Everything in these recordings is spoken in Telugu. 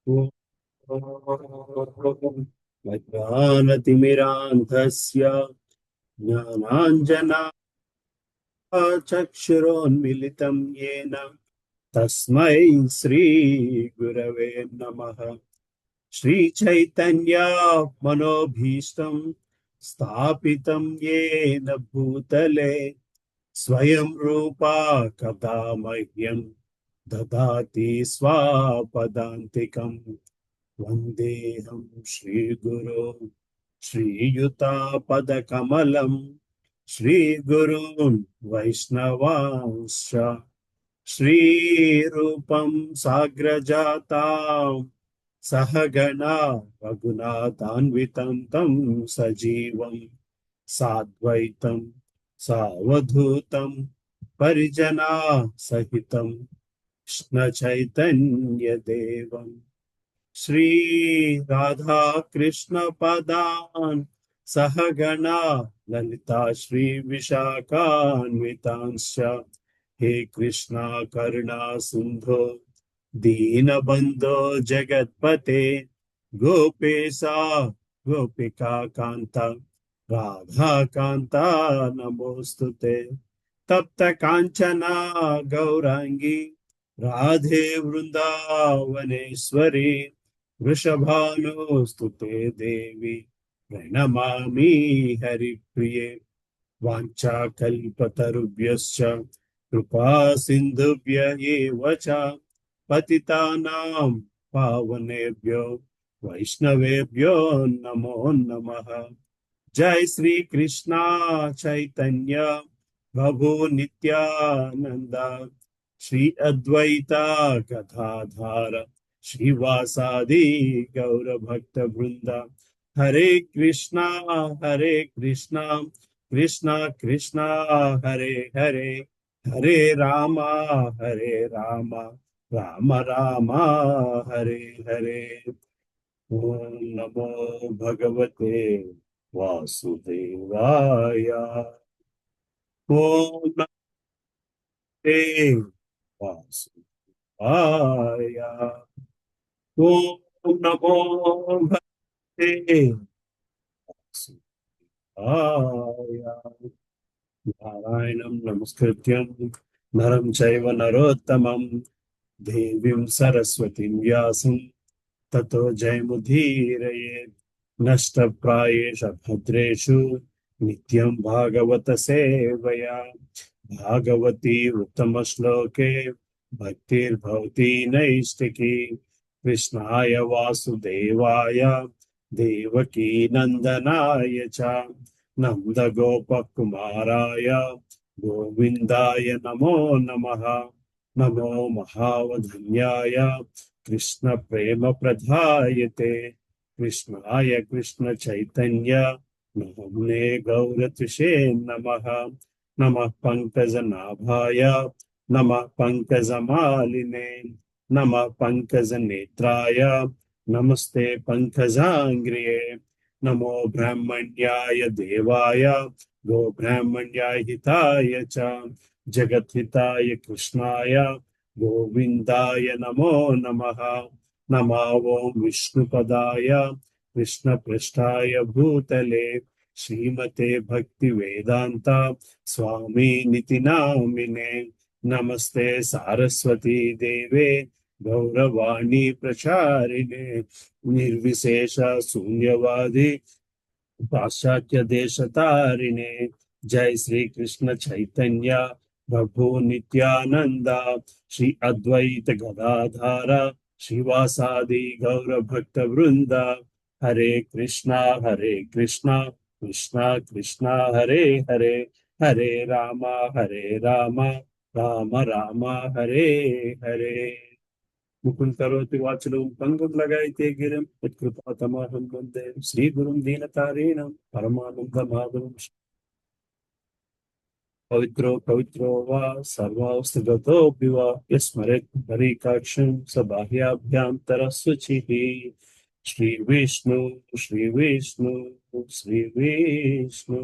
अज्ञानतिमिरान्धस्य ज्ञानाञ्जनाचक्षुरोन्मिलितं येन तस्मै श्रीगुरवे नमः। श्रीचैतन्य मनोभीष्टं स्थापितं येन भूतले स्वयं रूपा कदा मह्यं ददाति स्वापदान्तिकम्। वन्देऽहं श्रीगुरो श्रीयुतापदकमलं श्रीगुरून् वैष्णवांश्च श्रीरूपं साग्रजातां सहगणा रघुनाथान्वितं तं सजीवं साद्वैतं सावधूतं परिजना सहितं कृष्ण चैतन्य देवम् श्री राधा कृष्ण पदान् सहगणा ललिता श्री विशाखान्वितांश्च हे कृष्णा करुणा सिंधो दीनबंधो जगत्पते गोपेशा गोपिका कांता राधा कांता नमोस्तुते तप्त कांचना गौरांगी राधे वृंदावनेश्वरी वृषभानुस्तुते देवी प्रणमामि हरिप्रिये वाञ्छाकल्पतरुभ्यश्च कृपा सिन्धुभ्य एव च पतितानां पावनेभ्यो वैष्णवेभ्यो नमो नमः। जय श्री कृष्णा चैतन्य प्रभु नित्यानंद श्री अद्वैता गदाधर श्रीवासादि गौर भक्त वृंद हरे कृष्णा कृष्णा कृष्णा हरे हरे हरे रामा राम राम हरे हरे। ओम नमो भगवते वासुदेवाय। ओम नमस्ते वासुदेवाय। ओम नमो भगवते वासुदेवाय। नारायणं नमस्कृत्यं नरं चैव नरोत्तमं देवीं सरस्वतीं व्यासं ततो जयमुदीरये। नष्टप्रायेष भद्रेषु नित्यं भागवत सेवया भागवती उत्तमश्लोके भक्तिर्भवती नैष्टिकी। कृष्णाय वासुदेवाय देवकी नन्दनाय च नन्दगोपकुमाराय गोविन्दाय नमो नमः। नमो महावधन्याय कृष्ण प्रेम प्रधायते कृष्णाय कृष्ण चैतन्य नमने गौरतिषे नमः। नमः पंकजनाभाय नमः पंकजमालिने नमः पंकजनेत्राय नमस्ते पंकजांग्रिये। नमो ब्राह्मण्याय देवाय गो ब्राह्मण्याय हिताय च जगत हिताय कृष्णाय गोविंदाय नमो नमः। नमः ओं विष्णुपदाय कृष्णपृष्ठाय भूतले श्रीमते भक्ति वेदांता स्वामी निति नामिने। नमस्ते सारस्वती देवे गौरवाणी प्रचारिणे निर्विशेष शून्यवादी पाश्चात्य देश तारिणे। जय श्री कृष्ण चैतन्य प्रभु नित्यानंद श्री अद्वैत गदाधारा श्रीवासादि गौर भक्त वृंद हरे कृष्णा कृष्णा कृष्णा हरे हरे हरे राम राम राम हरे हरे। मुकुं करोति वाचलं पङ्गुं लगायते गिरिं यत्कृपातमहं वन्दे श्रीगुरुं दीनतारिणं परमानन्दमाधवं। पवित्रो पवित्रो वा सर्वावस्थिगतोऽपि वा यस्मरेत् हरिकाक्षं स बाह्याभ्यान्तरः शुचिः। Shri Vishnu Shri Vishnu Shri Vishnu.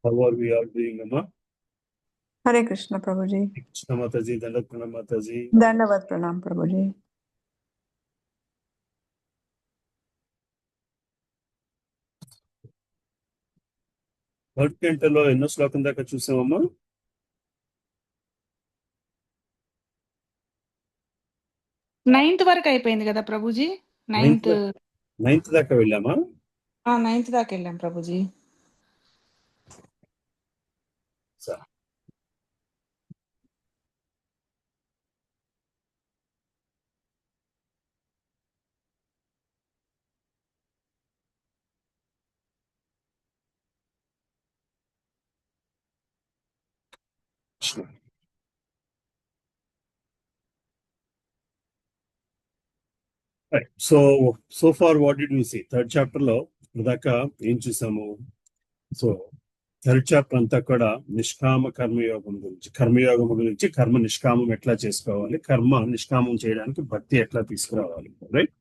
How are we all doing, Amma? हरे कृष्ण प्रभु जी। कृष्ण माता जी, दंडवत प्रणाम माता जी। दंडवत प्रणाम प्रभु जी। థర్డ్ కంటలో ఎన్నో శ్లోకం దాకా చూసామమ్మా? నైన్త్ వరకు అయిపోయింది కదా ప్రభుజీ. నైన్త్ నైన్త్ నైన్త్ దాకా వెళ్ళామా? నైన్త్ దాకా వెళ్ళాం ప్రభుజీ. సరే. So far what did we see? Third chapter లో దాకా ఏం చూసాము? సో థర్డ్ చాప్టర్ అంతా కూడా నిష్కామ కర్మయోగం గురించి, కర్మయోగం గురించి, కర్మ నిష్కామం ఎట్లా చేసుకోవాలి, కర్మ నిష్కామం చేయడానికి భక్తి ఎట్లా తీసుకురావాలి, రైట్?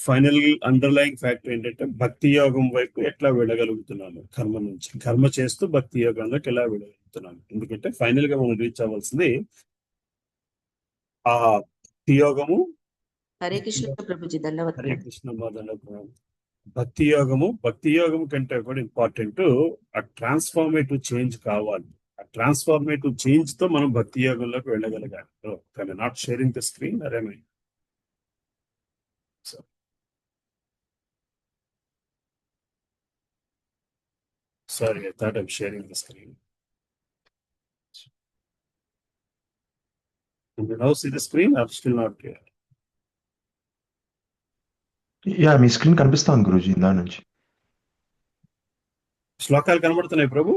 ఫైనల్ అండర్లైన్ ఫ్యాక్టర్ ఏంటంటే భక్తి యోగం వైపు ఎట్లా వెళ్ళగలుగుతున్నాము, కర్మ నుంచి కర్మ చేస్తూ భక్తి యోగంలోకి ఎలా వెళ్ళగలుగుతున్నాము. ఎందుకంటే ఫైనల్ గా మనం రీచ్ అవ్వాల్సింది ఆ భక్తి యోగము. హరే కృష్ణ ప్రభుజీ, ధన్యవాదాలు. హరే కృష్ణ భక్తి యోగం కంటే కూడా ఇంపార్టెంట్ ఆ ట్రాన్స్ఫార్మేటివ్ చేంజ్ కావాలి. ఆ ట్రాన్స్ఫార్మేటివ్ చేంజ్ తో మనం భక్తి యోగంలోకి వెళ్ళగలగాలి. నాట్ షేరింగ్ ద స్క్రీన్ అరేమై. Sorry, I thought I'm sharing the screen. Can you now see the screen or still not clear? Yeah, మీ స్క్రీన్ కనిపిస్తాను గురూజీ దాని నుంచి. శ్లోకాలు కనబడుతున్నాయి ప్రభు?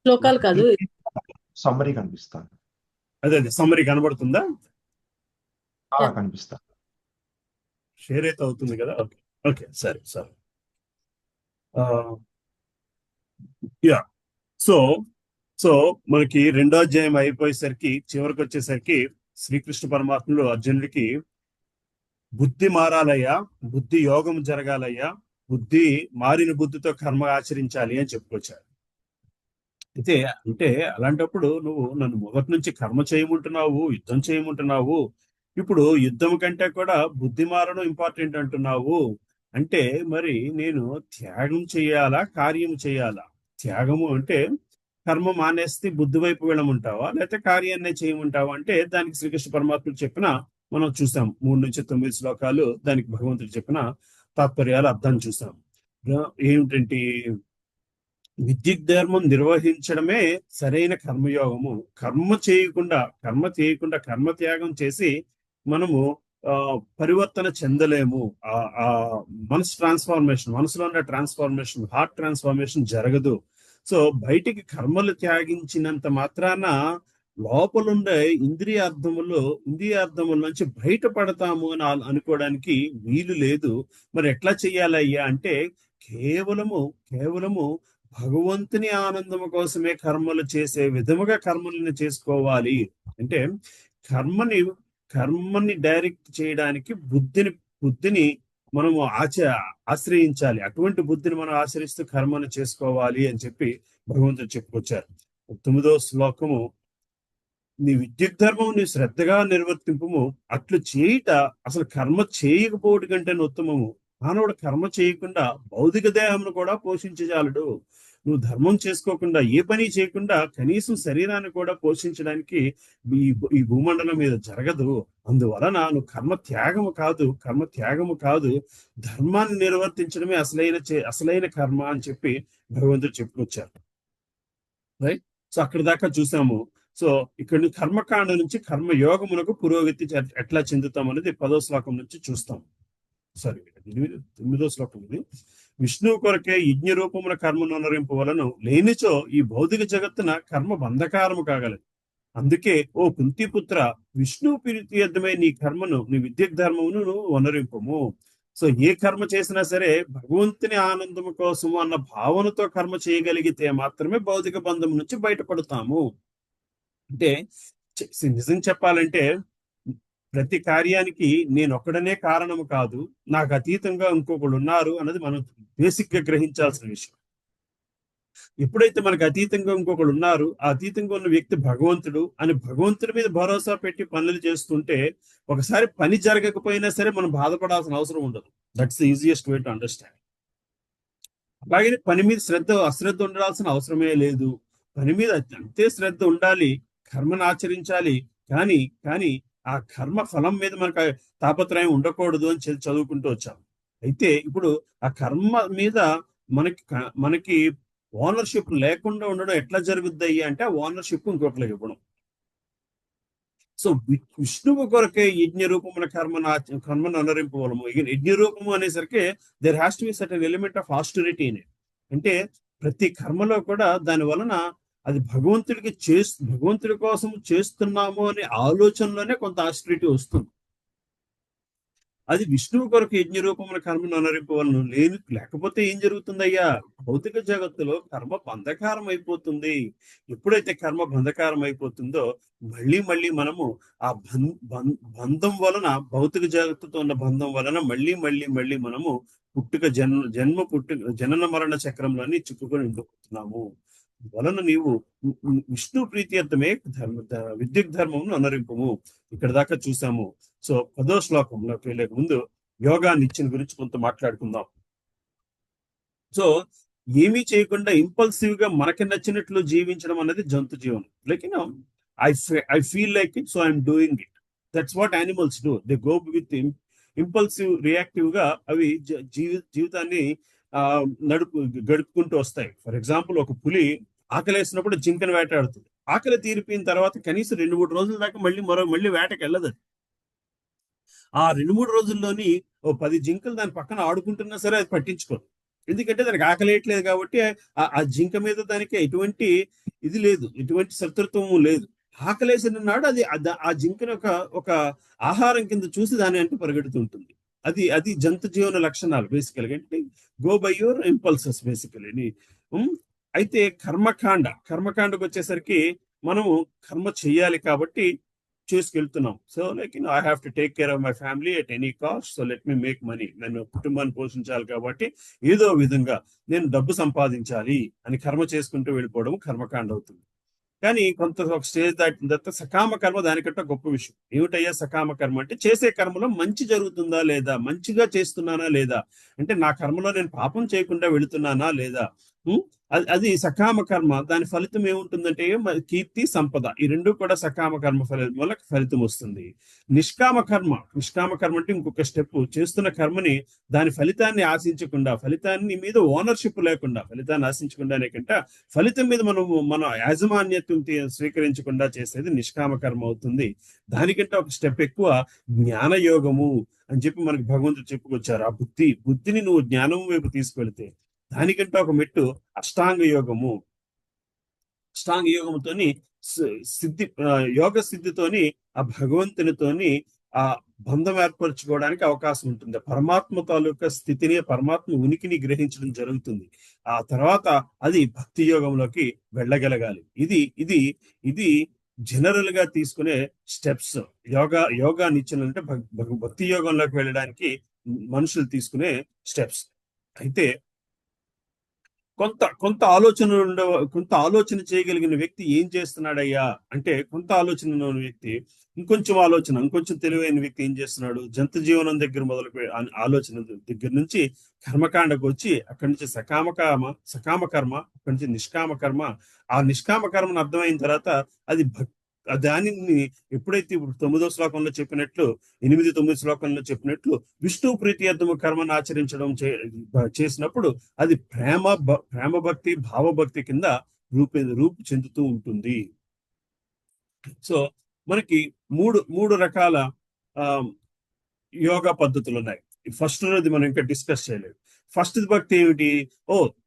శ్లోకాలు కాదు, సమ్మరీ కనిపిస్తాను. అదే సమ్మరీ కనబడుతుందా? కనిపిస్తా. షేర్ అయితే అవుతుంది కదా? ఓకే ఓకే, సరే సరే. యా, సో సో మనకి రెండో అధ్యాయం అయిపోయేసరికి, చివరికి వచ్చేసరికి శ్రీకృష్ణ పరమాత్ముడు అర్జునుడికి బుద్ధి మారాలయ్యా, బుద్ధి యోగం జరగాలయ్యా, బుద్ధి మారిన బుద్ధితో కర్మ ఆచరించాలి అని చెప్పుకొచ్చారు. అయితే అంటే అలాంటప్పుడు నువ్వు నన్ను మొదటి నుంచి కర్మ చేయమంటున్నావు, యుద్ధం చేయమంటున్నావు, ఇప్పుడు యుద్ధం కంటే కూడా బుద్ధి మారడం ఇంపార్టెంట్ అంటున్నావు అంటే మరి నేను త్యాగం చేయాలా, కార్యం చేయాలా? త్యాగము అంటే కర్మ మానేస్తే బుద్ధి వైపు వెళ్ళమంటావా, లేకపోతే కార్యాన్నే చేయమంటావా అంటే దానికి శ్రీకృష్ణ పరమాత్ముడు చెప్పిన మనం చూసాం 3 నుంచి 9 శ్లోకాలు, దానికి భగవంతుడు చెప్పిన తాత్పర్యాలు అర్థం చూసాం. ఏమిటంటే విద్యుత్ ధర్మం నిర్వహించడమే సరైన కర్మయోగము. కర్మ చేయకుండా కర్మ త్యాగం చేసి మనము పరివర్తన చెందలేము. ఆ మనసులో ఉన్న ట్రాన్స్ఫార్మేషన్, హార్ట్ ట్రాన్స్ఫార్మేషన్ జరగదు. సో బయటికి కర్మలు త్యాగించినంత మాత్రాన లోపలుండే ఇంద్రియార్థముల నుంచి బయటపడతాము అని అనుకోవడానికి వీలు లేదు. మరి ఎట్లా చెయ్యాలయ్యా అంటే కేవలము భగవంతుని ఆనందము కోసమే కర్మలు చేసే విధముగా కర్మలను చేసుకోవాలి. అంటే కర్మని డైరెక్ట్ చేయడానికి బుద్ధిని మనము ఆశ్రయించాలి. అటువంటి బుద్ధిని మనం ఆశ్రయిస్తూ కర్మను చేసుకోవాలి అని చెప్పి భగవంతుడు చెప్పుకొచ్చారు. 9వ శ్లోకము, నీ విద్యుత్ ధర్మం నీ శ్రద్ధగా నిర్వర్తింపము, అట్లు చేయుట అసలు కర్మ చేయకపోవడం కంటే ఉత్తమము. మానవుడు కర్మ చేయకుండా భౌతిక దేహంను కూడా పోషించజాలడు. నువ్వు ధర్మం చేసుకోకుండా, ఏ పని చేయకుండా కనీసం శరీరాన్ని కూడా పోషించడానికి ఈ భూమండలం మీద జరగదు. అందువలన నువ్వు కర్మ త్యాగము కాదు, ధర్మాన్ని నిర్వర్తించడమే అసలైన కర్మ అని చెప్పి భగవంతుడు చెప్పుకొచ్చారు. రైట్? సో అక్కడ దాకా చూసాము. సో ఇక్కడ కర్మకాండ నుంచి కర్మయోగమునకు పురోగతి ఎట్లా చెందుతాం అనేది 10వ శ్లోకం నుంచి చూస్తాం. సారీ, 9వ శ్లోకం ఇది. విష్ణువు కొరకే యజ్ఞ రూపమున కర్మను అనురింపవలను, లేనిచో ఈ భౌతిక జగత్తున కర్మ బంధకారము కాగలదు. అందుకే ఓ కుంతిపుత్ర, విష్ణువు ప్రీత్యర్థమై నీ విద్యుత్ ధర్మమును వనరింపము. సో ఏ కర్మ చేసినా సరే భగవంతుని ఆనందము కోసము అన్న భావనతో కర్మ చేయగలిగితే మాత్రమే భౌతిక బంధం నుంచి బయటపడతాము. అంటే నిజం చెప్పాలంటే ప్రతి కార్యానికి నేను ఒక్కడనే కారణము కాదు, నాకు అతీతంగా ఇంకొకళ్ళు ఉన్నారు అన్నది మనం బేసిక్ గా గ్రహించాల్సిన విషయం. ఎప్పుడైతే మనకు అతీతంగా ఇంకొకడు ఉన్నారు, ఆ అతీతంగా ఉన్న వ్యక్తి భగవంతుడు అని భగవంతుడి మీద భరోసా పెట్టి పనులు చేస్తుంటే ఒకసారి పని జరగకపోయినా సరే మనం బాధపడాల్సిన అవసరం ఉండదు. That's the easiest way to understand. అలాగే పని మీద అశ్రద్ధ ఉండాల్సిన అవసరమే లేదు. పని మీద అంతే శ్రద్ధ ఉండాలి, కర్మను ఆచరించాలి. కానీ కానీ ఆ కర్మ ఫలం మీద మనకు తాపత్రయం ఉండకూడదు అని చదువుకుంటూ వచ్చాం. అయితే ఇప్పుడు ఆ కర్మ మీద మనకి ఓనర్షిప్ లేకుండా ఉండడం ఎట్లా జరుగుద్ది అంటే ఆ ఓనర్షిప్ ఇంకొకరికి ఇవ్వడం. సో విష్ణువు కొరకే యజ్ఞ రూపముల కర్మను అనరింపవలము. యజ్ఞ రూపము అనేసరికి there has to be certain element of austerity in it. అంటే ప్రతి కర్మలో కూడా దాని వలన అది భగవంతుడి కోసం చేస్తున్నాము అనే ఆలోచనలోనే కొంత ఆస్టరిటీ వస్తుంది. అది విష్ణువు కొరకు యజ్ఞ రూపముల కర్మను అనరింపవలను. లేకపోతే ఏం జరుగుతుందయ్యా? భౌతిక జగత్తులో కర్మ బంధకారం అయిపోతుంది. ఎప్పుడైతే కర్మ బంధకారం అయిపోతుందో మళ్ళీ మనము ఆ బంధం వలన, భౌతిక జగత్తుతో ఉన్న బంధం వలన మళ్ళీ మనము జనన మరణ చక్రంలోని చిక్కుకొని ఉండిపోతున్నాము. వలన నీవు విష్ణు ప్రీత్యర్థమే విద్యుత్ ధర్మమును అనరింపము. ఇక్కడ దాకా చూసాము. సో 10వ శ్లోకంలోకి వెళ్ళే ముందు యోగా నిత్యం గురించి కొంత మాట్లాడుకుందాం. సో ఏమీ చేయకుండా ఇంపల్సివ్ గా మనకి నచ్చినట్లు జీవించడం అనేది జంతు జీవనం. Like I feel like it, so I'm doing it. That's what animals do. They go with impulsive reactive గా అవి జీవితాన్ని గడుపుకుంటూ వస్తాయి. ఫర్ ఎగ్జాంపుల్, ఒక పులి ఆకలేసినప్పుడు జింకను వేటాడుతుంది. ఆకలి తీరిపోయిన తర్వాత కనీసం 2-3 రోజుల దాకా మళ్ళీ వేటకి వెళ్ళదు. ఆ 2-3 రోజుల్లోని 10 జింకలు దాని పక్కన ఆడుకుంటున్నా సరే అది పట్టించుకోదు. ఎందుకంటే దానికి ఆకలేయట్లేదు కాబట్టి ఆ జింక మీద దానికి ఎటువంటి ఇది లేదు, ఎటువంటి శత్రుత్వం లేదు. ఆకలేసిన నాడు అది ఆ జింకని ఒక ఆహారం కింద చూసి దాని అంటే పరిగెడుతుంటుంది. అది జంతు జీవన లక్షణాలు బేసికల్గా. అంటే go by your impulses basically. అయితే కర్మకాండకు వచ్చేసరికి మనము కర్మ చెయ్యాలి కాబట్టి చేసుకెళ్తున్నాం. So like I have to take care of my family at any cost. So let me make money. నేను కుటుంబాన్ని పోషించాలి కాబట్టి ఏదో విధంగా నేను డబ్బు సంపాదించాలి అని కర్మ చేసుకుంటూ వెళ్ళిపోవడం కర్మకాండ అవుతుంది. కానీ ఒక స్టేజ్ దాటిన తర్వాత సకామ కర్మ దానికంటే గొప్ప విషయం. ఏమిటయ్యా సకామ కర్మ అంటే? చేసే కర్మలో మంచి జరుగుతుందా లేదా, మంచిగా చేస్తున్నానా లేదా, అంటే నా కర్మలో నేను పాపం చేయకుండా వెళుతున్నానా లేదా, అది సకామ కర్మ. దాని ఫలితం ఏముంటుందంటే కీర్తి, సంపద. ఈ రెండు కూడా సకామ కర్మ వల్ల ఫలితం వస్తుంది. నిష్కామ కర్మ అంటే ఇంకొక స్టెప్. చేస్తున్న కర్మని దాని ఫలితాన్ని ఆశించకుండా, ఫలితాన్ని మీద ఓనర్షిప్ లేకుండా, ఫలితాన్ని ఆశించకుండానే కంటే ఫలితం మీద మన యాజమాన్యత్వం స్వీకరించకుండా చేసేది నిష్కామ కర్మ అవుతుంది. దానికంటే ఒక స్టెప్ ఎక్కువ జ్ఞానయోగము అని చెప్పి మనకి భగవంతుడు చెప్పుకొచ్చారు. ఆ బుద్ధిని నువ్వు జ్ఞానం వైపు తీసుకెళ్తే దానికంటే ఒక మెట్టు అష్టాంగ యోగము. అష్టాంగ యోగముతోని యోగ సిద్ధితోని ఆ భగవంతునితోని ఆ బంధం ఏర్పరచుకోవడానికి అవకాశం ఉంటుంది. పరమాత్మ తాలూకా స్థితిని, పరమాత్మ ఉనికిని గ్రహించడం జరుగుతుంది. ఆ తర్వాత అది భక్తి యోగంలోకి వెళ్ళగలగాలి. ఇది జనరల్ గా తీసుకునే స్టెప్స్. యోగా నిచ్చెన అంటే భక్తి యోగంలోకి వెళ్ళడానికి మనుషులు తీసుకునే స్టెప్స్. అయితే కొంత ఆలోచన చేయగలిగిన వ్యక్తి ఏం చేస్తున్నాడయ్యా అంటే, కొంత ఆలోచన ఉన్న వ్యక్తి ఇంకొంచెం తెలివైన వ్యక్తి ఏం చేస్తున్నాడు? జంతు జీవనం దగ్గర ఆలోచన దగ్గర నుంచి కర్మకాండకు వచ్చి అక్కడి నుంచి సకామ కర్మ, అక్కడి నుంచి నిష్కామ కర్మ. ఆ నిష్కామ కర్మను అర్థమైన తర్వాత అది దానిని ఎప్పుడైతే ఇప్పుడు 9వ శ్లోకంలో చెప్పినట్లు, 8-9 శ్లోకంలో చెప్పినట్లు విష్ణు ప్రీత్యర్థము కర్మను ఆచరించడం చేసినప్పుడు అది ప్రేమ భక్తి, భావభక్తి కింద రూపు చెందుతూ ఉంటుంది. సో మనకి మూడు రకాల యోగా పద్ధతులు ఉన్నాయి. ఫస్ట్ రోజు మనం ఇంకా డిస్కస్ చేయలేదు. ఫస్ట్ భక్తి ఏమిటి?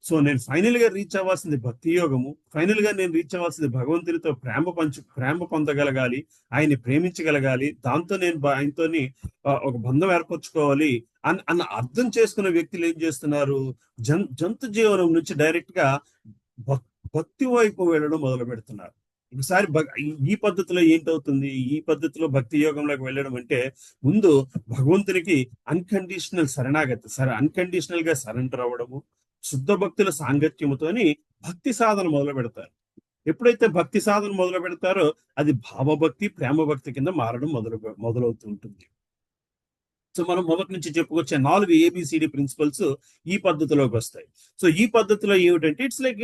సో నేను ఫైనల్ గా రీచ్ అవ్వాల్సింది భక్తి యోగము. ఫైనల్ గా నేను రీచ్ అవ్వాల్సింది భగవంతునితో ప్రేమ పొందగలగాలి, ఆయన్ని ప్రేమించగలగాలి, దాంతో నేను ఆయనతోని ఒక బంధం ఏర్పరచుకోవాలి అన్న అర్థం చేసుకున్న వ్యక్తులు ఏం చేస్తున్నారు? జంతు జీవనం నుంచి డైరెక్ట్ గా భక్తి వైపు వెళ్ళడం మొదలు పెడుతున్నారు. ఒకసారి ఈ పద్ధతిలో ఏంటవుతుంది? ఈ పద్ధతిలో భక్తి యోగంలోకి వెళ్ళడం అంటే ముందు భగవంతునికి అన్కండిషనల్ శరణాగతి, అన్కండిషనల్ గా సరెండర్ అవ్వడము, శుద్ధ భక్తుల సాంగత్యముతోని భక్తి సాధన మొదలు పెడతారు. ఎప్పుడైతే భక్తి సాధన మొదలు పెడతారో అది భావభక్తి, ప్రేమ భక్తి కింద మారడం మొదలవుతూ ఉంటుంది. సో మనం మొదటి నుంచి చెప్పుకొచ్చే 4 ABCD ప్రిన్సిపల్స్ ఈ పద్ధతిలోకి వస్తాయి. సో ఈ పద్ధతిలో ఏమిటంటే ఇట్స్ లైక్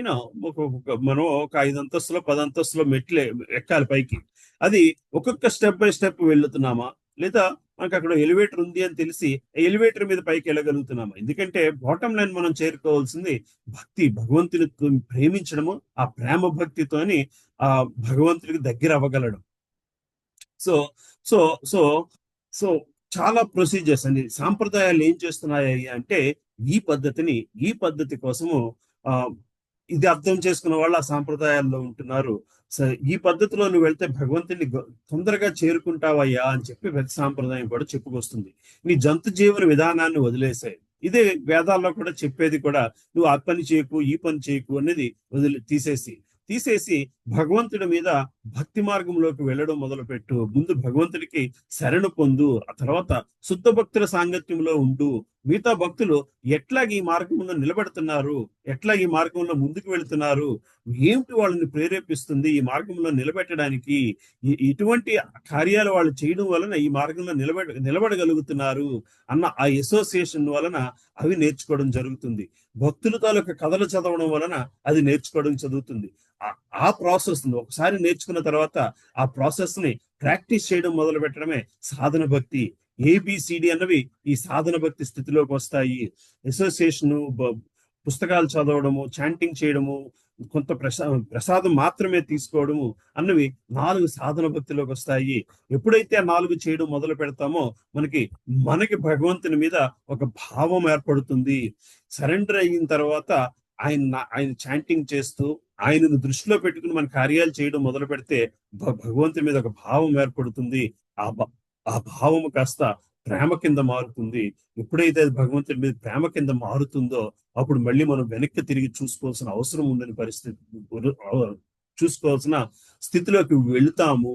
మనం ఒక 5 అంతస్తులో 10 అంతస్తులో మెట్లు ఎక్కాలి పైకి. అది ఒక్కొక్క స్టెప్ బై స్టెప్ వెళ్తున్నామా, లేదా మనకు అక్కడ ఎలివేటర్ ఉంది అని తెలిసి ఎలివేటర్ మీద పైకి వెళ్ళగలుగుతున్నామా? ఎందుకంటే బాటమ్ లైన్ మనం చేరుకోవాల్సింది భక్తి, భగవంతుని ప్రేమించడము, ఆ ప్రేమ భక్తితోని ఆ భగవంతుడికి దగ్గర అవ్వగలడం. సో సో సో సో చాలా ప్రొసీజర్స్ అండి. సాంప్రదాయాలు ఏం చేస్తున్నాయి అంటే ఈ పద్ధతి కోసము ఇది అర్థం చేసుకున్న వాళ్ళు ఆ సాంప్రదాయాల్లో ఉంటున్నారు. సో ఈ పద్ధతిలో నువ్వు వెళ్తే భగవంతుని తొందరగా చేరుకుంటావయ్యా అని చెప్పి ప్రతి సాంప్రదాయం కూడా చెప్పుకొస్తుంది. నీ జంతు జీవన విధానాన్ని వదిలేసాయి. ఇదే వేదాల్లో కూడా చెప్పేది కూడా, నువ్వు ఆ పని చేయకు, ఈ పని చేయకు అనేది తీసేసి భగవంతుడి మీద భక్తి మార్గంలోకి వెళ్ళడం మొదలుపెట్టు. ముందు భగవంతుడికి శరణు పొందు, ఆ తర్వాత శుద్ధ భక్తుల సాంగత్యంలో ఉండు. మిగతా భక్తులు ఎట్లాగ ఈ మార్గంలో నిలబెడుతున్నారు, ఎట్లా ఈ మార్గంలో ముందుకు వెళుతున్నారు, ఏమిటి వాళ్ళని ప్రేరేపిస్తుంది ఈ మార్గంలో నిలబెట్టడానికి, ఇటువంటి కార్యాలు వాళ్ళు చేయడం వలన ఈ మార్గంలో నిలబడగలుగుతున్నారు అన్న ఆ అసోసియేషన్ వలన అవి నేర్చుకోవడం జరుగుతుంది. భక్తుల తాలూకు కథలు చదవడం వలన అది నేర్చుకోవడం జరుగుతుంది. ఆ ప్రాసెస్ ఒకసారి నేర్చుకున్న తర్వాత ఆ ప్రాసెస్ ని ప్రాక్టీస్ చేయడం మొదలు పెట్టడమే సాధన భక్తి. ABCD అన్నవి ఈ సాధన భక్తి స్థితిలోకి వస్తాయి. అసోసియేషన్, పుస్తకాలు చదవడము, చాంటింగ్ చేయడము, కొంత ప్రసాదం మాత్రమే తీసుకోవడము అన్నవి 4 సాధన భక్తిలోకి వస్తాయి. ఎప్పుడైతే ఆ 4 చేయడం మొదలు పెడతామో మనకి భగవంతుని మీద ఒక భావం ఏర్పడుతుంది. సరెండర్ అయిన తర్వాత ఆయన చాంటింగ్ చేస్తూ ఆయనను దృష్టిలో పెట్టుకుని మన కార్యాలు చేయడం మొదలు పెడితే భగవంతుని మీద ఒక భావం ఏర్పడుతుంది. ఆ భావము కాస్త ప్రేమ కింద మారుతుంది. ఎప్పుడైతే భగవంతుడి మీద ప్రేమ కింద మారుతుందో అప్పుడు మళ్ళీ మనం వెనక్కి తిరిగి చూసుకోవాల్సిన అవసరం ఉందని చూసుకోవాల్సిన స్థితిలోకి వెళుతాము.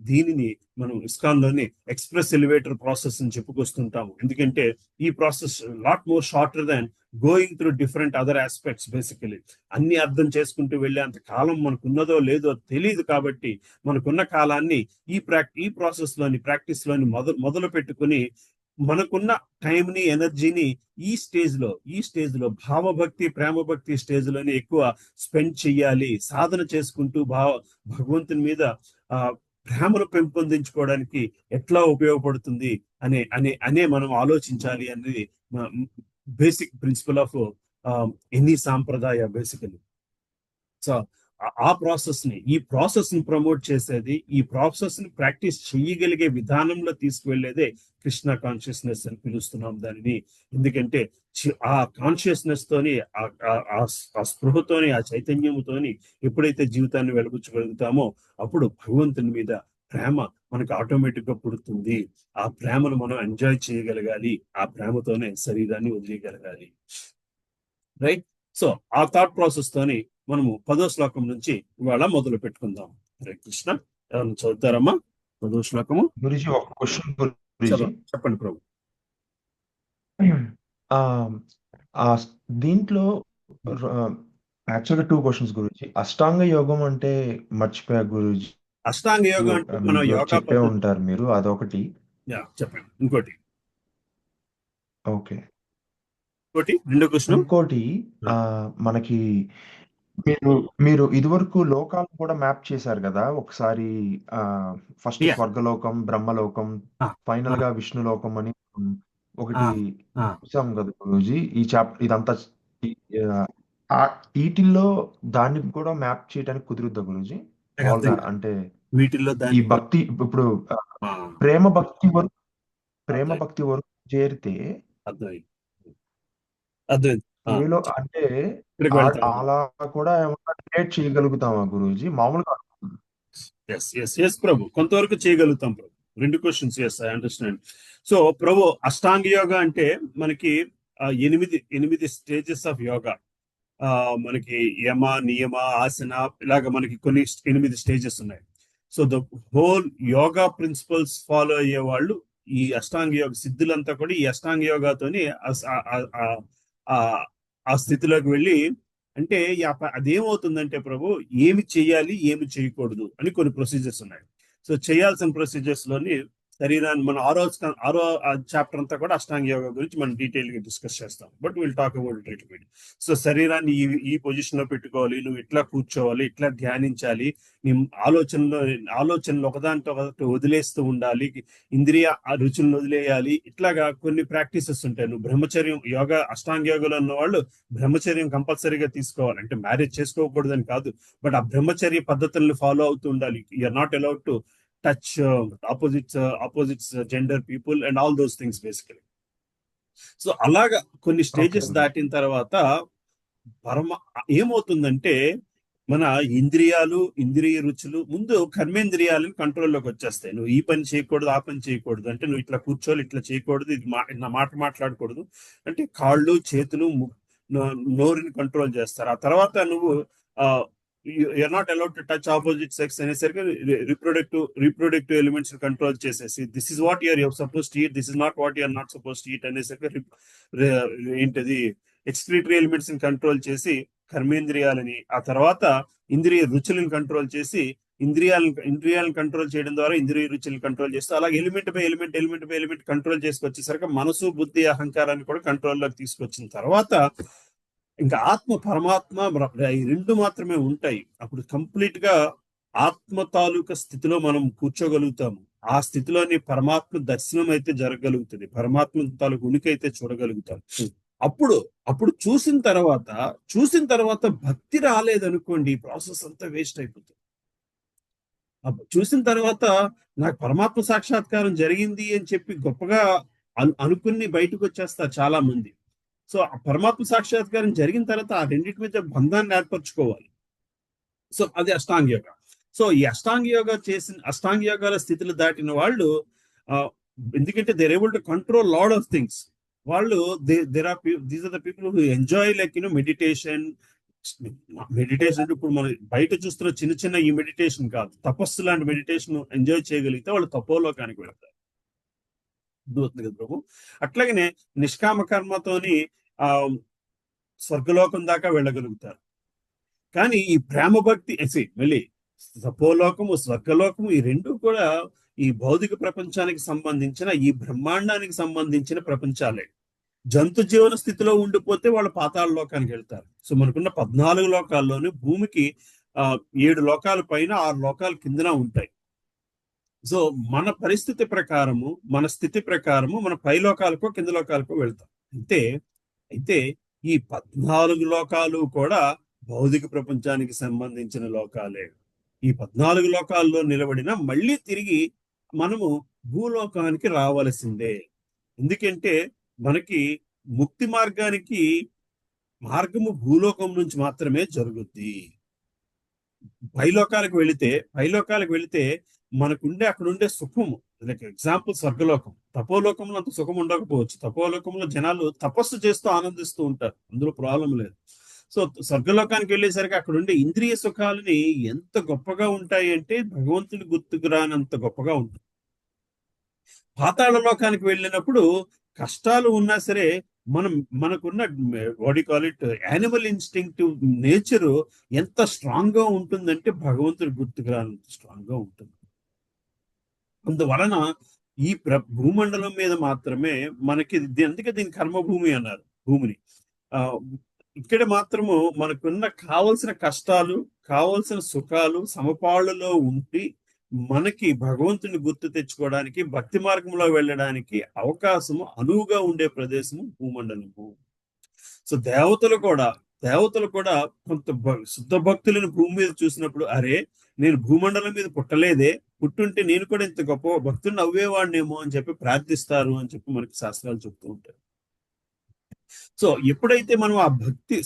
దీనిని మనం ఇస్కాన్ లోని ఎక్స్ప్రెస్ ఎలివేటర్ ప్రాసెస్ అని చెప్పుకొస్తుంటాము. ఎందుకంటే ఈ ప్రాసెస్ లాట్ మోర్ షార్టర్ దాన్ going through different other aspects. Basically అన్ని అర్థం చేసుకుంటూ వెళ్ళే అంత కాలం మనకున్నదో లేదో తెలియదు. కాబట్టి మనకున్న కాలాన్ని ఈ ప్రాసెస్ లోని, ప్రాక్టీస్ లోని మొదలు పెట్టుకుని మనకున్న టైంని, ఎనర్జీని ఈ స్టేజ్ లో భావభక్తి, ప్రేమ భక్తి స్టేజ్ లోని ఎక్కువ స్పెండ్ చెయ్యాలి. సాధన చేసుకుంటూ భగవంతుని మీద ప్రేమను పెంపొందించుకోవడానికి ఎట్లా ఉపయోగపడుతుంది అనే మనం ఆలోచించాలి అనేది బేసిక్ ప్రిన్సిపల్ ఆఫ్ ఎనీ సాంప్రదాయ బేసికలీ. సో ఈ ప్రాసెస్ ని ప్రమోట్ చేసేది, ఈ ప్రాసెస్ ని ప్రాక్టీస్ చేయగలిగే విధానంలో తీసుకువెళ్లేదే కృష్ణ కాన్షియస్నెస్ అని పిలుస్తున్నాం దానిని. ఎందుకంటే ఆ కాన్షియస్నెస్ తోని, ఆ స్పృహతోని, ఆ చైతన్యముతోని ఎప్పుడైతే జీవితాన్ని వెలుగుచ్చగలుగుతామో అప్పుడు భగవంతుని మీద ప్రేమ మనకు ఆటోమేటిక్ గా పుడుతుంది. ఆ ప్రేమను మనం ఎంజాయ్ చేయగలగాలి. ఆ ప్రేమతోనే శరీరాన్ని వదిలేయగలగాలి. రైట్. సో ఆ థాట్ ప్రాసెస్ తోని మనము 10వ శ్లోకం నుంచి ఇవాళ మొదలు పెట్టుకుందాం. హరే కృష్ణ. ఎవరైనా చదువుతారమ్మా 10వ శ్లోకము? గురుజీ ఒక క్వశ్చన్ చెప్పండి ప్రభు. దీంట్లో యాక్చువల్గా 2 క్వశ్చన్స్ గురుజీ. అష్టాంగ యోగం అంటే మర్చిపోయా గురుజీ. అష్టాంగ యోగం అంటే మన యోగా చెప్పే ఉంటారు మీరు, అదొకటి. చెప్పండి. ఇంకోటి ఓకే. రెండో క్వశ్చన్. ఇంకోటి మనకి మీరు ఇదివరకు లోకాలు కూడా మ్యాప్ చేశారు కదా ఒకసారి. ఫస్ట్ స్వర్గలోకం, బ్రహ్మలోకం, ఫైనల్ గా విష్ణులోకం అని ఒకటి చూసాం కదా గురూజీ. ఇదంతా వీటిల్లో దాన్ని కూడా మ్యాప్ చేయడానికి కుదురుద్దా గురూజీ? అంటే వీటిల్లో ఈ భక్తి ఇప్పుడు ప్రేమ భక్తి వరకు చేరితే ఏలో అంటే అలా కూడా ఏమన్నా క్రియేట్ చేయగలుగుతామా గురూజీ మామూలుగా? ప్రభు, కొంతవరకు చేయగలుగుతాం ప్రభు. 2 క్వశ్చన్స్. I understand. సో ప్రభు, అష్టాంగ యోగా అంటే మనకి 8 స్టేజెస్ ఆఫ్ యోగా. మనకి యమ, నియమ, ఆసన, ఇలాగ మనకి కొన్ని 8 స్టేజెస్ ఉన్నాయి. So the whole yoga principles follow అయ్యే వాళ్ళు, ఈ అష్టాంగ యోగ సిద్ధులంతా కూడా ఈ అష్టాంగ యోగాతోని ఆ స్థితిలోకి వెళ్ళి అంటే అదేమవుతుందంటే ప్రభు ఏమి చేయాలి ఏమి చేయకూడదు అని కొన్ని ప్రొసీజర్స్ ఉన్నాయి. సో చేయాల్సిన ప్రొసీజర్స్ లోని శరీరాన్ని మన ఆరో చాప్టర్ అంతా కూడా అష్టాంగ యోగా గురించి మనం డీటెయిల్ గా డిస్కస్ చేస్తాం. But will talk about it little bit. So శరీరాన్ని ఈ పొజిషన్ లో పెట్టుకోవాలి, నువ్వు ఇట్లా కూర్చోవాలి, ఇట్లా ధ్యానించాలి, నీ ఆలోచనలు ఒకదాంతో ఒకటి వదిలేస్తూ ఉండాలి, ఇంద్రియ రుచులను వదిలేయాలి. ఇట్లాగా కొన్ని ప్రాక్టీసెస్ ఉంటాయి. నువ్వు బ్రహ్మచర్యం యోగా అష్టాంగ యోగంలో ఉన్న వాళ్ళు బ్రహ్మచర్యం కంపల్సరీగా తీసుకోవాలి. అంటే మ్యారేజ్ చేసుకోకూడదని కాదు, బట్ ఆ బ్రహ్మచర్య పద్ధతులను ఫాలో అవుతూ ఉండాలి. You're not allowed to touch opposites gender people and all those things basically. So అలాగా కొన్ని స్టేజెస్ దాటిన తర్వాత ఏమవుతుందంటే మన ఇంద్రియ రుచులు ముందు కర్మేంద్రియాలను కంట్రోల్లోకి వచ్చేస్తాయి. నువ్వు ఈ పని చేయకూడదు, ఆ పని చేయకూడదు, అంటే నువ్వు ఇట్లా కూర్చోవాలి, ఇట్లా చేయకూడదు, ఇది నా మాట మాట్లాడకూడదు అంటే కాళ్ళు చేతులు నోరుని కంట్రోల్ చేస్తారు. ఆ తర్వాత నువ్వు you're not allowed to touch opposite sex అనేసరికి reproductive elements కంట్రోల్ చేసేసి this is what you're supposed to eat, this is not what you're not supposed to eat అనేసరికి ఏంటది ఎక్స్క్రీటరీ ఎలిమెంట్స్ ని కంట్రోల్ చేసి కర్మేంద్రియాలని, ఆ తర్వాత ఇంద్రియ రుచులను కంట్రోల్ చేసి ఇంద్రియాలను కంట్రోల్ చేయడం ద్వారా ఇంద్రియ రుచులను కంట్రోల్ చేస్తూ అలాగే ఎలిమెంట్ బై ఎలిమెంట్ కంట్రోల్ చేసుకొచ్చేసరికి మనసు బుద్ధి అహంకారాన్ని కూడా కంట్రోల్లోకి తీసుకొచ్చిన తర్వాత ఇంకా ఆత్మ పరమాత్మ ఈ రెండు మాత్రమే ఉంటాయి. అప్పుడు కంప్లీట్ గా ఆత్మ తాలూకా స్థితిలో మనం కూర్చోగలుగుతాము. ఆ స్థితిలోని పరమాత్మ దర్శనం అయితే జరగగలుగుతుంది, పరమాత్మ తాలూకు ఉనికి అయితే చూడగలుగుతాం. అప్పుడు చూసిన తర్వాత భక్తి రాలేదనుకోండి, ఈ ప్రాసెస్ అంతా వేస్ట్ అయిపోతుంది. చూసిన తర్వాత నాకు పరమాత్మ సాక్షాత్కారం జరిగింది అని చెప్పి గొప్పగా అనుకుని బయటకు వచ్చేస్తారు చాలా మంది. సో ఆ పరమాత్మ సాక్షాత్కారం జరిగిన తర్వాత ఆ రెండింటి మధ్య బంధాన్ని ఏర్పరచుకోవాలి. సో అది అష్టాంగ యోగ. సో ఈ అష్టాంగ యోగాల స్థితులు దాటిన వాళ్ళు ఎందుకంటే they're able to control lot of things. వాళ్ళు these are the people who enjoy like meditation అంటే ఇప్పుడు మనం బయట చూస్తున్న చిన్న ఈ మెడిటేషన్ కాదు, తపస్సు లాంటి మెడిటేషన్ ఎంజాయ్ చేయగలిగితే వాళ్ళు తపోలోకానికి వెళ్తారు. అర్థమవుతుంది కదా ప్రభు. అట్లాగనే నిష్కామ కర్మతోని స్వర్గలోకం దాకా వెళ్ళగలుగుతారు. కానీ ఈ ప్రేమ భక్తి మళ్ళీ తపోలోకము స్వర్గలోకము ఈ రెండు కూడా ఈ భౌతిక ప్రపంచానికి సంబంధించిన, ఈ బ్రహ్మాండానికి సంబంధించిన ప్రపంచాలే. జంతు జీవన స్థితిలో ఉండిపోతే వాళ్ళు పాతాళ లోకానికి వెళ్తారు. సో మనకున్న 14 లోకాల్లోనే భూమికి 7 లోకాల పైన 6 లోకాల కిందన ఉంటాయి. సో మన పరిస్థితి ప్రకారము, మన స్థితి ప్రకారము మన పై లోకాలకో కింద లోకాలకో వెళ్తాం. అయితే ఈ 14 లోకాలు కూడా భౌతిక ప్రపంచానికి సంబంధించిన లోకాలే. ఈ 14 లోకాల్లో నిలబడిన మళ్ళీ తిరిగి మనము భూలోకానికి రావలసిందే. ఎందుకంటే మనకి ముక్తి మార్గము భూలోకం నుంచి మాత్రమే జరుగుద్ది. పైలోకాలకు వెళితే అక్కడ ఉండే సుఖము, లైక్ ఎగ్జాంపుల్ స్వర్గలోకం. తపోలోకంలో అంత సుఖం ఉండకపోవచ్చు. తపోలోకంలో జనాలు తపస్సు చేస్తూ ఆనందిస్తూ ఉంటారు, అందులో ప్రాబ్లం లేదు. సో స్వర్గలోకానికి వెళ్ళేసరికి అక్కడ ఉండే ఇంద్రియ సుఖాలని ఎంత గొప్పగా ఉంటాయి అంటే భగవంతుని గుర్తుకు రానంత గొప్పగా ఉంటుంది. పాతాళ లోకానికి వెళ్ళినప్పుడు కష్టాలు ఉన్నా సరే మనకున్న what you call it animal instinctive nature ఎంత స్ట్రాంగ్ గా ఉంటుందంటే భగవంతుడి గుర్తుకు రానంత స్ట్రాంగ్ గా ఉంటుంది. అందువలన ఈ భూమండలం మీద మాత్రమే మనకి, అందుకే దీని కర్మభూమి అన్నారు భూమిని. ఇక్కడ మాత్రము మనకున్న కావలసిన కష్టాలు, కావలసిన సుఖాలు సమపాళ్ళలో ఉండి మనకి భగవంతుని గుర్తు తెచ్చుకోవడానికి, భక్తి మార్గంలో వెళ్ళడానికి అవకాశము అనువుగా ఉండే ప్రదేశము భూమండలము. సో దేవతలు కూడా కొంత శుద్ధ భక్తులను భూమి మీద చూసినప్పుడు, అరే నేను భూమండలం మీద పుట్టలేదే, పుట్టుంటే నేను కూడా ఇంత గొప్ప భక్తుడిని అవ్వేవాడినేమో అని చెప్పి ప్రార్థిస్తారు అని చెప్పి మనకి శాస్త్రాలు చెప్తూ ఉంటాయి. సో ఎప్పుడైతే మనం ఆ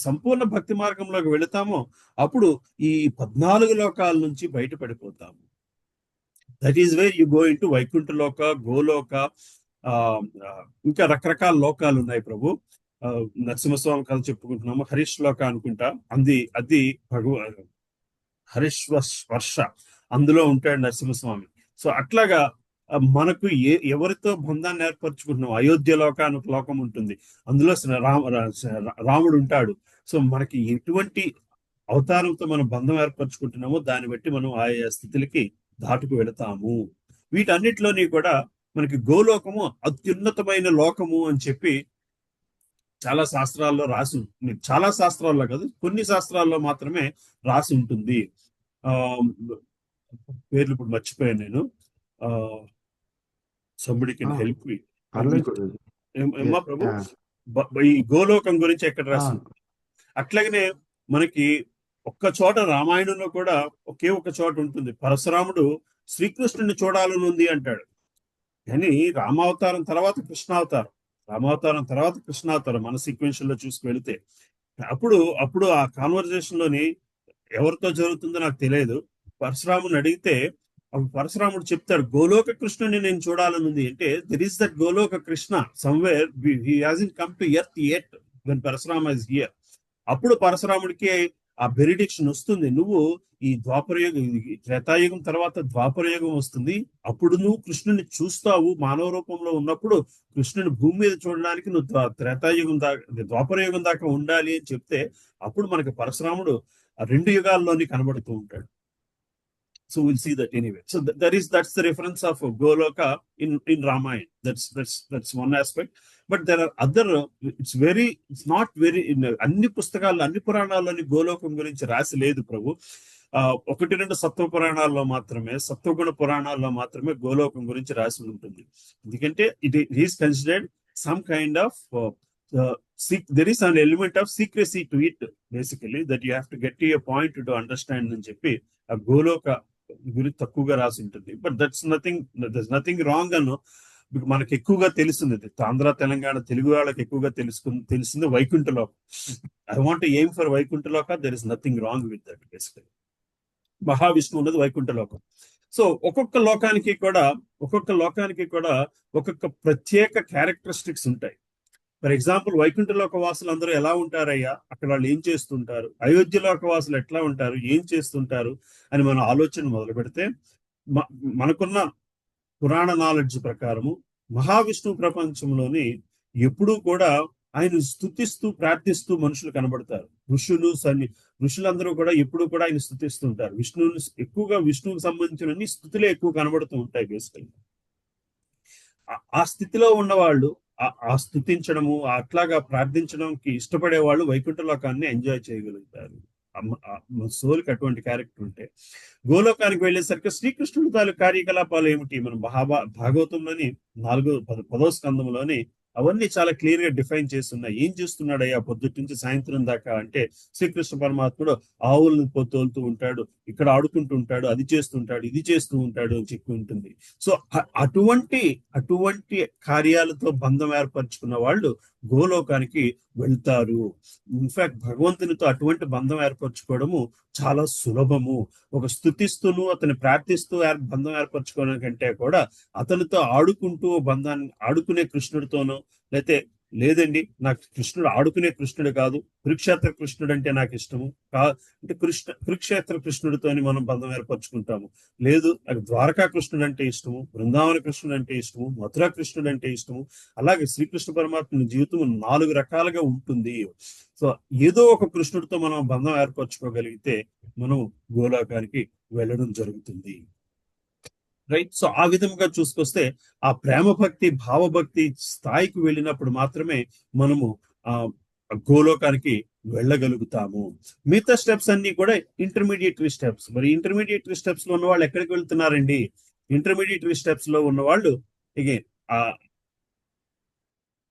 సంపూర్ణ భక్తి మార్గంలోకి వెళతామో అప్పుడు ఈ 14 లోకాల నుంచి బయటపడిపోతాము. That is where you go into Vaikuntha Loka, Goloka, ఇంకా రకరకాల లోకాలు ఉన్నాయి ప్రభు. నరసింహస్వామి కథ చెప్పుకుంటున్నాము, హరీష్ లోక అనుకుంటా, అది హరీష్ వర్ష, అందులో ఉంటాడు నరసింహస్వామి. సో అట్లాగా మనకు ఎవరితో బంధాన్ని ఏర్పరచుకుంటున్నాం. అయోధ్య లోకానికి లోకం ఉంటుంది, అందులో రాముడు ఉంటాడు. సో మనకి ఎటువంటి అవతారంతో మనం బంధం ఏర్పరచుకుంటున్నామో దాన్ని బట్టి మనం ఆయా స్థితులకి దాటుకు వెళతాము. వీటన్నిటిలోని కూడా మనకి గోలోకము అత్యున్నతమైన లోకము అని చెప్పి చాలా శాస్త్రాల్లో రాసి ఉంటుంది. చాలా శాస్త్రాల్లో కాదు, కొన్ని శాస్త్రాల్లో మాత్రమే రాసి ఉంటుంది. పేర్లు ఇప్పుడు మర్చిపోయాను నేను. Somebody can help me. ఏమా ప్రభు, ఈ గోలోకం గురించి ఎక్కడ రాసి ఉంటుంది. అట్లాగనే మనకి ఒక్క చోట రామాయణంలో కూడా ఒకే ఒక చోట ఉంటుంది, పరశురాముడు శ్రీకృష్ణుని చూడాలని ఉంది అంటాడు. కానీ రామావతారం తర్వాత కృష్ణావతారం, రామావతారం తర్వాత కృష్ణావతారం మన సీక్వెన్షియల్ లో చూసుకు వెళితే అప్పుడు ఆ కాన్వర్జేషన్ లోని ఎవరితో జరుగుతుందో నాకు తెలియదు. పరశురాముని అడిగితే అప్పుడు పరశురాముడు చెప్తాడు, గోలోక కృష్ణుని నేను చూడాలని ఉంది అంటే there is that Goloka Krishna somewhere he hasn't come to earth yet when Parashurama is here. అప్పుడు పరశురాముడికి ఆ బెరిడిక్షన్ వస్తుంది, నువ్వు ఈ ద్వాపరయుగం, త్రేతాయుగం తర్వాత ద్వాపరయుగం వస్తుంది, అప్పుడు నువ్వు కృష్ణుని చూస్తావు మానవ రూపంలో ఉన్నప్పుడు. కృష్ణుని భూమి మీద చూడడానికి నువ్వు త్రేతాయుగం దాకా, ద్వాపరయుగం దాకా ఉండాలి అని చెప్తే అప్పుడు మనకి పరశురాముడు ఆ 2 యుగాల్లోని కనబడుతూ ఉంటాడు. So we'll see that anyway. So that's the reference of Goloka in Ramayana. That's one aspect. But there are other. It's not very in అన్ని పుస్తకాల్లో, అన్ని పురాణాల్లోని గోలోకం గురించి రాసి లేదు ప్రభు. 1-2 సత్వ పురాణాల్లో మాత్రమే, సత్వగుణ పురాణాల్లో మాత్రమే గోలోకం గురించి రాసి ఉంటుంది. ఎందుకంటే it is considered some kind of there is an element of secrecy to it, basically, that you have to get to a point to understand అని చెప్పి ఆ గోలోక గురించి తక్కువగా రాసి ఉంటుంది. బట్ దట్స్ నథింగ్ రాంగ్ అను. మనకి ఎక్కువగా తెలుస్తుంది, ఆంధ్ర తెలంగాణ తెలుగు వాళ్ళకి ఎక్కువగా తెలిసింది వైకుంఠలోకం. I want aim for Vaikunthaloka. There is nothing wrong with that. Basically మహావిష్ణువు ఉన్నది వైకుంఠలోకం. సో ఒక్కొక్క లోకానికి కూడా ఒక్కొక్క ప్రత్యేక క్యారెక్టరిస్టిక్స్ ఉంటాయి. ఫర్ ఎగ్జాంపుల్ వైకుంఠలోక వాసులు అందరూ ఎలా ఉంటారయ్యా, అక్కడ వాళ్ళు ఏం చేస్తుంటారు, అయోధ్యలోక వాసులు ఎట్లా ఉంటారు, ఏం చేస్తుంటారు అని మనం ఆలోచన మొదలు పెడితే మనకున్న పురాణ నాలెడ్జ్ ప్రకారము మహావిష్ణువు ప్రపంచంలోని ఎప్పుడూ కూడా ఆయన స్తుతిస్తూ ప్రార్థిస్తూ మనుషులు కనబడతారు. ఋషులందరూ కూడా ఎప్పుడూ కూడా ఆయన స్తుతిస్తుంటారు. విష్ణువుకి సంబంధించిన స్తుతులే ఎక్కువ కనబడుతూ ఉంటాయి. బేసికల్గా ఆ స్థితిలో ఉన్నవాళ్ళు ఆ స్తుతించడము, అట్లాగా ప్రార్థించడానికి ఇష్టపడే వాళ్ళు వైకుంఠ లోకాన్ని ఎంజాయ్ చేయగలుగుతారు. సోల్కి అటువంటి క్యారెక్టర్ ఉంటే. గోలోకానికి వెళ్ళేసరికి శ్రీకృష్ణుడి తాలూకు కార్యకలాపాలు ఏమిటి, మనం భాగవతంలోని 10వ స్కంధంలోని అవన్నీ చాలా క్లియర్ గా డిఫైన్ చేస్తున్నాయి. ఏం చేస్తున్నాడయ్యా పొద్దుటి నుంచి సాయంత్రం దాకా అంటే, శ్రీకృష్ణ పరమాత్ముడు ఆవులను తోలుతూ ఉంటాడు, ఇక్కడ ఆడుకుంటూ ఉంటాడు, అది చేస్తుంటాడు, ఇది చేస్తూ ఉంటాడు అని చెప్పి ఉంటుంది. సో అటువంటి కార్యాలతో బంధం ఏర్పరచుకున్న వాళ్ళు గోలోకానికి వెళ్తారు. ఇన్ఫాక్ట్ భగవంతునితో అటువంటి బంధం ఏర్పరచుకోవడము చాలా సులభము. ఒక స్తుతిస్తూను అతన్ని ప్రార్థిస్తూ బంధం ఏర్పరచుకోవడం కంటే కూడా అతనితో ఆడుకునే కృష్ణుడితోనో, లేదండి నాకు కృష్ణుడు ఆడుకునే కృష్ణుడు కాదు, కురుక్షేత్ర కృష్ణుడు అంటే నాకు ఇష్టము అంటే కురుక్షేత్ర కృష్ణుడితోని మనం బంధం ఏర్పరచుకుంటాము. లేదు నాకు ద్వారకా కృష్ణుడు అంటే ఇష్టము, బృందావన కృష్ణుడు అంటే ఇష్టము, మథురా కృష్ణుడు అంటే ఇష్టము. అలాగే శ్రీకృష్ణ పరమాత్మ జీవితం 4 రకాలుగా ఉంటుంది. సో ఏదో ఒక కృష్ణుడితో మనం బంధం ఏర్పరచుకోగలిగితే మనం గోలోకానికి వెళ్ళడం జరుగుతుంది. రైట్. సో ఆ విధంగా చూసుకొస్తే ఆ ప్రేమ భక్తి భావభక్తి స్థాయికి వెళ్ళినప్పుడు మాత్రమే మనము గోలోకానికి వెళ్ళగలుగుతాము. మిగతా స్టెప్స్ అన్ని కూడా ఇంటర్మీడియటరీ స్టెప్స్. మరి ఇంటర్మీడియటరీ స్టెప్స్ లో ఉన్న వాళ్ళు ఎక్కడికి వెళ్తున్నారండి? ఇంటర్మీడియటరీ స్టెప్స్ లో ఉన్న వాళ్ళు అగైన్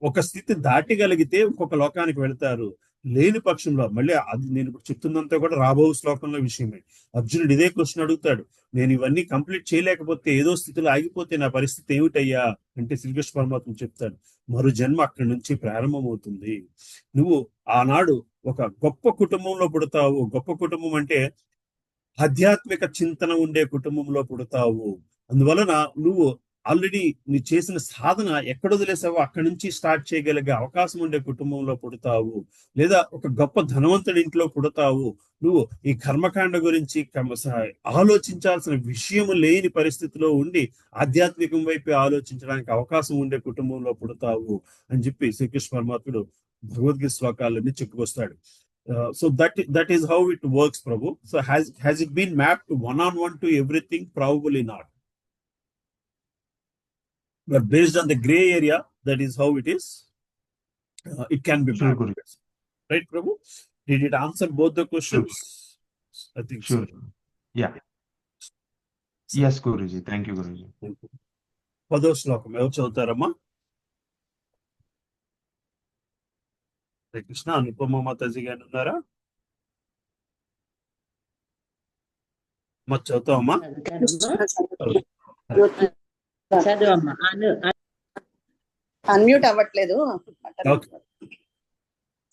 ఒక స్థితి దాటిగలిగితే ఇంకొక లోకానికి వెళ్తారు. లేని పక్షంలో మళ్ళీ అది నేను ఇప్పుడు చెప్తుందంతా కూడా రాబో శ్లోకంలో విషయమే. అర్జునుడు ఇదే క్వశ్చన్ అడుగుతాడు, నేను ఇవన్నీ కంప్లీట్ చేయలేకపోతే, ఏదో స్థితిలో ఆగిపోతే నా పరిస్థితి ఏమిటయ్యా అంటే శ్రీకృష్ణ పరమాత్మ చెప్తాడు, మరో జన్మ అక్కడి నుంచి ప్రారంభమవుతుంది. నువ్వు ఆనాడు ఒక గొప్ప కుటుంబంలో పుడతావు. గొప్ప కుటుంబం అంటే ఆధ్యాత్మిక చింతన ఉండే కుటుంబంలో పుడతావు. అందువలన నువ్వు ఆల్రెడీ నీ చేసిన సాధన ఎక్కడ వదిలేసావో అక్కడి నుంచి స్టార్ట్ చేయగలిగే అవకాశం ఉండే కుటుంబంలో పుడతావు, లేదా ఒక గొప్ప ధనవంతుడి ఇంట్లో పుడతావు. నువ్వు ఈ కర్మకాండ గురించి ఆలోచించాల్సిన విషయం లేని పరిస్థితిలో ఉండి ఆధ్యాత్మికం వైపు ఆలోచించడానికి అవకాశం ఉండే కుటుంబంలో పుడతావు అని చెప్పి శ్రీకృష్ణ పరమాత్ముడు Bhagavad Gita శ్లోకాలన్నీ చెప్పుకొస్తాడు. So that is how it works, Prabhu. So has it been mapped one-on-one to everything? Probably not. But based on the gray area, that is how it is. It can be Sure, mapped. Guruji. Right, Prabhu? Did it answer both the questions? I think Sure. so. Yeah. Yes, Guruji. Thank you, Guruji. Thank you. పదో శ్లోకం ఎవరు చదువుతారమ్మా? హరే కృష్ణ. అనుపమ మాతాజీ గారు ఉన్నారా? మరి చదువుతావమ్మా? చదువమ్మా. అన్మ్యూట్ అవ్వట్లేదు. Okay.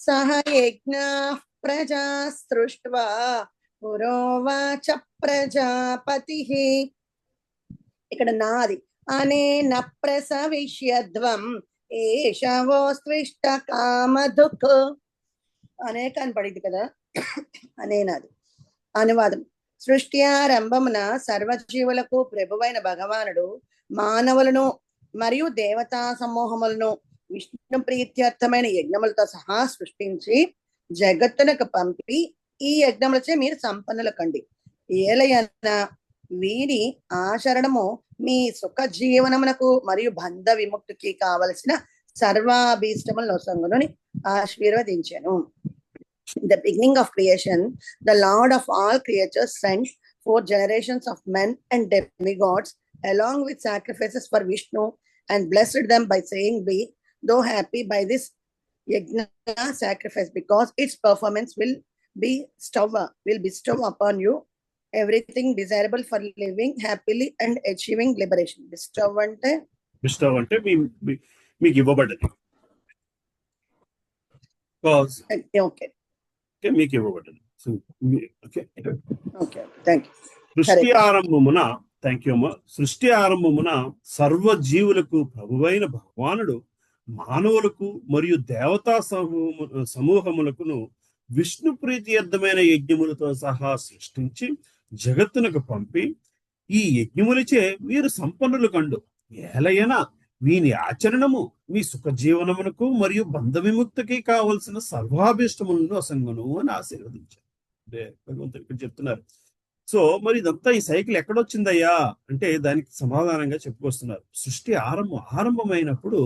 సహ యజ్ఞ ప్రజా సృష్ట్వా పురోవాచ ప్రజాపతి. ఇక్కడ నాది అనేన ప్రసవిష్యధ్వం ఏషవోస్త్విష్ట కామధుక్ అనే కనపడింది కదా, అనేనాది. అనువాదం. సృష్టి ఆరంభమున సర్వజీవులకు ప్రభువైన భగవానుడు మానవులను మరియు దేవతా సమూహములను విష్ణు ప్రీత్యర్థమైన యజ్ఞములతో సహా సృష్టించి జగత్తునకు పంపి ఈ యజ్ఞములచే మీరు సంపన్నుల కండి. ఏలయన వీరి ఆచరణము మీ సుఖ జీవనమునకు మరియు బంధ విముక్తికి కావలసిన సర్వాభీష్టముల నొసంగును ఆశీర్వదించెను. The beginning of creation, the Lord of all creatures sent 4 generations of men and demigods along with sacrifices for Vishnu and blessed them by saying, be though happy by this yajna sacrifice, because its performance will bestow upon you everything desirable for living happily and achieving liberation. Bestow అంటే మీకు ఇవ్వబడ్డది. ఓకే, మీకు ఇవ్వబడ్డది. Okay, thank you. సృష్టి ఆరంభమున సృష్టి ఆరంభమున సర్వజీవులకు ప్రభువైన భగవానుడు మానవులకు మరియు దేవతా సమూహములకును విష్ణు ప్రీతియర్థమైన యజ్ఞములతో సహా సృష్టించి జగత్తునకు పంపి ఈ యజ్ఞములచే మీరు సంపన్నులు కండు. ఏలైనా వీని ఆచరణము మీ సుఖ జీవనమునకు మరియు బంధ విముక్తికి కావలసిన సర్వాభీష్టములను అసంగును అని ఆశీర్వదించారు. అంటే భగవంతుడు ఇక్కడ చెప్తున్నారు. సో మరి ఇదంతా ఈ సైకిల్ ఎక్కడొచ్చిందయ్యా అంటే దానికి సమాధానంగా చెప్పుకొస్తున్నారు. సృష్టి ఆరంభమైనప్పుడు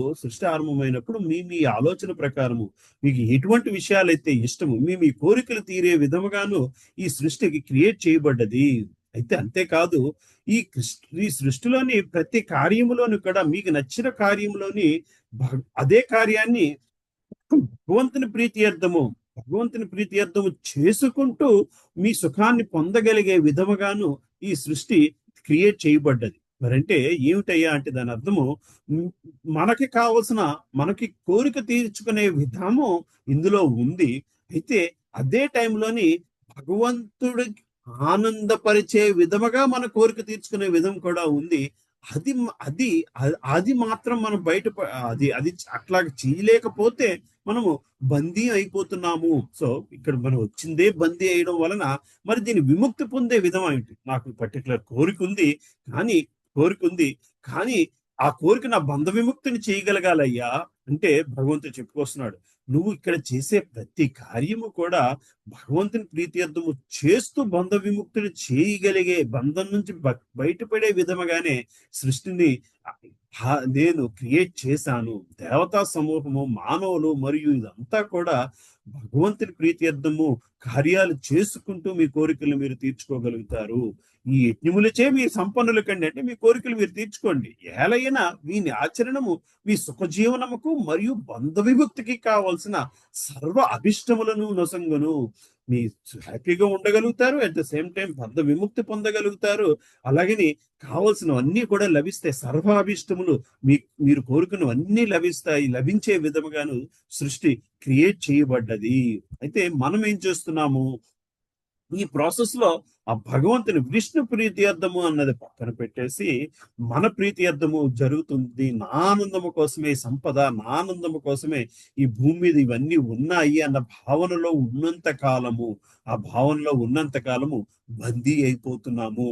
మీ ఆలోచన ప్రకారము మీకు ఎటువంటి విషయాలైతే ఇష్టము మీ కోరికలు తీరే విధముగాను ఈ సృష్టికి క్రియేట్ చేయబడ్డది. అయితే అంతేకాదు ఈ సృష్టిలోని ప్రతి కార్యములోని కూడా మీకు నచ్చిన కార్యములోని అదే కార్యాన్ని భగవంతుని ప్రీతియర్థము చేసుకుంటూ మీ సుఖాన్ని పొందగలిగే విధముగాను ఈ సృష్టి క్రియేట్ చేయబడ్డది. మరంటే ఏమిటయ్యా అంటే దాని అర్థము మనకి కోరిక తీర్చుకునే విధానం ఇందులో ఉంది. అయితే అదే టైంలోని భగవంతుడికి ఆనందపరిచే విధముగా మన కోరిక తీర్చుకునే విధం కూడా ఉంది. అది మాత్రం మనం అది అట్లా చేయలేకపోతే మనము బందీ అయిపోతున్నాము. సో ఇక్కడ మనం వచ్చిందే బందీ అయ్యడం వలన మరి దీన్ని విముక్తి పొందే విధం ఏంటి? నాకు పర్టికులర్ కోరిక ఉంది కానీ ఆ కోరిక నా బంధ విముక్తిని చేయగలగాలయ్యా అంటే భగవంతుడు చెప్పుకొస్తున్నాడు. నువ్వు ఇక్కడ చేసే ప్రతి కార్యము కూడా భగవంతుని ప్రీత్యర్థము చేస్తూ బంధ విముక్తిని చేయగలిగే, బంధం నుంచి బయటపడే విధముగానే సృష్టిని నేను క్రియేట్ చేశాను. దేవతా సమూహము, మానవులు మరియు ఇదంతా కూడా భగవంతుని ప్రీత్యర్థము కార్యాలు చేసుకుంటూ మీ కోరికలు మీరు తీర్చుకోగలుగుతారు. ఈ యజ్ఞములచే మీరు సంపన్నులు కండి అంటే మీ కోరికలు మీరు తీర్చుకోండి. ఏలైనా వీని ఆచరణము మీ సుఖజీవనముకు మరియు బంధ విముక్తికి కావాల్సిన సర్వ అభిష్టములను నొసంగును. మీ హ్యాపీగా ఉండగలుగుతారు, అట్ ద సేమ్ టైం బంధ విముక్తి పొందగలుగుతారు. అలాగని కావాల్సినవన్నీ కూడా లభిస్తాయి. సర్వాభిష్టములు మీరు కోరుకున్నవన్నీ లభించే విధముగాను సృష్టి క్రియేట్ చేయబడ్డది. అయితే మనం ఏం చేస్తున్నాము? ఈ ప్రాసెస్ లో ఆ భగవంతుని విష్ణు ప్రీత్యర్థము అన్నది పక్కన పెట్టేసి మన ప్రీత్యర్థము జరుగుతుంది, నా ఆనందము కోసమే సంపద, నా ఆనందము కోసమే ఈ భూమి మీద ఇవన్నీ ఉన్నాయి అన్న భావనలో ఉన్నంత కాలము, ఆ భావనలో ఉన్నంత కాలము బందీ అయిపోతున్నాము.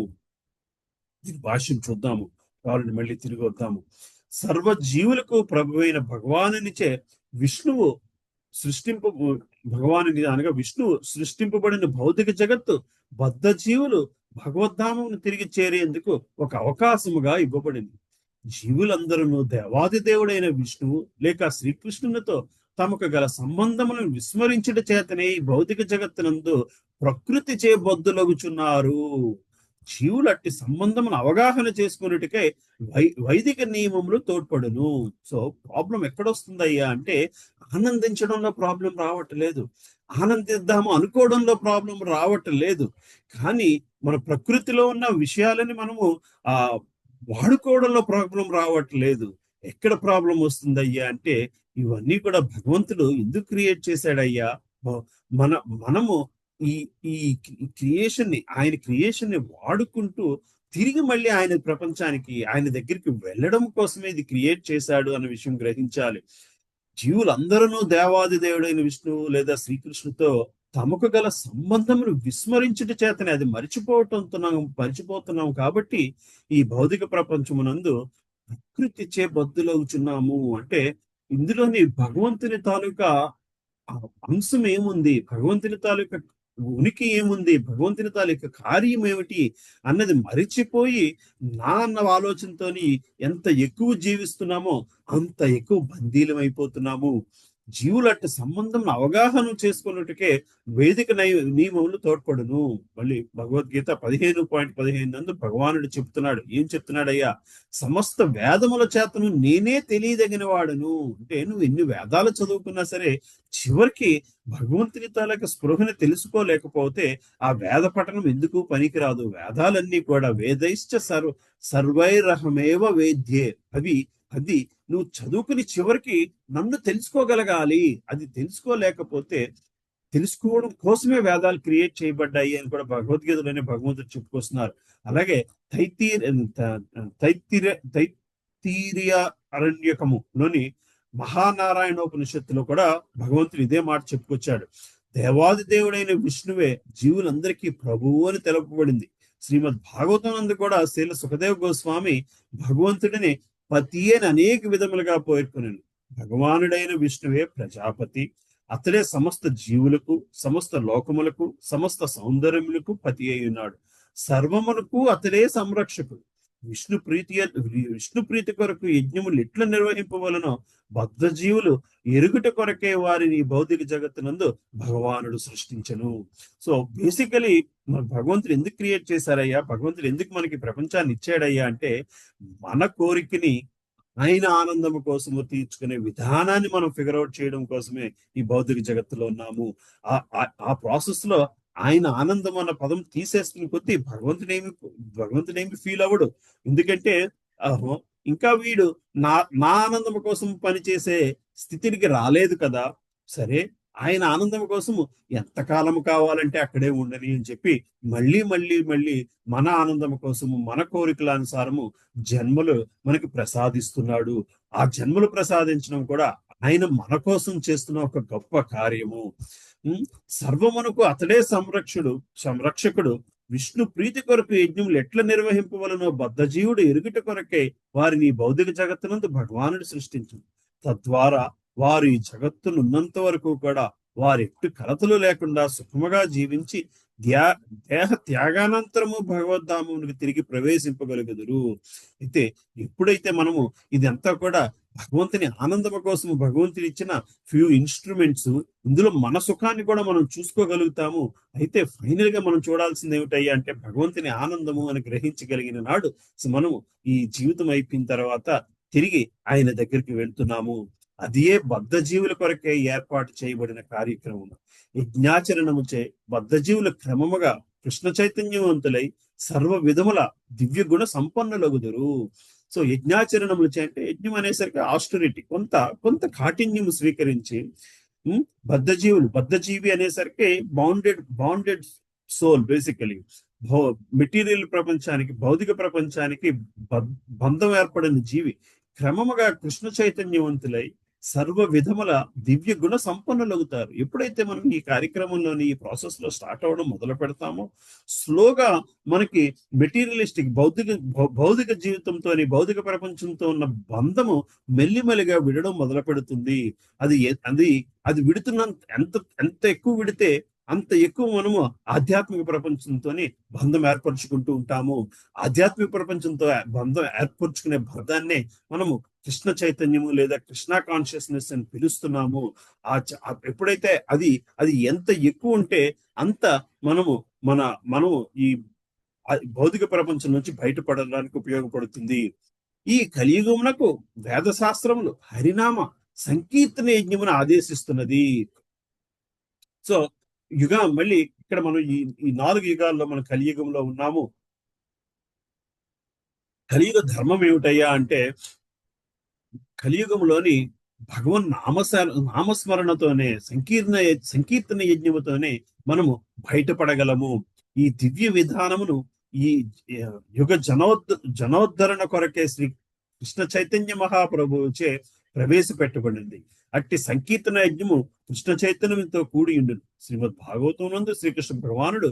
దీని భాష్యం చూద్దాము, కావాలని మళ్ళీ తిరిగి వద్దాము. సర్వ జీవులకు ప్రభు అయిన భగవానునిచే విష్ణువు భగవానుని అనగా విష్ణువు సృష్టింపబడిన భౌతిక జగత్తు బద్ధ జీవులు భగవద్ధామమును తిరిగి చేరేందుకు ఒక అవకాశముగా ఇవ్వబడింది. జీవులందరూ దేవాది దేవుడైన విష్ణువు లేక శ్రీకృష్ణునితో తమకు గల సంబంధములను విస్మరించుట చేతనే ఈ భౌతిక జగత్తునందు ప్రకృతి చే బద్ధులగుచున్నారు. జీవులు అట్టి సంబంధమును అవగాహన చేసుకున్నట్టుకై వైదిక నియమములు తోడ్పడును. సో ప్రాబ్లం ఎక్కడొస్తుందయ్యా అంటే ఆనందించడంలో ప్రాబ్లం రావట్లేదు, ఆనందిద్దాము అనుకోవడంలో ప్రాబ్లం రావట్లేదు, కానీ మన ప్రకృతిలో ఉన్న విషయాలని మనము వాడుకోవడంలో ప్రాబ్లం రావట్లేదు. ఎక్కడ ప్రాబ్లం వస్తుందయ్యా అంటే ఇవన్నీ కూడా భగవంతుడు ఎందుకు క్రియేట్ చేశాడయ్యా? మనము ఈ ఈ ఆయన క్రియేషన్ ని వాడుకుంటూ తిరిగి మళ్ళీ ఆయన ప్రపంచానికి, ఆయన దగ్గరికి వెళ్ళడం కోసమే ఇది క్రియేట్ చేశాడు అన్న విషయం గ్రహించాలి. జీవులందరూ దేవాది దేవుడైన విష్ణువు లేదా శ్రీకృష్ణుతో తమకు గల సంబంధమును విస్మరించుట చేతనే అది మరిచిపోతున్నాం కాబట్టి ఈ భౌతిక ప్రపంచమునందు ప్రకృతి చే బద్ధులవుచున్నాము. అంటే ఇందులోని భగవంతుని తాలూకా అంశం ఏముంది, భగవంతుని తాలూకా ఉనికి ఏముంది, భగవంతుని తాలూకా కార్యం ఏమిటి అన్నది మరిచిపోయి నా అన్న ఆలోచనతోని ఎంత ఎక్కువ జీవిస్తున్నామో అంత ఎక్కువ బందీలం అయిపోతున్నాము. జీవులు అట్టి సంబంధం అవగాహన చేసుకున్నట్టుకే వేదిక నియమములు తోడ్పడును. మళ్ళీ భగవద్గీత 15:15 నందు భగవానుడు చెప్తున్నాడు. ఏం చెప్తున్నాడయ్యా? సమస్త వేదముల చేతను నేనే తెలియదగిన వాడును. అంటే నువ్వు ఎన్ని వేదాలు చదువుకున్నా సరే చివరికి భగవంతుని తాలూకా స్పృహని తెలుసుకోలేకపోతే ఆ వేద పఠనం ఎందుకు పనికిరాదు. వేదాలన్నీ కూడా వేదైశ్చ సర్వైరహమేవ వేద్యే, అది నువ్వు చదువుకుని చివరికి నన్ను తెలుసుకోగలగాలి. అది తెలుసుకోలేకపోతే తెలుసుకోవడం కోసమే వేదాలు క్రియేట్ చేయబడ్డాయి అని కూడా భగవద్గీతలోనే భగవంతుడు చెప్పుకొస్తున్నారు. అలాగే తైత్తిరీయ అరణ్యకములోని మహానారాయణోపనిషత్తులో కూడా భగవంతుడు ఇదే మాట చెప్పుకొచ్చాడు. దేవాది దేవుడైన విష్ణువే జీవులందరికీ ప్రభువు అని తెలుపబడింది. శ్రీమద్ భాగవతం నందు కూడా శ్రీల సుఖదేవ గోస్వామి భగవంతుడిని పతి అని అనేక విధములుగా పేర్కొనను. భగవానుడైన విష్ణువే ప్రజాపతి, అతడే సమస్త జీవులకు, సమస్త లోకములకు, సమస్త సౌందర్యములకు పతి అయి ఉన్నాడు. సర్వములకు అతడే సంరక్షకుడు. విష్ణు ప్రీతి కొరకు యజ్ఞములు ఎట్లా నిర్వహింపవలనో బద్ధ జీవులు ఎరుగుట కొరకే వారిని భౌతిక జగత్తునందు భగవానుడు సృష్టించను. సో బేసికలీ మన భగవంతుడు ఎందుకు క్రియేట్ చేశారయ్యా, భగవంతుడు ఎందుకు మనకి ప్రపంచాన్ని ఇచ్చాడయ్యా అంటే మన కోరికని ఆయన ఆనందము కోసము తీర్చుకునే విధానాన్ని మనం ఫిగర్అవుట్ చేయడం కోసమే ఈ భౌతిక జగత్తులో ఉన్నాము. ఆ ప్రాసెస్ లో ఆయన ఆనందం అన్న పదం తీసేస్తున్న కొద్దీ భగవంతుడేమి ఫీల్ అవ్వడు. ఎందుకంటే ఇంకా వీడు నా ఆనందం కోసం పనిచేసే స్థితికి రాలేదు కదా. సరే, ఆయన ఆనందం కోసము ఎంతకాలము కావాలంటే అక్కడే ఉండని అని చెప్పి మళ్ళీ మన ఆనందం కోసము మన కోరికల అనుసారము జన్మలు మనకి ప్రసాదిస్తున్నాడు. ఆ జన్మలు ప్రసాదించడం కూడా ఆయన మన కోసం చేస్తున్న ఒక గొప్ప కార్యము. సర్వమునకు అతడే సంరక్షకుడు. విష్ణు ప్రీతి కొరకు యజ్ఞములు ఎట్లా నిర్వహింపవలనో బద్ధజీవుడు ఎరుగుట కొరకే వారిని భౌతిక జగత్తునందు భగవానుడు సృష్టించు. తద్వారా వారు ఈ జగత్తునున్నంత వరకు కూడా వారెట్టు కలతలు లేకుండా సుఖముగా జీవించి దేహ త్యాగానంతరము భగవద్ధామునికి తిరిగి ప్రవేశింపగలుగుదురు. అయితే ఎప్పుడైతే మనము ఇదంతా కూడా భగవంతుని ఆనందము కోసం భగవంతుని ఇచ్చిన ఫ్యూ ఇన్స్ట్రుమెంట్స్, ఇందులో మన సుఖాన్ని కూడా మనం చూసుకోగలుగుతాము. అయితే ఫైనల్ గా మనం చూడాల్సింది ఏమిటయ్యా అంటే భగవంతుని ఆనందము అని గ్రహించగలిగిన నాడు మనము ఈ జీవితం అయిపోయిన తర్వాత తిరిగి ఆయన దగ్గరికి వెళ్తున్నాము. అదే బద్ధ జీవుల కొరకే ఏర్పాటు చేయబడిన కార్యక్రమం. యజ్ఞాచరణముచే బద్ధ జీవుల క్రమముగా కృష్ణ చైతన్యవంతులై సర్వ విధముల దివ్య గుణ సంపన్నులగుదురు. సో యజ్ఞాచరణములు అంటే యజ్ఞం అనేసరికి ఆస్టరిటీ, కొంత కాఠిన్యము స్వీకరించి బద్ధజీవి అనేసరికి బౌండెడ్ సోల్ బేసికలీ. మెటీరియల్ ప్రపంచానికి, భౌతిక ప్రపంచానికి బంధం ఏర్పడిన జీవి క్రమముగా కృష్ణ చైతన్యవంతులై సర్వ విధముల దివ్య గుణ సంపన్నులవుతారు. ఎప్పుడైతే మనం ఈ కార్యక్రమంలోని ఈ ప్రాసెస్ లో స్టార్ట్ అవ్వడం మొదలు పెడతామో, స్లోగా మనకి మెటీరియలిస్టిక్ భౌతిక జీవితంతో, భౌతిక ప్రపంచంతో ఉన్న బంధము మెల్లిమెల్లిగా విడడం మొదలు పెడుతుంది. అది విడుతున్నంత ఎంత ఎక్కువ విడితే అంత ఎక్కువ మనము ఆధ్యాత్మిక ప్రపంచంతో బంధం ఏర్పరచుకుంటూ ఉంటాము. ఆధ్యాత్మిక ప్రపంచంతో బంధం ఏర్పరచుకునే బంధాన్నే మనము కృష్ణ చైతన్యము లేదా కృష్ణ కాన్షియస్నెస్ అని పిలుస్తున్నాము. ఎప్పుడైతే అది ఎంత ఎక్కువ ఉంటే అంత మనము ఈ భౌతిక ప్రపంచం నుంచి బయటపడడానికి ఉపయోగపడుతుంది. ఈ కలియుగమునకు వేద శాస్త్రములు హరినామ సంకీర్తన యజ్ఞమును ఆదేశిస్తున్నది. సో మళ్ళీ ఇక్కడ మనం ఈ 4 యుగాల్లో మనం కలియుగంలో ఉన్నాము. కలియుగ ధర్మం ఏమిటయ్యా అంటే, కలియుగంలోని భగవన్ నామస్మరణతోనే, సంకీర్తన యజ్ఞముతోనే మనము బయటపడగలము. ఈ దివ్య విధానమును ఈ యుగ జనోద్ధరణ కొరకే శ్రీ కృష్ణ చైతన్య మహాప్రభువుచే ప్రవేశపెట్టబడింది. అట్టి సంకీర్తన యజ్ఞము కృష్ణ చైతన్యంతో కూడి ఉండును. శ్రీమద్ భాగవతం నందు శ్రీకృష్ణ భగవానుడు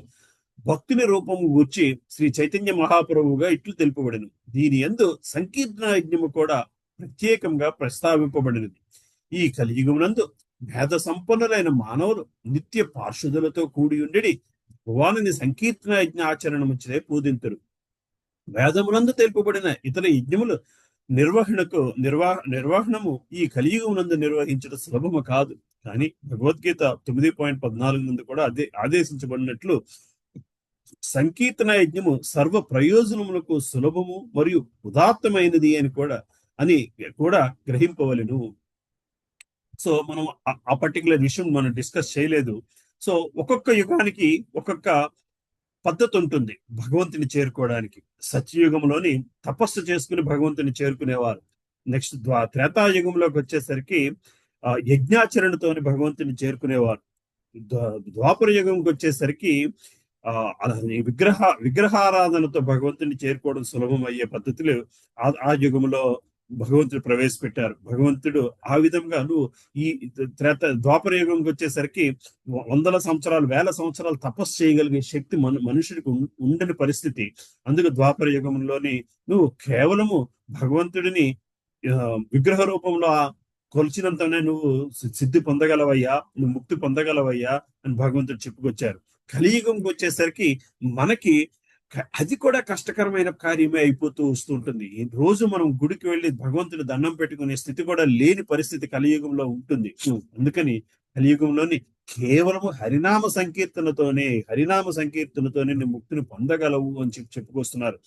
భక్తుని రూపము గూర్చి శ్రీ చైతన్య మహాప్రభువుగా ఇట్లు తెలుపబడిను. దీని యందు సంకీర్తన యజ్ఞము కూడా ప్రత్యేకంగా ప్రస్తావింపబడినది. ఈ కలియుగమునందు వేద సంపన్నులైన మానవులు నిత్య పార్షదులతో కూడి ఉండడి భగవానుని సంకీర్తన యజ్ఞ ఆచరణముచే పూజింతురు. వేదమునందు తెలుపబడిన ఇతర యజ్ఞములు నిర్వహణము ఈ కలియుగమునందు నిర్వహించడం సులభము కాదు. కానీ భగవద్గీత 9.14 నుండి కూడా ఆదేశించబడినట్లు సంకీర్తన యజ్ఞము సర్వ ప్రయోజనములకు సులభము మరియు ఉదాత్తమైనది అని కూడా గ్రహింపవలెను. సో మనం ఆ పర్టికులర్ విషయం మనం డిస్కస్ చేయలేదు. సో ఒక్కొక్క యుగానికి ఒక్కొక్క పద్ధతి ఉంటుంది భగవంతుని చేరుకోవడానికి. సత్యయుగంలోని తపస్సు చేసుకుని భగవంతుని చేరుకునేవారు. నెక్స్ట్ త్రేతాయుగంలోకి వచ్చేసరికి యజ్ఞాచరణతోని భగవంతుని చేరుకునేవారు. ద్వాపర యుగంకి వచ్చేసరికి విగ్రహారాధనతో భగవంతుని చేరుకోవడం సులభం అయ్యే పద్ధతులు ఆ యుగంలో భగవంతుడు ప్రవేశపెట్టారు. భగవంతుడు ఆ విధంగా ఈ ద్వాపర యుగంకి వచ్చేసరికి 100 సంవత్సరాలు 1000 సంవత్సరాలు తపస్సు చేయగలిగే శక్తి మనుషుడికి ఉండని పరిస్థితి. అందుకు ద్వాపర యుగంలోని కేవలము భగవంతుడిని విగ్రహ రూపంలో కొలిచినంతనే నువ్వు సిద్ధి పొందగలవయ్యా, నువ్వు ముక్తి పొందగలవయ్యా అని భగవంతుడు చెప్పుకొచ్చారు. కలియుగంకి వచ్చేసరికి మనకి అది కూడా కష్టకరమైన కార్యమే అయిపోతూ వస్తుంటుంది. రోజు మనం గుడికి వెళ్ళి భగవంతుని దండం పెట్టుకునే స్థితి కూడా లేని పరిస్థితి కలియుగంలో ఉంటుంది. అందుకని కలియుగంలోని కేవలము హరినామ సంకీర్తనతోనే నువ్వు ముక్తిని పొందగలవు అని చెప్పుకొస్తున్నారు.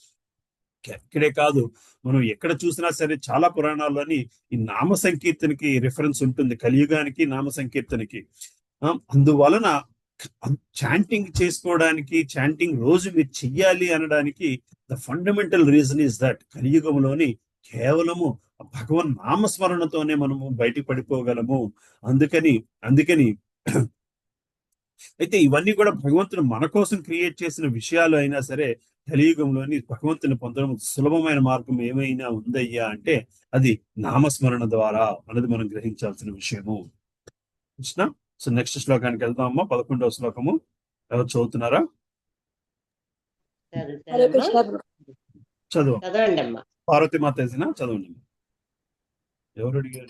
ఇక్కడే కాదు, మనం ఎక్కడ చూసినా సరే చాలా పురాణాల్లోని ఈ నామ సంకీర్తనకి రిఫరెన్స్ ఉంటుంది, కలియుగానికి నామ సంకీర్తనకి. అందువలన చాంటింగ్ చేసుకోవడానికి, చాంటింగ్ రోజు మీరు చెయ్యాలి అనడానికి the fundamental reason is that కలియుగంలోని కేవలము భగవన్ నామస్మరణతోనే మనము బయటికి పడిపోగలము. అందుకని అయితే ఇవన్నీ కూడా భగవంతుడు మన కోసం క్రియేట్ చేసిన విషయాలు అయినా సరే కలియుగంలోని భగవంతుని పొందడం సులభమైన మార్గం ఏమైనా ఉందయ్యా అంటే అది నామస్మరణ ద్వారా అన్నది మనం గ్రహించాల్సిన విషయము. కృష్ణ. సో నెక్స్ట్ శ్లోకానికి వెళ్దామమ్మా. 11వ శ్లోకము ఎవరు చదువుతున్నారా? చదవండి అమ్మా. పార్వతి మాతేనా చదవండి. ఎవరు అడిగారు?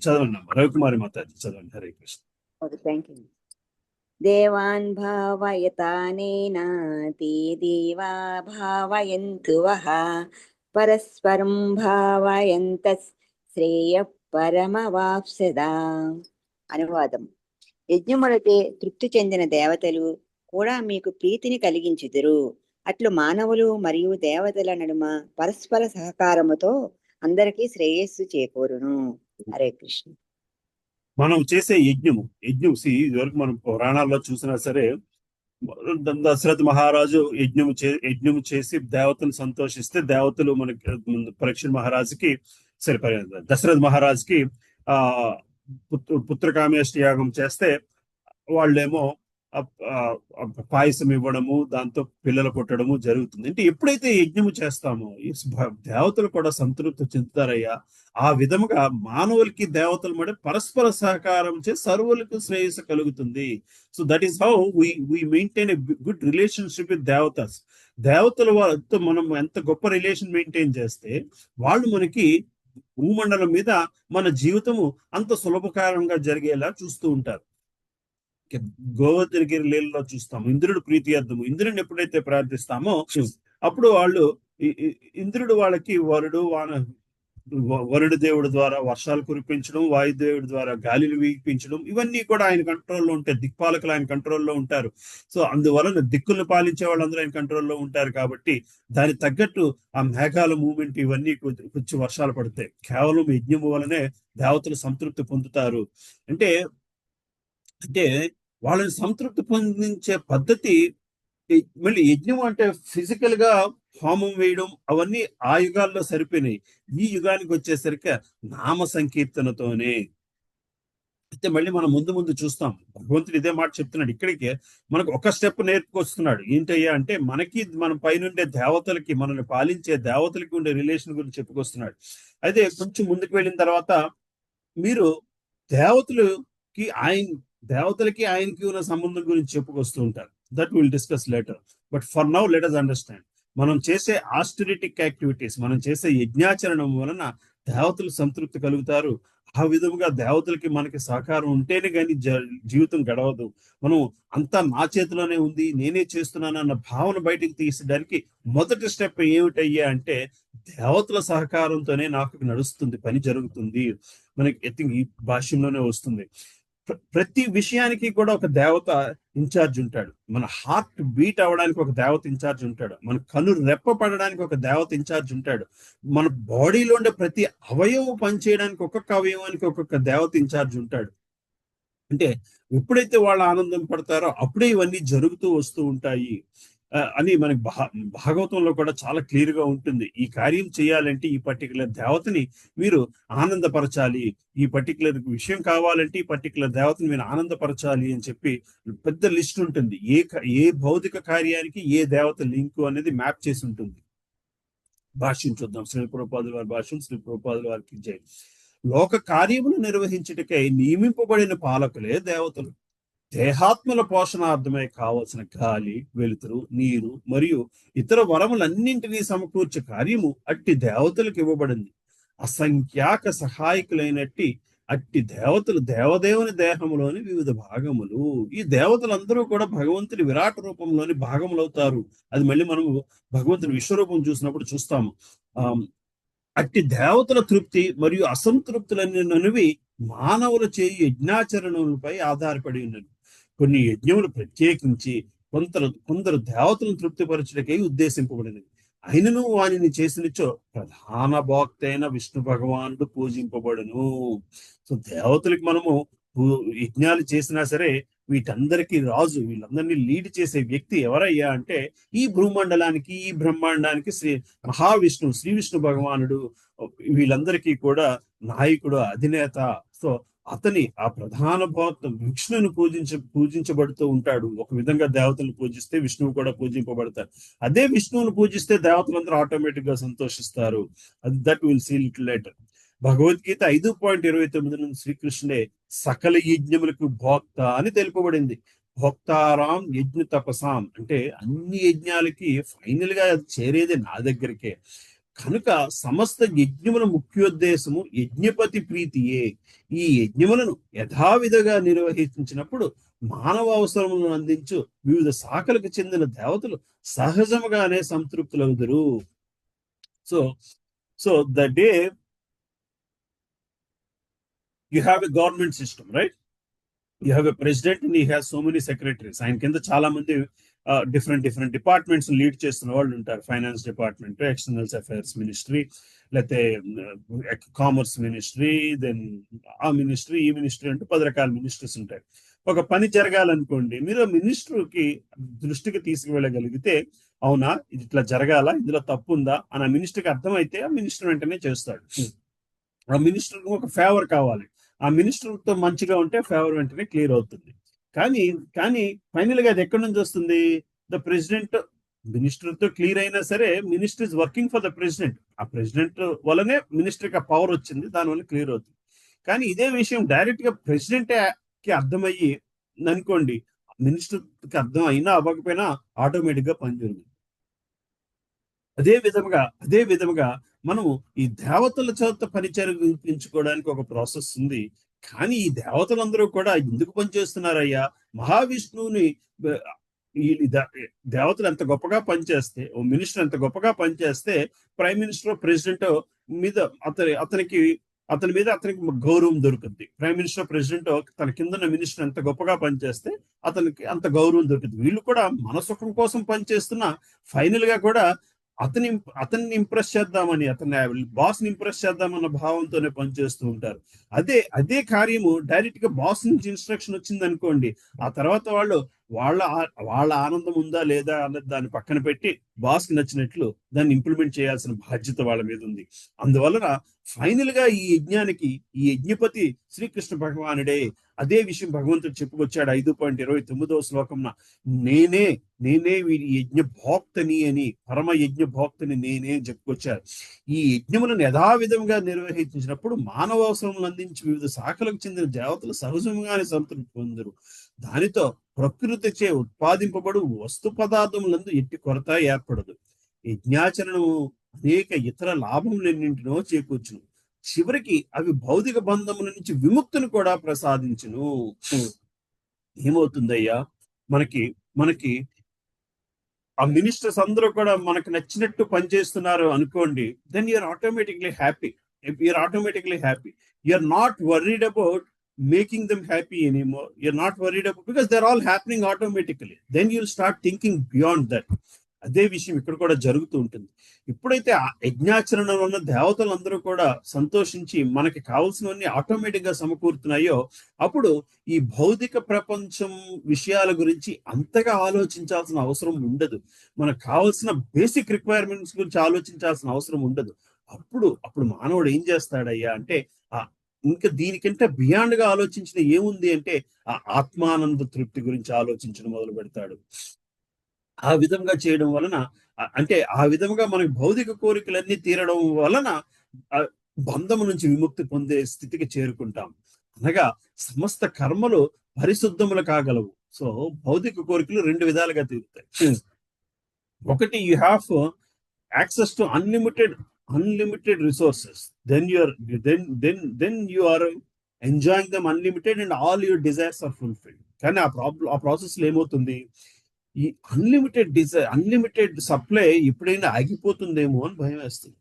చదవండి అమ్మా. రవికుమారి మాతాజీ చదవండి. హరే కృష్ణ. దేవాన్ భావయతానేన తే దేవా భావయంతు వః పరస్పరం భావయంతస్ శ్రేయ పరమవాప్సదా. అనువాదం. యజ్ఞములచే తృప్తి చెందిన దేవతలు కూడా మీకు ప్రీతిని కలిగించుదురు. అట్లు మానవులు మరియు దేవతల నడుమ పరస్పర సహకారముతో అందరికీ శ్రేయస్సు చేకూరును. హరే కృష్ణ. మనం చేసే యజ్ఞము ఇదివరకు మనం పురాణాల్లో చూసినా సరే దశరథ మహారాజు యజ్ఞము చేసి దేవతను సంతోషిస్తే దేవతలు మనకి పరీక్ష మహారాజుకి దశరథ మహారాజుకి పుత్రకామేష్టి యాగం చేస్తే వాళ్ళేమో పాయసం ఇవ్వడము, దాంతో పిల్లలు పుట్టడము జరుగుతుంది. అంటే ఎప్పుడైతే యజ్ఞము చేస్తామో దేవతలు కూడా సంతృప్తి చెందుతారయ్యా. ఆ విధముగా మానవులకి దేవతల మధ్య పరస్పర సహకారం చే సర్వులకు శ్రేయస్సు కలుగుతుంది. So that is how we maintain a good relationship with దేవతస్. దేవతల వాళ్ళతో మనం ఎంత గొప్ప రిలేషన్ మెయింటైన్ చేస్తే వాళ్ళు మనకి భూమండలం మీద మన జీవితము అంత సులభకరంగా జరిగేలా చూస్తూ ఉంటారు. గోవర్ధనగిరి లీలలో చూస్తాము, ఇంద్రుడు ప్రీతి అర్థము. ఇంద్రుడిని ఎప్పుడైతే ప్రార్థిస్తామో అప్పుడు వాళ్ళు ఇంద్రుడు వాళ్ళకి వరుడు దేవుడి ద్వారా వర్షాలు కురిపించడం, వాయుదేవుడి ద్వారా గాలిలు వీపించడం, ఇవన్నీ కూడా ఆయన కంట్రోల్లో ఉంటాయి. దిక్పాలకులు ఆయన కంట్రోల్లో ఉంటారు. సో అందువలన దిక్కులను పాలించే వాళ్ళందరూ ఆయన కంట్రోల్లో ఉంటారు. కాబట్టి దానికి తగ్గట్టు ఆ మేఘాల మూమెంట్ ఇవన్నీ వచ్చి వర్షాలు పడతాయి. కేవలం యజ్ఞము వలనే దేవతలు సంతృప్తి పొందుతారు. అంటే వాళ్ళని సంతృప్తి పొందించే పద్ధతి. మళ్ళీ యజ్ఞం అంటే ఫిజికల్ గా హోమం వేయడం అవన్నీ ఆ యుగాల్లో సరిపోయినాయి. ఈ యుగానికి వచ్చేసరికి నామ సంకీర్తనతోనే. అయితే మళ్ళీ మనం ముందు చూస్తాం, భగవంతుడు ఇదే మాట చెప్తున్నాడు. ఇక్కడికి మనకు ఒక స్టెప్ నేర్పుకొస్తున్నాడు. ఏంటయ్యా అంటే మన పైనుండే దేవతలకి, మనల్ని పాలించే దేవతలకి ఉండే రిలేషన్ గురించి చెప్పుకొస్తున్నాడు. అయితే కొంచెం ముందుకు వెళ్ళిన తర్వాత మీరు దేవతలకి ఆయనకి ఉన్న సంబంధం గురించి చెప్పుకొస్తూ ఉంటారు. That will discuss later. But for now let us understand, మనం చేసే ఆస్టరిటిక్ యాక్టివిటీస్, మనం చేసే యజ్ఞాచరణం వలన దేవతలు సంతృప్తి కలుగుతారు. ఆ విధముగా దేవతలకి మనకి సహకారం ఉంటేనే కానీ జీవితం గడవదు. మనం అంతా నా చేతిలోనే ఉంది, నేనే చేస్తున్నాను అన్న భావన బయటికి తీసడానికి మొదటి స్టెప్ ఏమిటయ్యా అంటే దేవతల సహకారంతోనే నాకు నడుస్తుంది, పని జరుగుతుంది. మనకి ఐ థింక్ ఈ భాష్యంలోనే వస్తుంది. ప్రతి విషయానికి కూడా ఒక దేవత ఇన్ఛార్జ్ ఉంటాడు. మన హార్ట్ బీట్ అవ్వడానికి ఒక దేవత ఇన్ఛార్జ్ ఉంటాడు. మన కను రెప్ప పడడానికి ఒక దేవత ఇన్ఛార్జ్ ఉంటాడు. మన బాడీలో ఉండే ప్రతి అవయవం పనిచేయడానికి ఒక్కొక్క అవయవానికి ఒక్కొక్క దేవత ఇన్ఛార్జ్ ఉంటాడు. అంటే ఎప్పుడైతే వాళ్ళు ఆనందం పడతారో అప్పుడే ఇవన్నీ జరుగుతూ వస్తూ ఉంటాయి అని మనకి భాగవతంలో కూడా చాలా క్లియర్ గా ఉంటుంది. ఈ కార్యం చేయాలంటే ఈ పర్టికులర్ దేవతని మీరు ఆనందపరచాలి, ఈ పర్టికులర్ విషయం కావాలంటే ఈ పర్టికులర్ దేవతని మీరు ఆనందపరచాలి అని చెప్పి పెద్ద లిస్ట్ ఉంటుంది. ఏ భౌతిక కార్యానికి ఏ దేవత లింకు అనేది మ్యాప్ చేసి ఉంటుంది. భాష్యం చూద్దాం. శ్రీ ప్రభుపాదుల వారి భాష్యం. శ్రీ ప్రభుపాదుల వారికి జై. లోక కార్యములు నిర్వహించుటకై నియమింపబడిన పాలకులే దేవతలు. దేహాత్మల పోషణార్థమై కావలసిన గాలి, వెలుతురు, నీరు మరియు ఇతర వరములన్నింటినీ సమకూర్చే కార్యము అట్టి దేవతలకు ఇవ్వబడింది. అసంఖ్యాక సహాయకులైనట్టి అట్టి దేవతలు దేవదేవుని దేహములోని వివిధ భాగములు. ఈ దేవతలందరూ కూడా భగవంతుని విరాట రూపంలోని భాగములవుతారు. అది మళ్ళీ మనము భగవంతుని విశ్వరూపం చూసినప్పుడు చూస్తాము. అట్టి దేవతల తృప్తి మరియు అసంతృప్తులనేవి మానవుల చేయి యజ్ఞాచరణలపై ఆధారపడి ఉన్నవి. కొన్ని యజ్ఞములు ప్రత్యేకించి కొందరు దేవతలను తృప్తిపరచుటకై ఉద్దేశింపబడినవి. అయినను వానిని చేసినచో ప్రధాన భోక్త అయిన విష్ణు భగవానుడు పూజింపబడును. సో దేవతలకి మనము యజ్ఞాలు చేసినా సరే వీటందరికీ రాజు, వీళ్ళందరినీ లీడ్ చేసే వ్యక్తి ఎవరయ్యా అంటే ఈ భూమండలానికి, ఈ బ్రహ్మాండానికి శ్రీ మహావిష్ణువు, శ్రీ విష్ణు భగవానుడు వీళ్ళందరికీ కూడా నాయకుడు, అధినేత. సో అతని ఆ ప్రధాన భక్త విష్ణుని పూజించబడుతూ ఉంటాడు. ఒక విధంగా దేవతలను పూజిస్తే విష్ణువు కూడా పూజింపబడతారు. అదే విష్ణువును పూజిస్తే దేవతలందరూ ఆటోమేటిక్ గా సంతోషిస్తారు. That will see little later. Bhagavad Gita 5:29 నుండి శ్రీకృష్ణుడే సకల యజ్ఞములకు భోక్త అని తెలుపబడింది. భోక్తారాం యజ్ఞ తపసాం అంటే అన్ని యజ్ఞాలకి ఫైనల్ గా చేరేది నా దగ్గరికే. కనుక సమస్త యజ్ఞముల ముఖ్యోద్దేశము యజ్ఞపతి ప్రీతియే. ఈ యజ్ఞములను యథావిధిగా నిర్వహించినప్పుడు మానవ అవసరములను అందించు వివిధ శాఖలకు చెందిన దేవతలు సహజముగానే సంతృప్తులవుదురు. So the day you have a government system, right? You have a president and he has so many secretaries. ఆయన కింద చాలా మంది డిఫరెంట్ డిపార్ట్మెంట్స్ లీడ్ చేస్తున్న వాళ్ళు ఉంటారు. Finance department, externals affairs ministry, లేకపోతే కామర్స్ మినిస్ట్రీ, దెన్ ఆ మినిస్ట్రీ, ఈ మినిస్ట్రీ అంటూ 10 రకాల మినిస్ట్రీస్ ఉంటాయి. ఒక పని జరగాలనుకోండి, మీరు మినిస్టర్కి దృష్టికి తీసుకువెళ్ళగలిగితే అవునా ఇది ఇట్లా జరగాల, ఇందులో తప్పు ఉందా అని ఆ మినిస్టర్కి అర్థమైతే ఆ మినిస్టర్ వెంటనే చేస్తాడు. ఆ మినిస్టర్ ఒక ఫేవర్ కావాలి, ఆ మినిస్టర్ తో మంచిగా ఉంటే ఫేవర్ వెంటనే క్లియర్ అవుతుంది. కానీ కానీ ఫైనల్ గా అది ఎక్కడి నుంచి వస్తుంది? ద ప్రెసిడెంట్ మినిస్టర్ తో క్లియర్ అయినా సరే minister is working for the president. ఆ ప్రెసిడెంట్ వల్లనే మినిస్టర్ కి ఆ పవర్ వచ్చింది, దానివల్ల క్లియర్ అవుతుంది. కానీ ఇదే విషయం డైరెక్ట్ గా ప్రెసిడెంట్ కి అర్థమయ్యి అనుకోండి, మినిస్టర్ కి అర్థం అయినా అవ్వకపోయినా ఆటోమేటిక్ గా పని జరుగుతుంది. అదే విధముగా మనము ఈ దేవతల చేత పరిచయం చూపించుకోవడానికి ఒక ప్రాసెస్ ఉంది. కానీ ఈ దేవతలందరూ కూడా ఎందుకు పనిచేస్తున్నారయ్యా? మహావిష్ణువుని దేవతలు ఎంత గొప్పగా పనిచేస్తే, ఓ మినిస్టర్ ఎంత గొప్పగా పనిచేస్తే ప్రైమ్ మినిస్టర్ ప్రెసిడెంట్ మీద అతని మీద అతనికి గౌరవం దొరుకుతుంది. ప్రైమ్ మినిస్టర్ ప్రెసిడెంట్ తన కింద మినిస్టర్ ఎంత గొప్పగా పనిచేస్తే అతనికి అంత గౌరవం దొరుకుతుంది. వీళ్ళు కూడా మన సుఖం కోసం పనిచేస్తున్న ఫైనల్ గా కూడా అతన్ని ఇంప్రెస్ చేద్దామని, అతని బాస్ ని ఇంప్రెస్ చేద్దామన్న భావంతోనే పనిచేస్తూ ఉంటారు. అదే కార్యము డైరెక్ట్ గా బాస్ నుంచి ఇన్స్ట్రక్షన్ వచ్చింది అనుకోండి, ఆ తర్వాత వాళ్ళ ఆనందం ఉందా లేదా అన్నది దాన్ని పక్కన పెట్టి బాస్ కి నచ్చినట్లు దాన్ని ఇంప్లిమెంట్ చేయాల్సిన బాధ్యత వాళ్ళ మీద ఉంది. అందువలన ఫైనల్ గా ఈ యజ్ఞానికి ఈ యజ్ఞపతి శ్రీకృష్ణ భగవానుడే. అదే విషయం భగవంతుడు చెప్పుకొచ్చాడు 5.29 శ్లోకంన, నేనే వీరి యజ్ఞ భోక్తని అని, పరమ యజ్ఞ భోక్తని నేనే అని చెప్పుకొచ్చారు. ఈ యజ్ఞములను యథావిధంగా నిర్వహించినప్పుడు మానవ అవసరములను అందించి వివిధ శాఖలకు చెందిన దేవతలు సహజంగానే సంతృప్తి పొందరు. దానితో ప్రకృతిచే ఉత్పాదింపబడు వస్తు పదార్థములందు ఎట్టి కొరత ఏర్పడదు. యజ్ఞాచరణము అనేక ఇతర లాభములన్నింటినో చేకూర్చును. చివరికి అవి భౌతిక బంధముల నుంచి విముక్తిని కూడా ప్రసాదించును. ఏమవుతుందయ్యా, మనకి ఆ మినిస్టర్స్ అందరూ కూడా మనకు నచ్చినట్టు పనిచేస్తున్నారు అనుకోండి, then you're automatically happy. You're not worried about making them happy anymore. You're not worried about, because they're all happening automatically. Then you'll start thinking beyond that. అదే విషయం ఇక్కడ కూడా జరుగుతూ ఉంటుంది. ఎప్పుడైతే ఆ యజ్ఞాచరణలో ఉన్న దేవతలందరూ కూడా సంతోషించి మనకి కావాల్సినవన్నీ ఆటోమేటిక్ గా సమకూరుతున్నాయో, అప్పుడు ఈ భౌతిక ప్రపంచం విషయాల గురించి అంతగా ఆలోచించాల్సిన అవసరం ఉండదు. మనకు కావాల్సిన బేసిక్ రిక్వైర్మెంట్స్ గురించి ఆలోచించాల్సిన అవసరం ఉండదు. అప్పుడు మానవుడు ఏం చేస్తాడయ్యా అంటే, ఇంకా దీనికంటే బియాండ్ గా ఆలోచించిన ఏముంది అంటే ఆ ఆత్మానంద తృప్తి గురించి ఆలోచించడం మొదలు పెడతాడు. ఆ విధంగా చేయడం వలన, అంటే ఆ విధంగా మనకి భౌతిక కోరికలన్నీ తీరడం వలన బంధము నుంచి విముక్తి పొందే స్థితికి చేరుకుంటాం. అనగా సమస్త కర్మలు పరిశుద్ధములు కాగలవు. సో భౌతిక కోరికలు 2 విధాలుగా తీరుతాయి. ఒకటి, you have access to unlimited resources. Then you are enjoying them unlimited and all your desires are fulfilled. కానీ ఆ ప్రాసెస్ లో ఏమవుతుంది, ఈ అన్లిమిటెడ్ సప్లై ఎప్పుడైనా ఆగిపోతుందేమో అని భయం వేస్తుంది.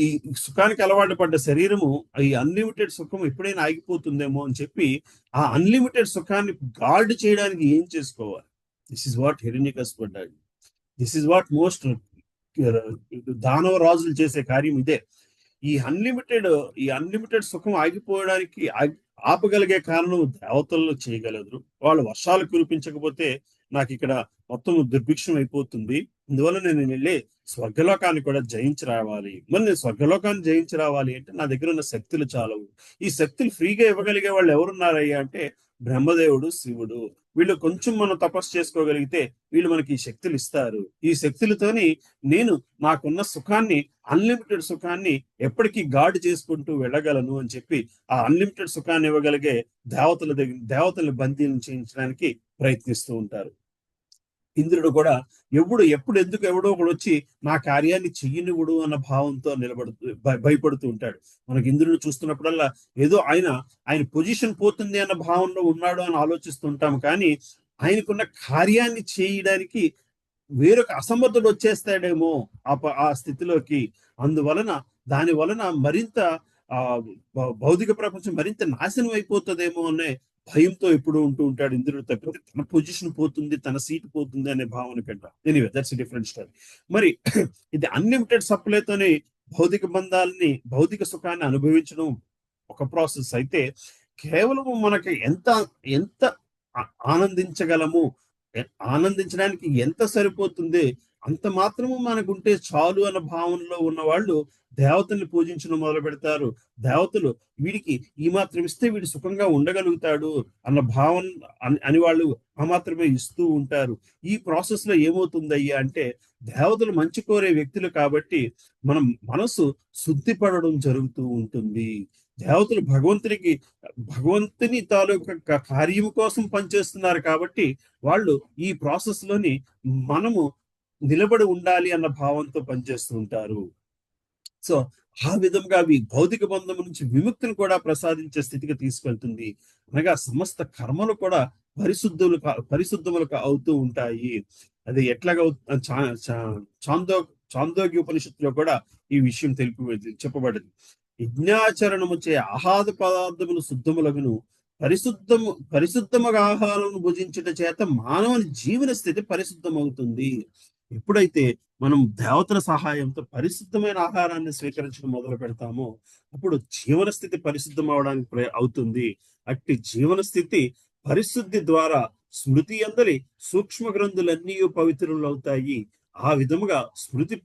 ఈ సుఖానికి అలవాటు పడ్డ శరీరము ఈ అన్లిమిటెడ్ సుఖం ఎప్పుడైనా ఆగిపోతుందేమో అని చెప్పి ఆ అన్లిమిటెడ్ సుఖాన్ని గార్డ్ చేయడానికి ఏం చేసుకోవాలి? దిస్ ఇస్ వాట్ హిరణ్యకశిపుడు పడ్డాడు. దిస్ ఇస్ వాట్ మోస్ట్ దానవ రాజులు చేసే కార్యం ఇదే. ఈ అన్లిమిటెడ్ సుఖం ఆగిపోవడానికి ఆపగలిగే కారణం దేవతల్లో చేయగలరు. వాళ్ళు వర్షాలు కురిపించకపోతే నాకు ఇక్కడ మొత్తం దుర్భిక్షం అయిపోతుంది, అందువల్ల నేను వెళ్ళి స్వర్గలోకాన్ని కూడా జయించి రావాలి. మరి నేను స్వర్గలోకాన్ని జయించి రావాలి అంటే నా దగ్గర ఉన్న శక్తులు చాలవు. ఈ శక్తులు ఫ్రీగా ఇవ్వగలిగే వాళ్ళు ఎవరున్నారయ్యా అంటే బ్రహ్మదేవుడు, శివుడు. వీళ్ళు కొంచెం మనం తపస్సు చేసుకోగలిగితే వీళ్ళు మనకి ఈ శక్తులు ఇస్తారు. ఈ శక్తులతోని నేను నాకున్న సుఖాన్ని, అన్లిమిటెడ్ సుఖాన్ని ఎప్పటికీ గార్డ్ చేసుకుంటూ వెళ్ళగలను అని చెప్పి ఆ అన్లిమిటెడ్ సుఖాన్ని ఇవ్వగలిగే దేవతల బందీలను చేయించడానికి ప్రయత్నిస్తూ ఉంటారు. ఇంద్రుడు కూడా ఎవడో ఒకడు వచ్చి నా కార్యాన్ని చెయ్యనివుడు అన్న భావంతో భయపడుతూ ఉంటాడు. మనకి ఇంద్రుడు చూస్తున్నప్పుడల్లా ఏదో ఆయన పొజిషన్ పోతుంది అన్న భావంలో ఉన్నాడు అని ఆలోచిస్తూ ఉంటాము. కానీ ఆయనకున్న కార్యాన్ని చేయడానికి వేరొక అసమర్థుడు వచ్చేస్తాడేమో ఆ స్థితిలోకి. దాని వలన మరింత భౌతిక ప్రపంచం మరింత నాశనం అయిపోతుందేమో అనే భయంతో ఎప్పుడు ఉంటూ ఉంటాడు ఇంద్రుడు. తప్పితే తన పొజిషన్ పోతుంది, తన సీట్ పోతుంది అనే భావన కంట. Anyway, that's different story. మరి ఇది అన్లిమిటెడ్ సప్లైతోనే భౌతిక సుఖాన్ని అనుభవించడం ఒక ప్రాసెస్ అయితే, కేవలం మనకి ఎంత ఆనందించగలము, ఆనందించడానికి ఎంత సరిపోతుంది అంత మాత్రము మనకుంటే చాలు అన్న భావనలో ఉన్న వాళ్ళు దేవతల్ని పూజించడం మొదలు పెడతారు. దేవతలు వీడికి ఈ మాత్రం ఇస్తే వీడు సుఖంగా ఉండగలుగుతాడు అన్న భావన అని వాళ్ళు ఆ మాత్రమే ఇస్తూ ఉంటారు. ఈ ప్రాసెస్ లో ఏమవుతుందయ్యా అంటే, దేవతలు మంచి కోరే వ్యక్తులు కాబట్టి మనం మనసు శుద్ధి పడడం జరుగుతూ ఉంటుంది. దేవతలు భగవంతుని తాలూకా కార్యం కోసం పనిచేస్తున్నారు కాబట్టి వాళ్ళు ఈ ప్రాసెస్ లోని మనము నిలబడి ఉండాలి అన్న భావంతో పనిచేస్తూ ఉంటారు. సో ఆ విధంగా అవి భౌతిక బంధం నుంచి విముక్తిని కూడా ప్రసాదించే స్థితికి తీసుకెళ్తుంది. అనగా సమస్త కర్మలు కూడా పరిశుద్ధములకు అవుతూ ఉంటాయి. అది ఎట్లాగా చాందోగ్య ఉపనిషత్తులో కూడా ఈ విషయం చెప్పబడింది. యజ్ఞాచరణము చే ఆహార పదార్థములు శుద్ధములగును, పరిశుద్ధముగా ఆహారమును భుజించుట చేత మానవుని జీవన స్థితి పరిశుద్ధమవుతుంది. ఎప్పుడైతే మనం దేవతల సహాయంతో పరిశుద్ధమైన ఆహారాన్ని స్వీకరించడం మొదలు పెడతామో అప్పుడు జీవన స్థితి పరిశుద్ధం అవడానికి అవుతుంది. అట్టి జీవన స్థితి పరిశుద్ధి ద్వారా స్మృతి అందరి సూక్ష్మ గ్రంథులన్నీ పవిత్రులు అవుతాయి. ఆ విధముగా స్మృతి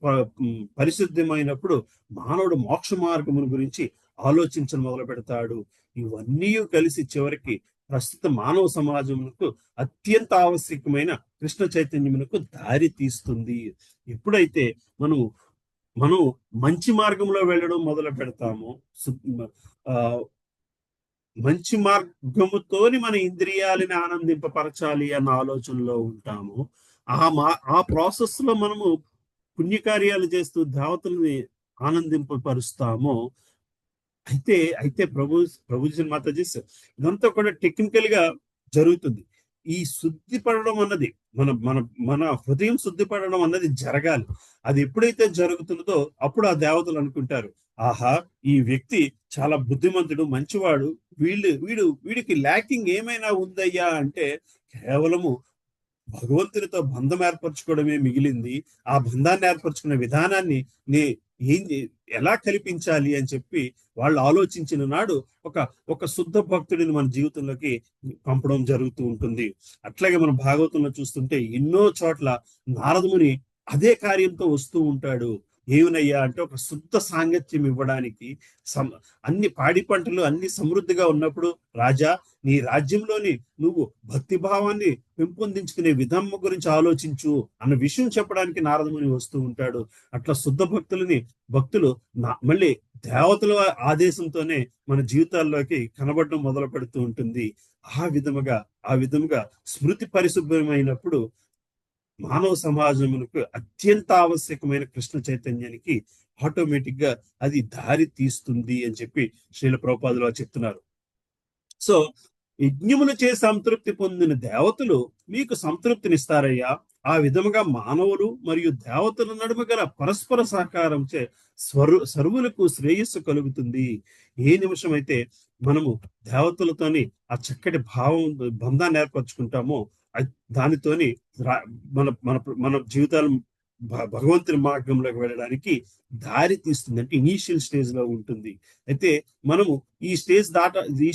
పరిశుద్ధమైనప్పుడు మానవుడు మోక్ష మార్గమును గురించి ఆలోచించడం మొదలు పెడతాడు. ఇవన్నీ కలిసి చివరికి ప్రస్తుత మానవ సమాజమునకు అత్యంత ఆవశ్యకమైన కృష్ణ చైతన్యమునకు దారి తీస్తుంది. ఎప్పుడైతే మనం మంచి మార్గంలో వెళ్ళడం మొదలు పెడతామో, మంచి మార్గముతోని మన ఇంద్రియాలని ఆనందింపపరచాలి అన్న ఆలోచనలో ఉంటాము. ఆ ప్రాసెస్ లో మనము పుణ్యకార్యాలు చేస్తూ దేవతల్ని ఆనందింపపరుస్తామో అయితే ప్రభుజీ మాతాజీ ఇదంతా కూడా టెక్నికల్ గా జరుగుతుంది. ఈ శుద్ధి పడడం అన్నది మన హృదయం శుద్ధి పడడం అన్నది జరగాలి. అది ఎప్పుడైతే జరుగుతుందో అప్పుడు ఆ దేవతలు అనుకుంటారు, ఆహా ఈ వ్యక్తి చాలా బుద్ధిమంతుడు, మంచివాడు, వీడికి ల్యాకింగ్ ఏమైనా ఉందయ్యా అంటే కేవలము భగవంతునితో బంధం ఏర్పరచుకోవడమే మిగిలింది. ఆ బంధాన్ని ఏర్పరచుకునే విధానాన్ని ఎలా కల్పించాలి అని చెప్పి వాళ్ళు ఆలోచించిన నాడు ఒక శుద్ధ భక్తుడిని మన జీవితంలోకి పంపడం జరుగుతూ ఉంటుంది. అట్లాగే మనం భాగవతంలో చూస్తుంటే ఎన్నో చోట్ల నారదముని అదే కార్యంతో వస్తూ ఉంటాడు. ఏమినయ్యా అంటే ఒక శుద్ధ సాంగత్యం ఇవ్వడానికి. అన్ని పాడి పంటలు అన్ని సమృద్ధిగా ఉన్నప్పుడు, రాజా నీ రాజ్యంలోని నువ్వు భక్తి భావాన్ని పెంపొందించుకునే విధం గురించి ఆలోచించు అన్న విషయం చెప్పడానికి నారదముని వస్తూ ఉంటాడు. అట్లా శుద్ధ భక్తులు మళ్ళీ దేవతల ఆదేశంతోనే మన జీవితాల్లోకి కనబడడం మొదలు పెడుతూ ఉంటుంది. ఆ విధముగా స్మృతి పరిశుభ్రమైనప్పుడు మానవ సమాజమునకు అత్యంత ఆవశ్యకమైన కృష్ణ చైతన్యానికి ఆటోమేటిక్ గా అది దారి తీస్తుంది అని చెప్పి శ్రీల ప్రభుపాదులు చెప్తున్నారు. సో యజ్ఞములు చే సంతృప్తి పొందిన దేవతలు మీకు సంతృప్తినిస్తారయ్యా. ఆ విధముగా మానవులు మరియు దేవతల నడుమ గల పరస్పర సహకారం చే సర్వులకు శ్రేయస్సు కలుగుతుంది. ఏ నిమిషం అయితే మనము దేవతలతోని ఆ చక్కటి బంధాన్ని ఏర్పరచుకుంటామో దానితోని మన జీవితాలు భగవంతుని మార్గంలోకి వెళ్ళడానికి దారి తీస్తుంది. అంటే ఇనీషియల్ స్టేజ్ లో ఉంటుంది. అయితే మనము ఈ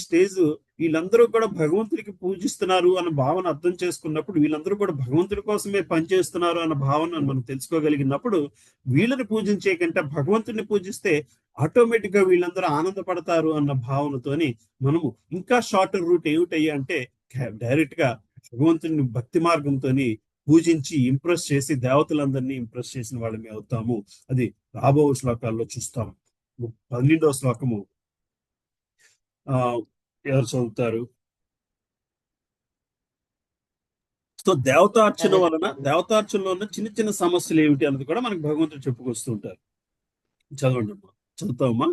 స్టేజ్ వీళ్ళందరూ కూడా భగవంతుడికి పూజిస్తున్నారు అన్న భావన అర్థం చేసుకున్నప్పుడు, వీళ్ళందరూ కూడా భగవంతుడి కోసమే పనిచేస్తున్నారు అన్న భావన మనం తెలుసుకోగలిగినప్పుడు, వీళ్ళని పూజించే కంటే భగవంతుడిని పూజిస్తే ఆటోమేటిక్ గా వీళ్ళందరూ ఆనందపడతారు అన్న భావనతోని మనము ఇంకా షార్టర్ రూట్ ఏమిటయ్యా అంటే డైరెక్ట్ గా భగవంతుని భక్తి మార్గంతో పూజించి ఇంప్రెస్ చేసి దేవతలందరినీ ఇంప్రెస్ చేసిన వాళ్ళమే అవుతాము. అది రాబో శ్లోకాల్లో చూస్తాము. 12వ శ్లోకము ఎవరు చదువుతారు? సో దేవతార్చనలో ఉన్న చిన్న చిన్న సమస్యలు ఏమిటి అన్నది కూడా మనకు భగవంతుడు చెప్పుకొస్తూ ఉంటారు. చదవండి అమ్మా. చదువుతావమ్మా?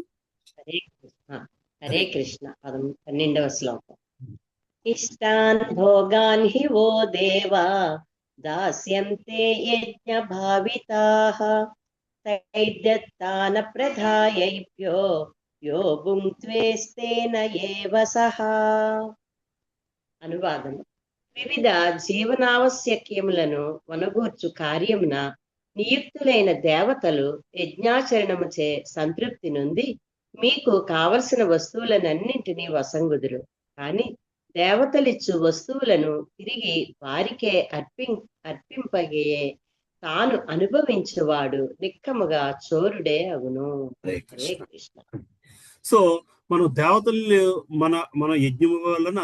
హరే కృష్ణ. 12వ శ్లోకం. ఇష్టాన్ భోగాన్ హి వో దేవా దాస్యంతే యజ్ఞ భావితాః తైదత్తాన ప్రధాయైభ్యో యో భుంక్త్వేస్తేన ఏవ సహా. అనువాదం. వివిధ జీవనావశ్యక్యములను వనగూర్చు కార్యమున నియుక్తులైన దేవతలు యజ్ఞాచరణముచే సంతృప్తి నొంది మీకు కావలసిన వస్తువులనన్నింటినీ వసంగుదురు. కానీ దేవతలిచ్చు వస్తువులను తిరిగి వారికే అర్పింపగే తాను అనుభవించువాడు నిక్కముగా చోరుడే అగును. హరే హరే కృష్ణ. కృష్ణ. సో మనం దేవతలు మన మన యజ్ఞం వలన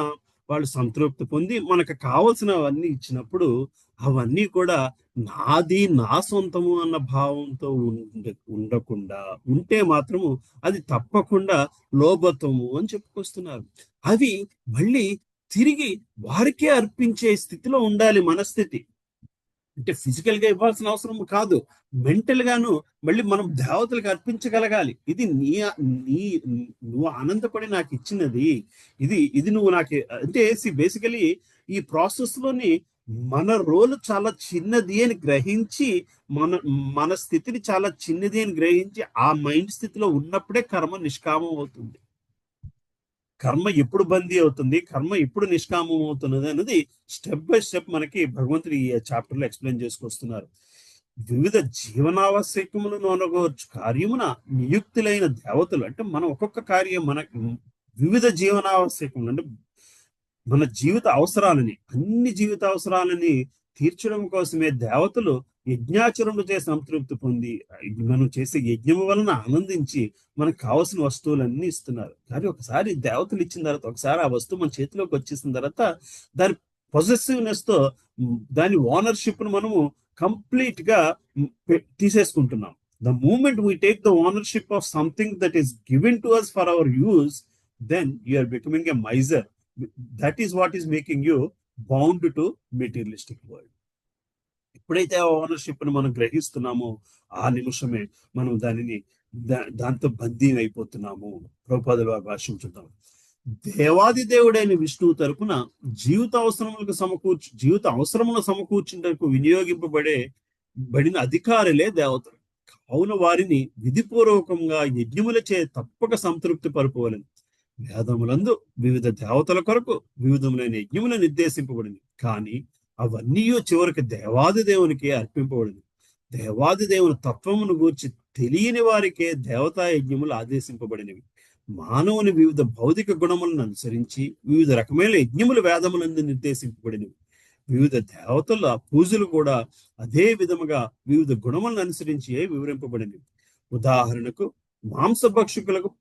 వాళ్ళు సంతృప్తి పొంది మనకు కావలసినవన్నీ ఇచ్చినప్పుడు అవన్నీ కూడా నాది నా సొంతము అన్న భావంతో ఉండకుండా ఉంటే మాత్రము అది తప్పకుండా లోభత్వము అని చెప్పుకొస్తున్నారు. అవి మళ్ళీ తిరిగి వారికే అర్పించే స్థితిలో ఉండాలి మనస్థితి. అంటే ఫిజికల్ గా ఇవ్వాల్సిన అవసరం కాదు, మెంటల్ గాను మళ్ళీ మనం దేవతలకు అర్పించగలగాలి. ఇది నీ నీ నువ్వు ఆనందపడి నాకు ఇచ్చినది, ఇది నువ్వు నాకు అంటే బేసికలీ ఈ ప్రాసెస్ లోని మన రోల్ చాలా చిన్నది అని గ్రహించి మన స్థితిని చాలా చిన్నది అని గ్రహించి ఆ మైండ్ స్థితిలో ఉన్నప్పుడే కర్మ నిష్కామం అవుతుంది. కర్మ ఎప్పుడు బందీ అవుతుంది, కర్మ ఎప్పుడు నిష్కామం అవుతున్నది అన్నది స్టెప్ బై స్టెప్ మనకి భగవంతుడు ఈ చాప్టర్ లో ఎక్స్ప్లెయిన్ చేసుకొస్తున్నారు. వివిధ జీవనావశ్యకములను అనగవచ్చు కార్యమున నియుక్తులైన దేవతలు అంటే మనం ఒక్కొక్క కార్యం మన వివిధ జీవనావశ్యకములు అంటే మన జీవిత అవసరాలని అన్ని జీవిత అవసరాలని తీర్చడం కోసమే దేవతలు యజ్ఞాచరణలు చేసి సంతృప్తి పొంది మనం చేసే యజ్ఞం వలన ఆనందించి మనకు కావాల్సిన వస్తువులన్నీ ఇస్తున్నారు. కానీ ఒకసారి దేవతలు ఇచ్చిన తర్వాత ఒకసారి ఆ వస్తువు మన చేతిలోకి వచ్చేసిన తర్వాత దాని పొజెసివ్నెస్ తో దాని ఓనర్షిప్ ను మనము కంప్లీట్ గా తీసేసుకుంటున్నాం. The moment we take the ownership of something that is given to us for our use, then you are becoming a miser. That is what is making you bound to materialistic world. ఎప్పుడైతే ఆ ఓనర్షిప్ ను మనం గ్రహిస్తున్నామో ఆ నిమిషమే మనం దాంతో బందీ అయిపోతున్నాము. ప్రభుపాదులు వారు భాషించుతాం. దేవాది దేవుడైన విష్ణువు తరపున జీవిత అవసరములను సమకూర్చుటకు వినియోగింపబడిన అధికారులే దేవతలు. కావున వారిని విధిపూర్వకంగా యజ్ఞములచే తప్పక సంతృప్తి పరుపవలెను. వేదములందు వివిధ దేవతల కొరకు వివిధములైన యజ్ఞములు నిర్దేశింపబడింది. కానీ అవన్నీ చివరికి దేవాది దేవునికి అర్పింపబడింది. దేవాది దేవుని తత్వమును గూర్చి తెలియని వారికే దేవతా యజ్ఞములు ఆదేశింపబడినవి. మానవుని వివిధ భౌతిక గుణములను అనుసరించి వివిధ రకమైన యజ్ఞములు వేదములందు నిర్దేశింపబడినవి. వివిధ దేవతల పూజలు కూడా అదే విధముగా వివిధ గుణములను అనుసరించి వివరింపబడినవి. ఉదాహరణకు మాంసభక్షకులకు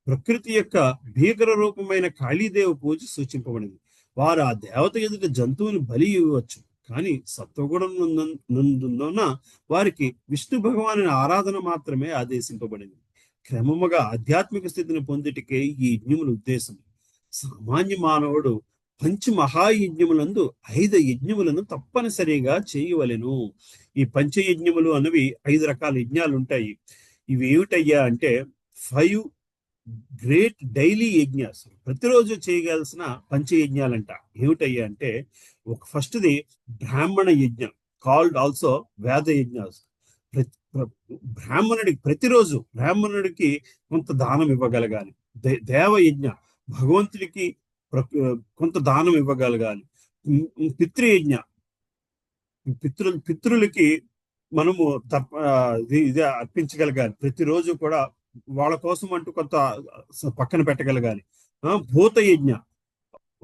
ప్రకృతి యొక్క భీకర రూపమైన కాళీదేవి పూజ సూచింపబడింది. వారు ఆ దేవత ఎదుట జంతువుని బలి ఇవ్వచ్చు, కానీ సత్వగుణం నందున వారికి విష్ణు భగవాను ఆరాధన మాత్రమే ఆదేశింపబడింది. క్రమముగా ఆధ్యాత్మిక స్థితిని పొందుటకే ఈ యజ్ఞముల ఉద్దేశం. సామాన్య మానవుడు పంచమహాయజ్ఞములందు 5 యజ్ఞములను తప్పనిసరిగా చేయవలెను. ఈ పంచయజ్ఞములు అనేవి 5 రకాల యజ్ఞాలు ఉంటాయి. ఇవి ఏమిటయ్యా అంటే 5 గ్రేట్ డైలీ యజ్ఞాస్, ప్రతిరోజు చేయగలసిన పంచయజ్ఞాలంట. ఏమిటయ్యా అంటే ఫస్ట్ది బ్రాహ్మణ యజ్ఞం, కాల్డ్ ఆల్సో వేద యజ్ఞాస్. ప్రతిరోజు బ్రాహ్మణుడికి కొంత దానం ఇవ్వగలగాలి. దేవయజ్ఞ, భగవంతుడికి కొంత దానం ఇవ్వగలగాలి. పితృయజ్ఞ, పితృలకి మనము ఇది అర్పించగలగాలి. ప్రతిరోజు కూడా వాళ్ళ కోసం అంటూ కొంత పక్కన పెట్టగలగాలి. భూత యజ్ఞ,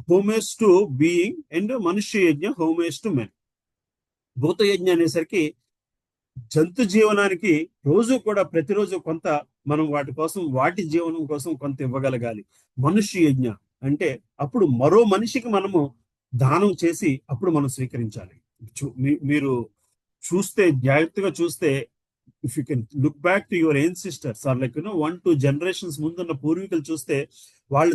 హోమేస్ టు బీయింగ్, అండ్ మనుష్య యజ్ఞ, హోమేస్ టు మెన్. భూత యజ్ఞ అనేసరికి జంతు జీవనానికి రోజు కూడా ప్రతిరోజు కొంత మనం వాటి జీవనం కోసం కొంత ఇవ్వగలగాలి. మనుష్య యజ్ఞ అంటే అప్పుడు మరో మనిషికి మనము దానం చేసి అప్పుడు మనం స్వీకరించాలి. మీరు చూస్తే, జాగ్రత్తగా చూస్తే, if you can look back to your ancestors are like 1-2 generations ముందున్న పూర్వీకులు చూస్తే వాళ్ళ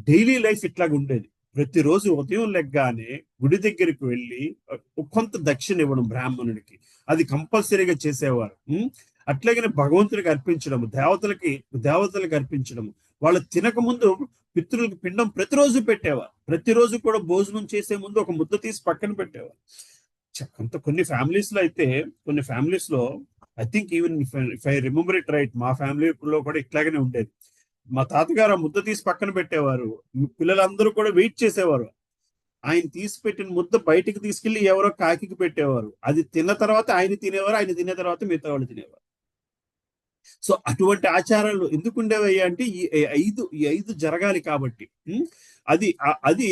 డైలీ లైఫ్ ఇట్లాగ ఉండేది. ప్రతిరోజు ఉదయం లెగ్గానే గుడి దగ్గరికి వెళ్ళి కొంత దక్షిణ ఇవ్వడం బ్రాహ్మణుడికి, అది కంపల్సరీగా చేసేవారు. అట్లాగనే భగవంతుడికి అర్పించడము, దేవతలకు అర్పించడము. వాళ్ళు తినక ముందు పితృలకు పిండం ప్రతిరోజు పెట్టేవారు. ప్రతిరోజు కూడా భోజనం చేసే ముందు ఒక ముద్ద తీసి పక్కన పెట్టేవారు. కొన్ని ఫ్యామిలీస్ లో I think even if I remember it right, మా ఫ్యామిలీలో కూడా ఇట్లాగనే ఉండేది. మా తాతగారు ఆ ముద్ద తీసి పక్కన పెట్టేవారు. పిల్లలందరూ కూడా వెయిట్ చేసేవారు. ఆయన తీసి పెట్టిన ముద్ద బయటికి తీసుకెళ్లి ఎవరో కాకికి పెట్టేవారు. అది తిన్న తర్వాత ఆయన తినేవారు, ఆయన తినే తర్వాత మిగతా వాళ్ళు తినేవారు. సో అటువంటి ఆచారాలు ఎందుకు ఉండేవయ్యా అంటే ఈ ఐదు జరగాలి కాబట్టి. అది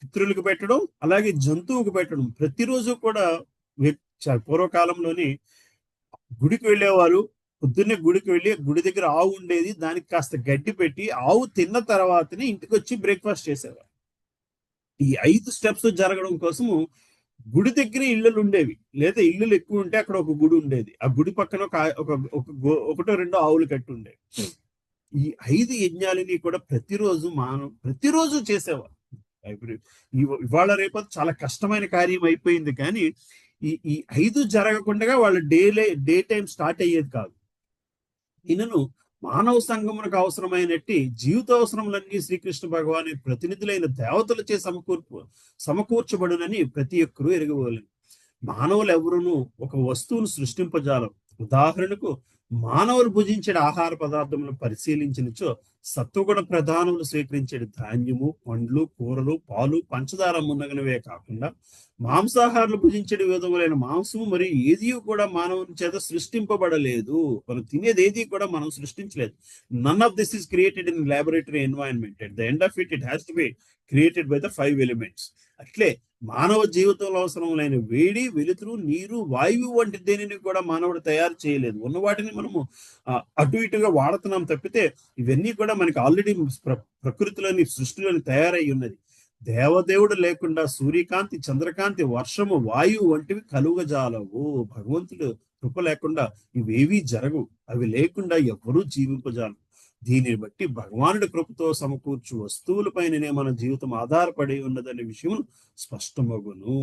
పితృలకు పెట్టడం, అలాగే జంతువుకు పెట్టడం. ప్రతిరోజు కూడా పూర్వకాలంలోని గుడికి వెళ్ళేవారు. పొద్దున్నే గుడికి వెళ్ళి గుడి దగ్గర ఆవు ఉండేది, దానికి కాస్త గడ్డి పెట్టి ఆవు తిన్న తర్వాతనే ఇంటికి వచ్చి బ్రేక్ఫాస్ట్ చేసేవారు. ఈ 5 స్టెప్స్ జరగడం కోసము గుడి దగ్గర ఇళ్ళు ఉండేవి, లేదా ఇళ్ళు ఎక్కువ ఉంటే అక్కడ ఒక గుడి ఉండేది. ఆ గుడి పక్కన ఒకటో రెండో ఆవులు కట్టి ఉండేవి. ఈ 5 యజ్ఞాలని కూడా ప్రతిరోజు చేసేవారు. ఇవాళ రేపు చాలా కష్టమైన కార్యం అయిపోయింది, కానీ ఈ 5 జరగకుండా వాళ్ళ డే టైం స్టార్ట్ అయ్యేది కాదు. ఈయనను మానవ సంగమునకు అవసరమైనట్టి జీవిత అవసరములన్నీ శ్రీకృష్ణ భగవాని ప్రతినిధులైన దేవతలచే సమకూర్చబడునని ప్రతి ఒక్కరూ ఎరగవలెను. మానవులు ఎవరునూ ఒక వస్తువును సృష్టింపజాలం. ఉదాహరణకు మానవులు భుజించే ఆహార పదార్థములను పరిశీలించినచో సత్వగుణ ప్రధానములు స్వీకరించే ధాన్యము, పండ్లు, కూరలు, పాలు, పంచదార మున్నగనవే కాకుండా మాంసాహారులు భుజించే విధములైన మాంసము మరియు ఏది కూడా మానవుని చేత సృష్టింపబడలేదు. మనం తినేది ఏది కూడా మనం సృష్టించలేదు. None of this is created in laboratory environment. At the end of it has to be created by the 5 elements. అట్లే మానవ జీవితంలో అవసరములైన వేడి, వెలుతురు, నీరు, వాయువు వంటి దేనిని కూడా మానవుడు తయారు చేయలేదు. ఉన్న వాటిని మనము అటు ఇటుగా వాడుతున్నాం తప్పితే ఇవన్నీ కూడా మనకి ఆల్రెడీ ప్రకృతిలోని సృష్టిలోని తయారై ఉన్నది. దేవదేవుడు లేకుండా సూర్యకాంతి, చంద్రకాంతి, వర్షము, వాయువు వంటివి కలుగజాలవు. భగవంతుడు కృప లేకుండా ఇవేవీ జరగవు. అవి లేకుండా ఎవ్వరూ జీవింపజాలరు. దీనిని బట్టి భగవానుడి కృపతో సమకూర్చు వస్తువులపైననే మన జీవితం ఆధారపడి ఉన్నదనే విషయం స్పష్టమగును.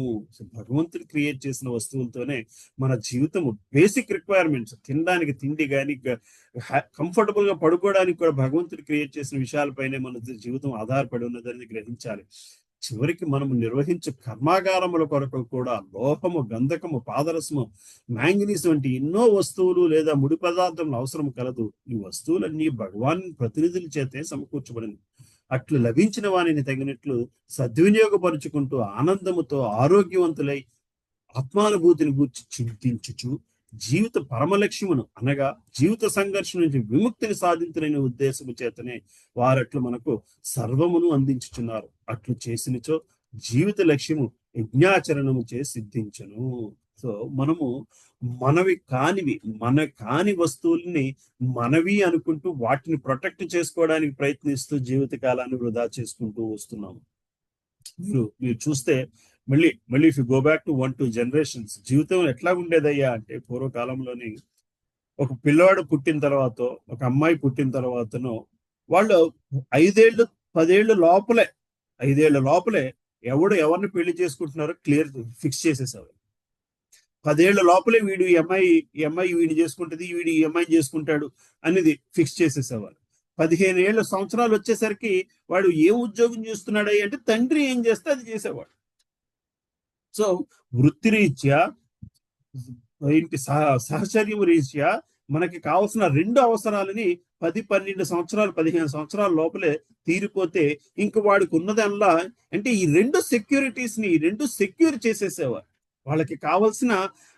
భగవంతుడు క్రియేట్ చేసిన వస్తువులతోనే మన జీవితము బేసిక్ రిక్వైర్మెంట్స్, తినడానికి తిండి కానీ, కంఫర్టబుల్ గా పడుకోవడానికి కూడా భగవంతుడు క్రియేట్ చేసిన విషయాలపైనే మన జీవితం ఆధారపడి ఉన్నదని గ్రహించాలి. చివరికి మనము నిర్వహించే కర్మాగారముల కొరకు కూడా లోహము, గంధకము, పాదరసము, మ్యాంగనీస్ వంటి ఎన్నో వస్తువులు లేదా ముడి పదార్థములు అవసరం కలదు. ఈ వస్తువులన్నీ భగవాన్ ప్రతినిధుల చేతే సమకూర్చబడింది. అట్లు లభించిన వానిని తగినట్లు సద్వినియోగపరుచుకుంటూ ఆనందముతో ఆరోగ్యవంతులై ఆత్మానుభూతిని గూర్చి చింతించుచు జీవిత పరమలక్ష్యమును అనగా జీవిత సంఘర్షణ నుంచి విముక్తిని సాధించలేని ఉద్దేశము చేతనే వారట్లు మనకు సర్వమును అందించుచున్నారు. అట్లు చేసినచో జీవిత లక్ష్యము యజ్ఞాచరణము చే సిద్ధించను. సో మనము మన కాని వస్తువుల్ని మనవి అనుకుంటూ వాటిని ప్రొటెక్ట్ చేసుకోవడానికి ప్రయత్నిస్తూ జీవిత కాలాన్ని వృధా చేసుకుంటూ వస్తున్నాము. మీరు చూస్తే మళ్ళీ if you go back to 1-2 generations, జీవితం ఎట్లా ఉండేదయ్యా అంటే, పూర్వకాలంలోని ఒక పిల్లవాడు పుట్టిన తర్వాత, ఒక అమ్మాయి పుట్టిన తర్వాతనో వాళ్ళు 5-10 ఏళ్ళు లోపలే ఎవరిని పెళ్లి చేసుకుంటున్నారో క్లియర్ ఫిక్స్ చేసేసేవారు. 10 ఏళ్ల లోపలే వీడు ఈ అమ్మాయి వీడిని చేసుకుంటుంది, వీడి ఈ అమ్మాయిని చేసుకుంటాడు అనేది ఫిక్స్ చేసేసేవారు. 15 సంవత్సరాలు వచ్చేసరికి వాడు ఏం ఉద్యోగం చేస్తున్నాడు అంటే తండ్రి ఏం చేస్తే అది చేసేవాడు. సో వృత్తిరీత్యా, సహచర్యం రీత్యా మనకి కావాల్సిన 2 అవసరాలని 10-12 సంవత్సరాలు 15 సంవత్సరాల లోపలే తీరిపోతే ఇంక వాడికి ఉన్నదల్లా అంటే ఈ 2 సెక్యూరిటీస్ ని సెక్యూర్ చేసేసేవారు. వాళ్ళకి కావాల్సిన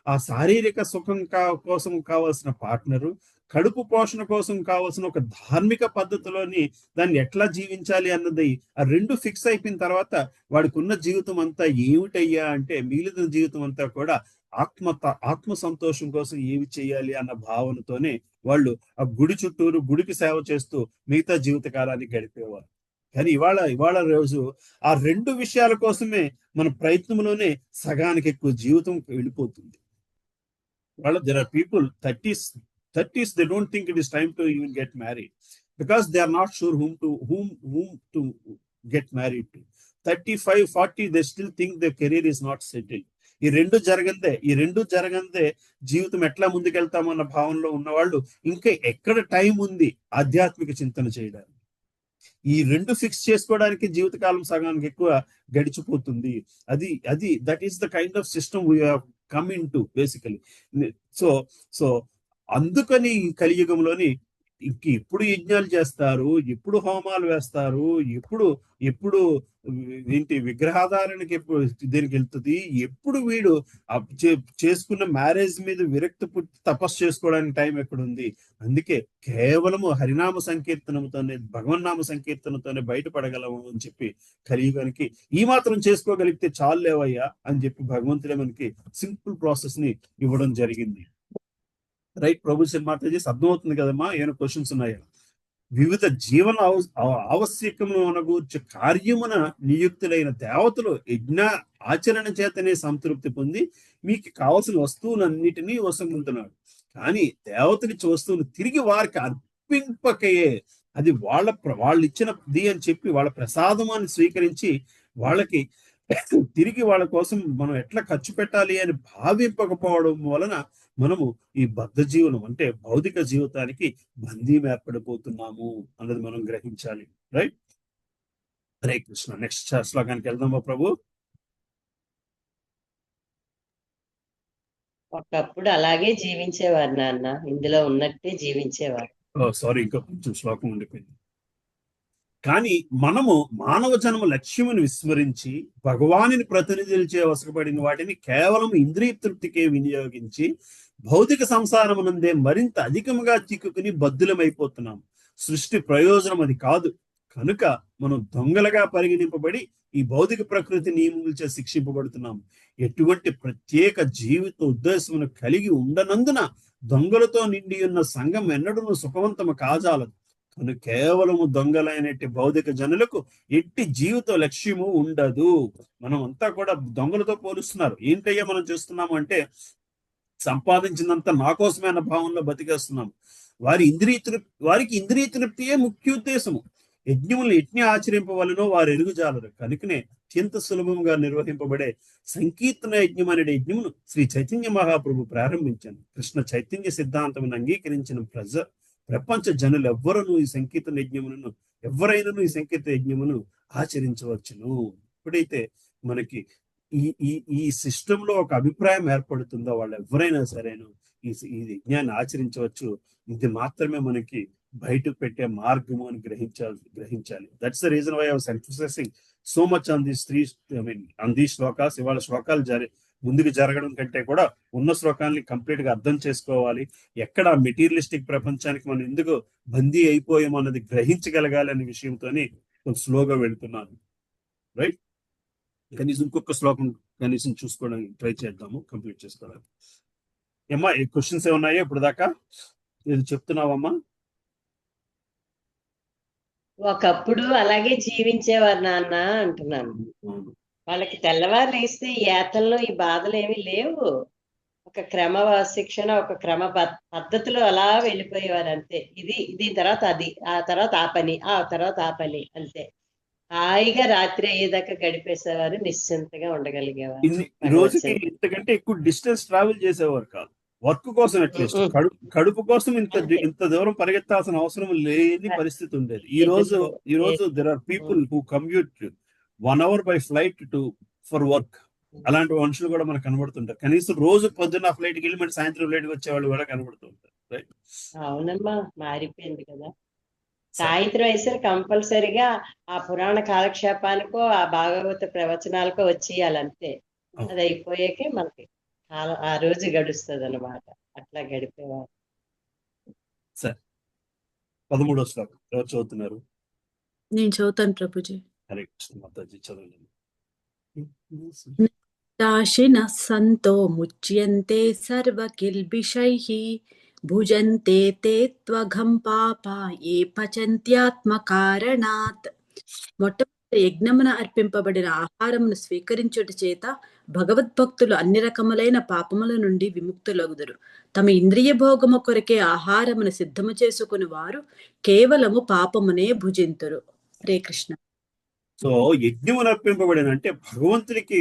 ఆ శారీరక సుఖం కోసం కావాల్సిన పార్ట్నరు, కడుపు పోషణ కోసం కావాల్సిన ఒక ధార్మిక పద్ధతిలోని దాన్ని ఎట్లా జీవించాలి అన్నది ఆ 2 ఫిక్స్ అయిపోయిన తర్వాత వాడికి ఉన్న జీవితం అంతా ఏమిటయ్యా అంటే మిగిలిన జీవితం అంతా కూడా ఆత్మ సంతోషం కోసం ఏమి చేయాలి అన్న భావనతోనే వాళ్ళు ఆ గుడి చుట్టూరు గుడికి సేవ చేస్తూ మిగతా జీవిత కాలాన్ని గడిపేవారు. కానీ ఇవాళ రోజు ఆ 2 విషయాల కోసమే మన ప్రయత్నంలోనే సగానికి ఎక్కువ జీవితం వెళ్ళిపోతుంది. there are people 30s they don't think it is time to even get married because they are not sure whom to get married to. 35-40 they still think their career is not settled. ఈ రెండు జరగందే జీవితం ఎట్లా ముందుకెళ్తామన్న భావనలో ఉన్నవాళ్ళు ఇంకా ఎక్కడ టైం ఉంది ఆధ్యాత్మిక చింతన చేయడానికి. ఈ 2 ఫిక్స్ చేసుకోవడానికి జీవితకాలం సగానికి ఎక్కువ గడిచిపోతుంది. అది that is the kind of system we have come in to basically. So అందుకని ఈ కలియుగంలోని ఎప్పుడు యజ్ఞాలు చేస్తారు, ఎప్పుడు హోమాలు వేస్తారు, ఎప్పుడు ఏంటి విగ్రహాధారణకి ఎప్పుడు దీనికి వెళ్తుంది? ఎప్పుడు వీడు చేసుకున్న మ్యారేజ్ మీద విరక్తి పుట్టి తపస్సు చేసుకోవడానికి టైం ఎక్కడుంది? అందుకే కేవలము హరినామ సంకీర్తనతోనే, భగవన్నామ సంకీర్తనతోనే బయటపడగలము అని చెప్పి కలియుగానికి ఈ మాత్రం చేసుకోగలిగితే చాలు లేవయ్యా అని చెప్పి భగవంతుడే మనకి సింపుల్ ప్రాసెస్ ని ఇవ్వడం జరిగింది. రైట్ ప్రభు మాతాజీ, అర్థమవుతుంది కదమ్మా? ఏమైనా క్వశ్చన్స్ ఉన్నాయా? వివిధ జీవన ఆవశ్యకములను గూర్చి కార్యమున నియుక్తులైన దేవతలు యజ్ఞ ఆచరణ చేతనే సంతృప్తి పొంది మీకు కావలసిన వస్తువులన్నిటినీ వసంగుతున్నాడు. కానీ దేవతలిచ్చే వస్తువులు తిరిగి వారికి అర్పింపకయే, అది వాళ్ళు ఇచ్చినది అని చెప్పి వాళ్ళ ప్రసాదమాన్ని స్వీకరించి వాళ్ళకి తిరిగి వాళ్ళ కోసం మనం ఎట్లా ఖర్చు పెట్టాలి అని భావింపకపోవడం వలన మనము ఈ బద్ధ జీవనం అంటే భౌతిక జీవితానికి బందీం ఏర్పడిపోతున్నాము అన్నది మనం గ్రహించాలి. రైట్? హరే కృష్ణ. నెక్స్ట్ శ్లోకానికి వెళ్దామా ప్రభు? ఒకప్పుడు అలాగే జీవించేవారు నాన్న, ఇందులో ఉన్నట్టే జీవించేవారు. సారీ, ఇంకా కొంచెం శ్లోకం ఉండిపోయింది. కానీ మనము మానవ జన్మ లక్ష్యమును విస్మరించి భగవానుని ప్రతినిధులచే వసపడిన వాటిని కేవలం ఇంద్రియ తృప్తికే వినియోగించి భౌతిక సంసారమునందే మరింత అధికముగా చిక్కుకుని బద్దులమైపోతున్నాం. సృష్టి ప్రయోజనం అది కాదు కనుక మనం దొంగలుగా పరిగణింపబడి ఈ భౌతిక ప్రకృతి నియమములచే శిక్షింపబడుతున్నాం. ఎటువంటి ప్రత్యేక జీవిత ఉద్దేశమును కలిగి ఉండనందున దొంగలతో నిండి ఉన్న సంఘం ఎన్నడూ సుఖవంతము కాజాలదు. కనుక కేవలము దొంగలైనట్టి భౌతిక జనులకు ఎట్టి జీవిత లక్ష్యము ఉండదు. మనం అంతా కూడా దొంగలతో పోలుస్తున్నారు. ఏంటయ్యా మనం చేస్తున్నాము అంటే సంపాదించినంత నా కోసమైన భావంలో బతికేస్తున్నాము. వారికి ఇంద్రియ తృప్తియే ముఖ్యోద్దేశము. యజ్ఞములను ఎట్ని ఆచరింపవలనో వారు ఎరుగుజాలరు. కనుకనే అత్యంత సులభంగా నిర్వహింపబడే సంకీర్తన యజ్ఞం అనే యజ్ఞమును శ్రీ చైతన్య మహాప్రభు ప్రారంభించాను. కృష్ణ చైతన్య సిద్ధాంతమును అంగీకరించిన ప్రపంచ జనులు ఎవరైనా ఈ సంకీర్తన యజ్ఞమును ఆచరించవచ్చును. ఎప్పుడైతే మనకి ఈ సిస్టమ్ లో ఒక అభిప్రాయం ఏర్పడుతుందో వాళ్ళు ఎవరైనా సరేను ఈ యజ్ఞాన్ని ఆచరించవచ్చు. ఇది మాత్రమే మనకి బయటకు పెట్టే మార్గము అని గ్రహించాలి. That's the reason why I was emphasizing so much on these shlokas. ఇవాళ శ్లోకాలు ముందుకు జరగడం కంటే కూడా ఉన్న శ్లోకాన్ని కంప్లీట్ గా అర్థం చేసుకోవాలి. ఎక్కడ మెటీరియలిస్టిక్ ప్రపంచానికి మనం ఎందుకు బందీ అయిపోయాం అన్నది గ్రహించగలగాలి అనే విషయంతోని స్లోగా వెళ్తున్నాను. రైట్? కనీసం ఇంకొక శ్లోకం కనీసం చూసుకోవడానికి ట్రై చేద్దాము, కంప్లీట్ చేసుకోవడానికి. ఏమ్మా ఈ క్వశ్చన్స్ ఏమన్నాయో ఇప్పుడు దాకా? ఏది చెప్తున్నావమ్మా? ఒకప్పుడు అలాగే జీవించేవారు నాన్న అంటున్నాను. వాళ్ళకి తెల్లవారు లేస్తే ఈ యాతల్లో ఈ బాధలు ఏమీ లేవు. ఒక క్రమ శిక్షణ, ఒక క్రమ పద్ధతిలో అలా వెళ్ళిపోయేవారు అంతే. దీని తర్వాత అది, ఆ తర్వాత ఆ పని, ఆ తర్వాత ఆ పని, అంతే. హాయిగా రాత్రి అయ్యేదాకా గడిపేసేవారు, నిశ్చింతగా ఉండగలిగేవారు. ఈ రోజుకి ఇంతకంటే ఎక్కువ డిస్టెన్స్ ట్రావెల్ చేసేవారు కాదు. వర్క్ కోసం అట్లీస్ట్ కడుపు కోసం ఇంత దూరం పరిగెత్తాల్సిన అవసరం లేని పరిస్థితి ఉండేది. ఈ రోజు there are people who commute 1 hour by flight for work. అలాంటి మనుషులు కూడా మనకు కనబడుతుంటారు. కనీసం రోజు పొద్దున్న ఫ్లైట్కి వెళ్ళి మరి సాయంత్రం ఫ్లైట్కి వచ్చే వాళ్ళు కూడా కనబడుతుంటారు. రైట్? అవునమ్మా, మారిపోయింది కదా. సాయంత్రం వేసరికి కంపల్సరిగా ఆ పురాణ కాలక్షేపానికో ఆ భాగవత ప్రవచనాలకో వచ్చేయాలంతే. అది అయిపోయాకే మనకి ఆ రోజు గడుస్తుంది అన్నమాట. అట్లా గడిపేవారు. సరే, 13వ శ్లోకం ఎవరు చదువుతున్నారు? నేను చదువుతాను ప్రభుజీ. హరే కృష్ణ మాతాజీ చదవండి. దాశినః సంతో ముచ్యంతే సర్వకిల్బిషైః భుజంతే తే త్వఘం పాపా ఏ పచంత్యాత్మకారణాత్. మొట్టమొదటి యజ్ఞమున అర్పింపబడిన ఆహారమును స్వీకరించుట చేత భగవద్భక్తులు అన్ని రకములైన పాపముల నుండి విముక్తులగుదురు. తమ ఇంద్రియ భోగము కొరకే ఆహారమును సిద్ధము చేసుకుని వారు కేవలము పాపమునే భుజింతురు. హరే కృష్ణ. సో యజ్ఞమును అర్పింపబడిన అంటే భగవంతుడికి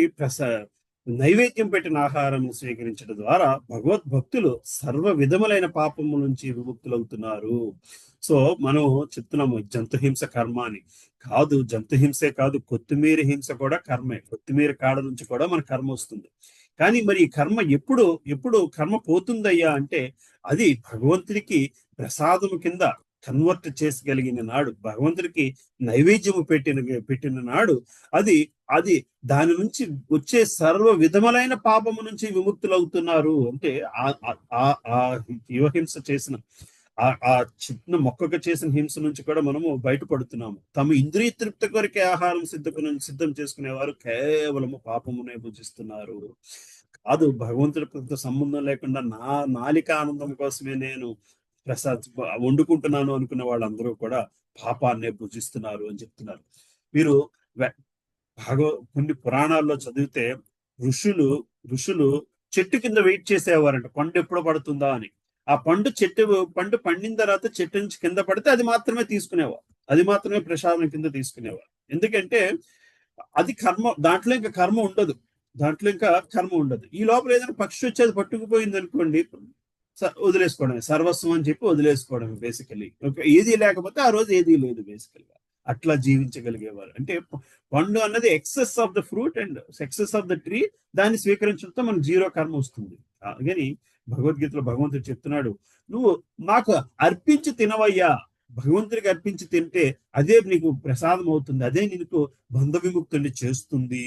నైవేద్యం పెట్టిన ఆహారం స్వీకరించడం ద్వారా భగవద్భక్తులు సర్వ విధములైన పాపము నుంచి విముక్తులవుతున్నారు. సో మనం చెప్తున్నాము జంతుహింస కర్మ అని. కాదు, జంతుహింసే కాదు, కొత్తిమీర హింస కూడా కర్మే. కొత్తిమీర కాడ నుంచి కూడా మన కర్మ వస్తుంది. కానీ మరి ఈ కర్మ ఎప్పుడు కర్మ పోతుందయ్యా అంటే అది భగవంతుడికి ప్రసాదము కింద కన్వర్ట్ చేసుగలిగిన నాడు, భగవంతుడికి నైవేద్యము పెట్టిన నాడు అది దాని నుంచి వచ్చే సర్వ విధములైన పాపము నుంచి విముక్తులవుతున్నారు. అంటే ఆ యువహింస చేసిన ఆ చిన్న మొక్కకు చేసిన హింస నుంచి కూడా మనము బయటపడుతున్నాము. తమ ఇంద్రియ తృప్తి కొరకే ఆహారం సిద్ధం చేసుకునేవారు కేవలము పాపమునే భుజిస్తున్నారు. కాదు, భగవంతుడితో సంబంధం లేకుండా నా నాలిక ఆనందం కోసమే నేను వండుకుంటున్నాను అనుకున్న వాళ్ళందరూ కూడా పాపాన్నే భుజిస్తున్నారు అని చెప్తున్నారు. మీరు కొన్ని పురాణాల్లో చదివితే ఋషులు చెట్టు కింద వెయిట్ చేసేవారంట, పండు ఎప్పుడు పడుతుందా అని. ఆ పండు పండిన తర్వాత చెట్టు నుంచి కింద పడితే అది మాత్రమే తీసుకునేవారు, అది మాత్రమే ప్రసాదం కింద తీసుకునేవారు. ఎందుకంటే అది కర్మ, దాంట్లో ఇంకా కర్మ ఉండదు. ఈ లోపల ఏదైనా పక్షి వచ్చేది పట్టుకుపోయింది అనుకోండి, వదిలేసుకోవడమే, సర్వస్వం అని చెప్పి వదిలేసుకోవడమే బేసికలీ. ఏది లేకపోతే ఆ రోజు ఏదీ లేదు బేసికల్గా. అట్లా జీవించగలిగేవారు. అంటే పండు అన్నది excess of the fruit and excess of the tree, దాన్ని స్వీకరించడంతో మనకు జీరో కర్మ వస్తుంది. కానీ భగవద్గీతలో భగవంతుడు చెప్తున్నాడు, నువ్వు నాకు అర్పించి తినవయ్యా, భగవంతుడికి అర్పించి తింటే అదే నీకు ప్రసాదం అవుతుంది, అదే నీకు బంధ విముక్తుల్ని చేస్తుంది.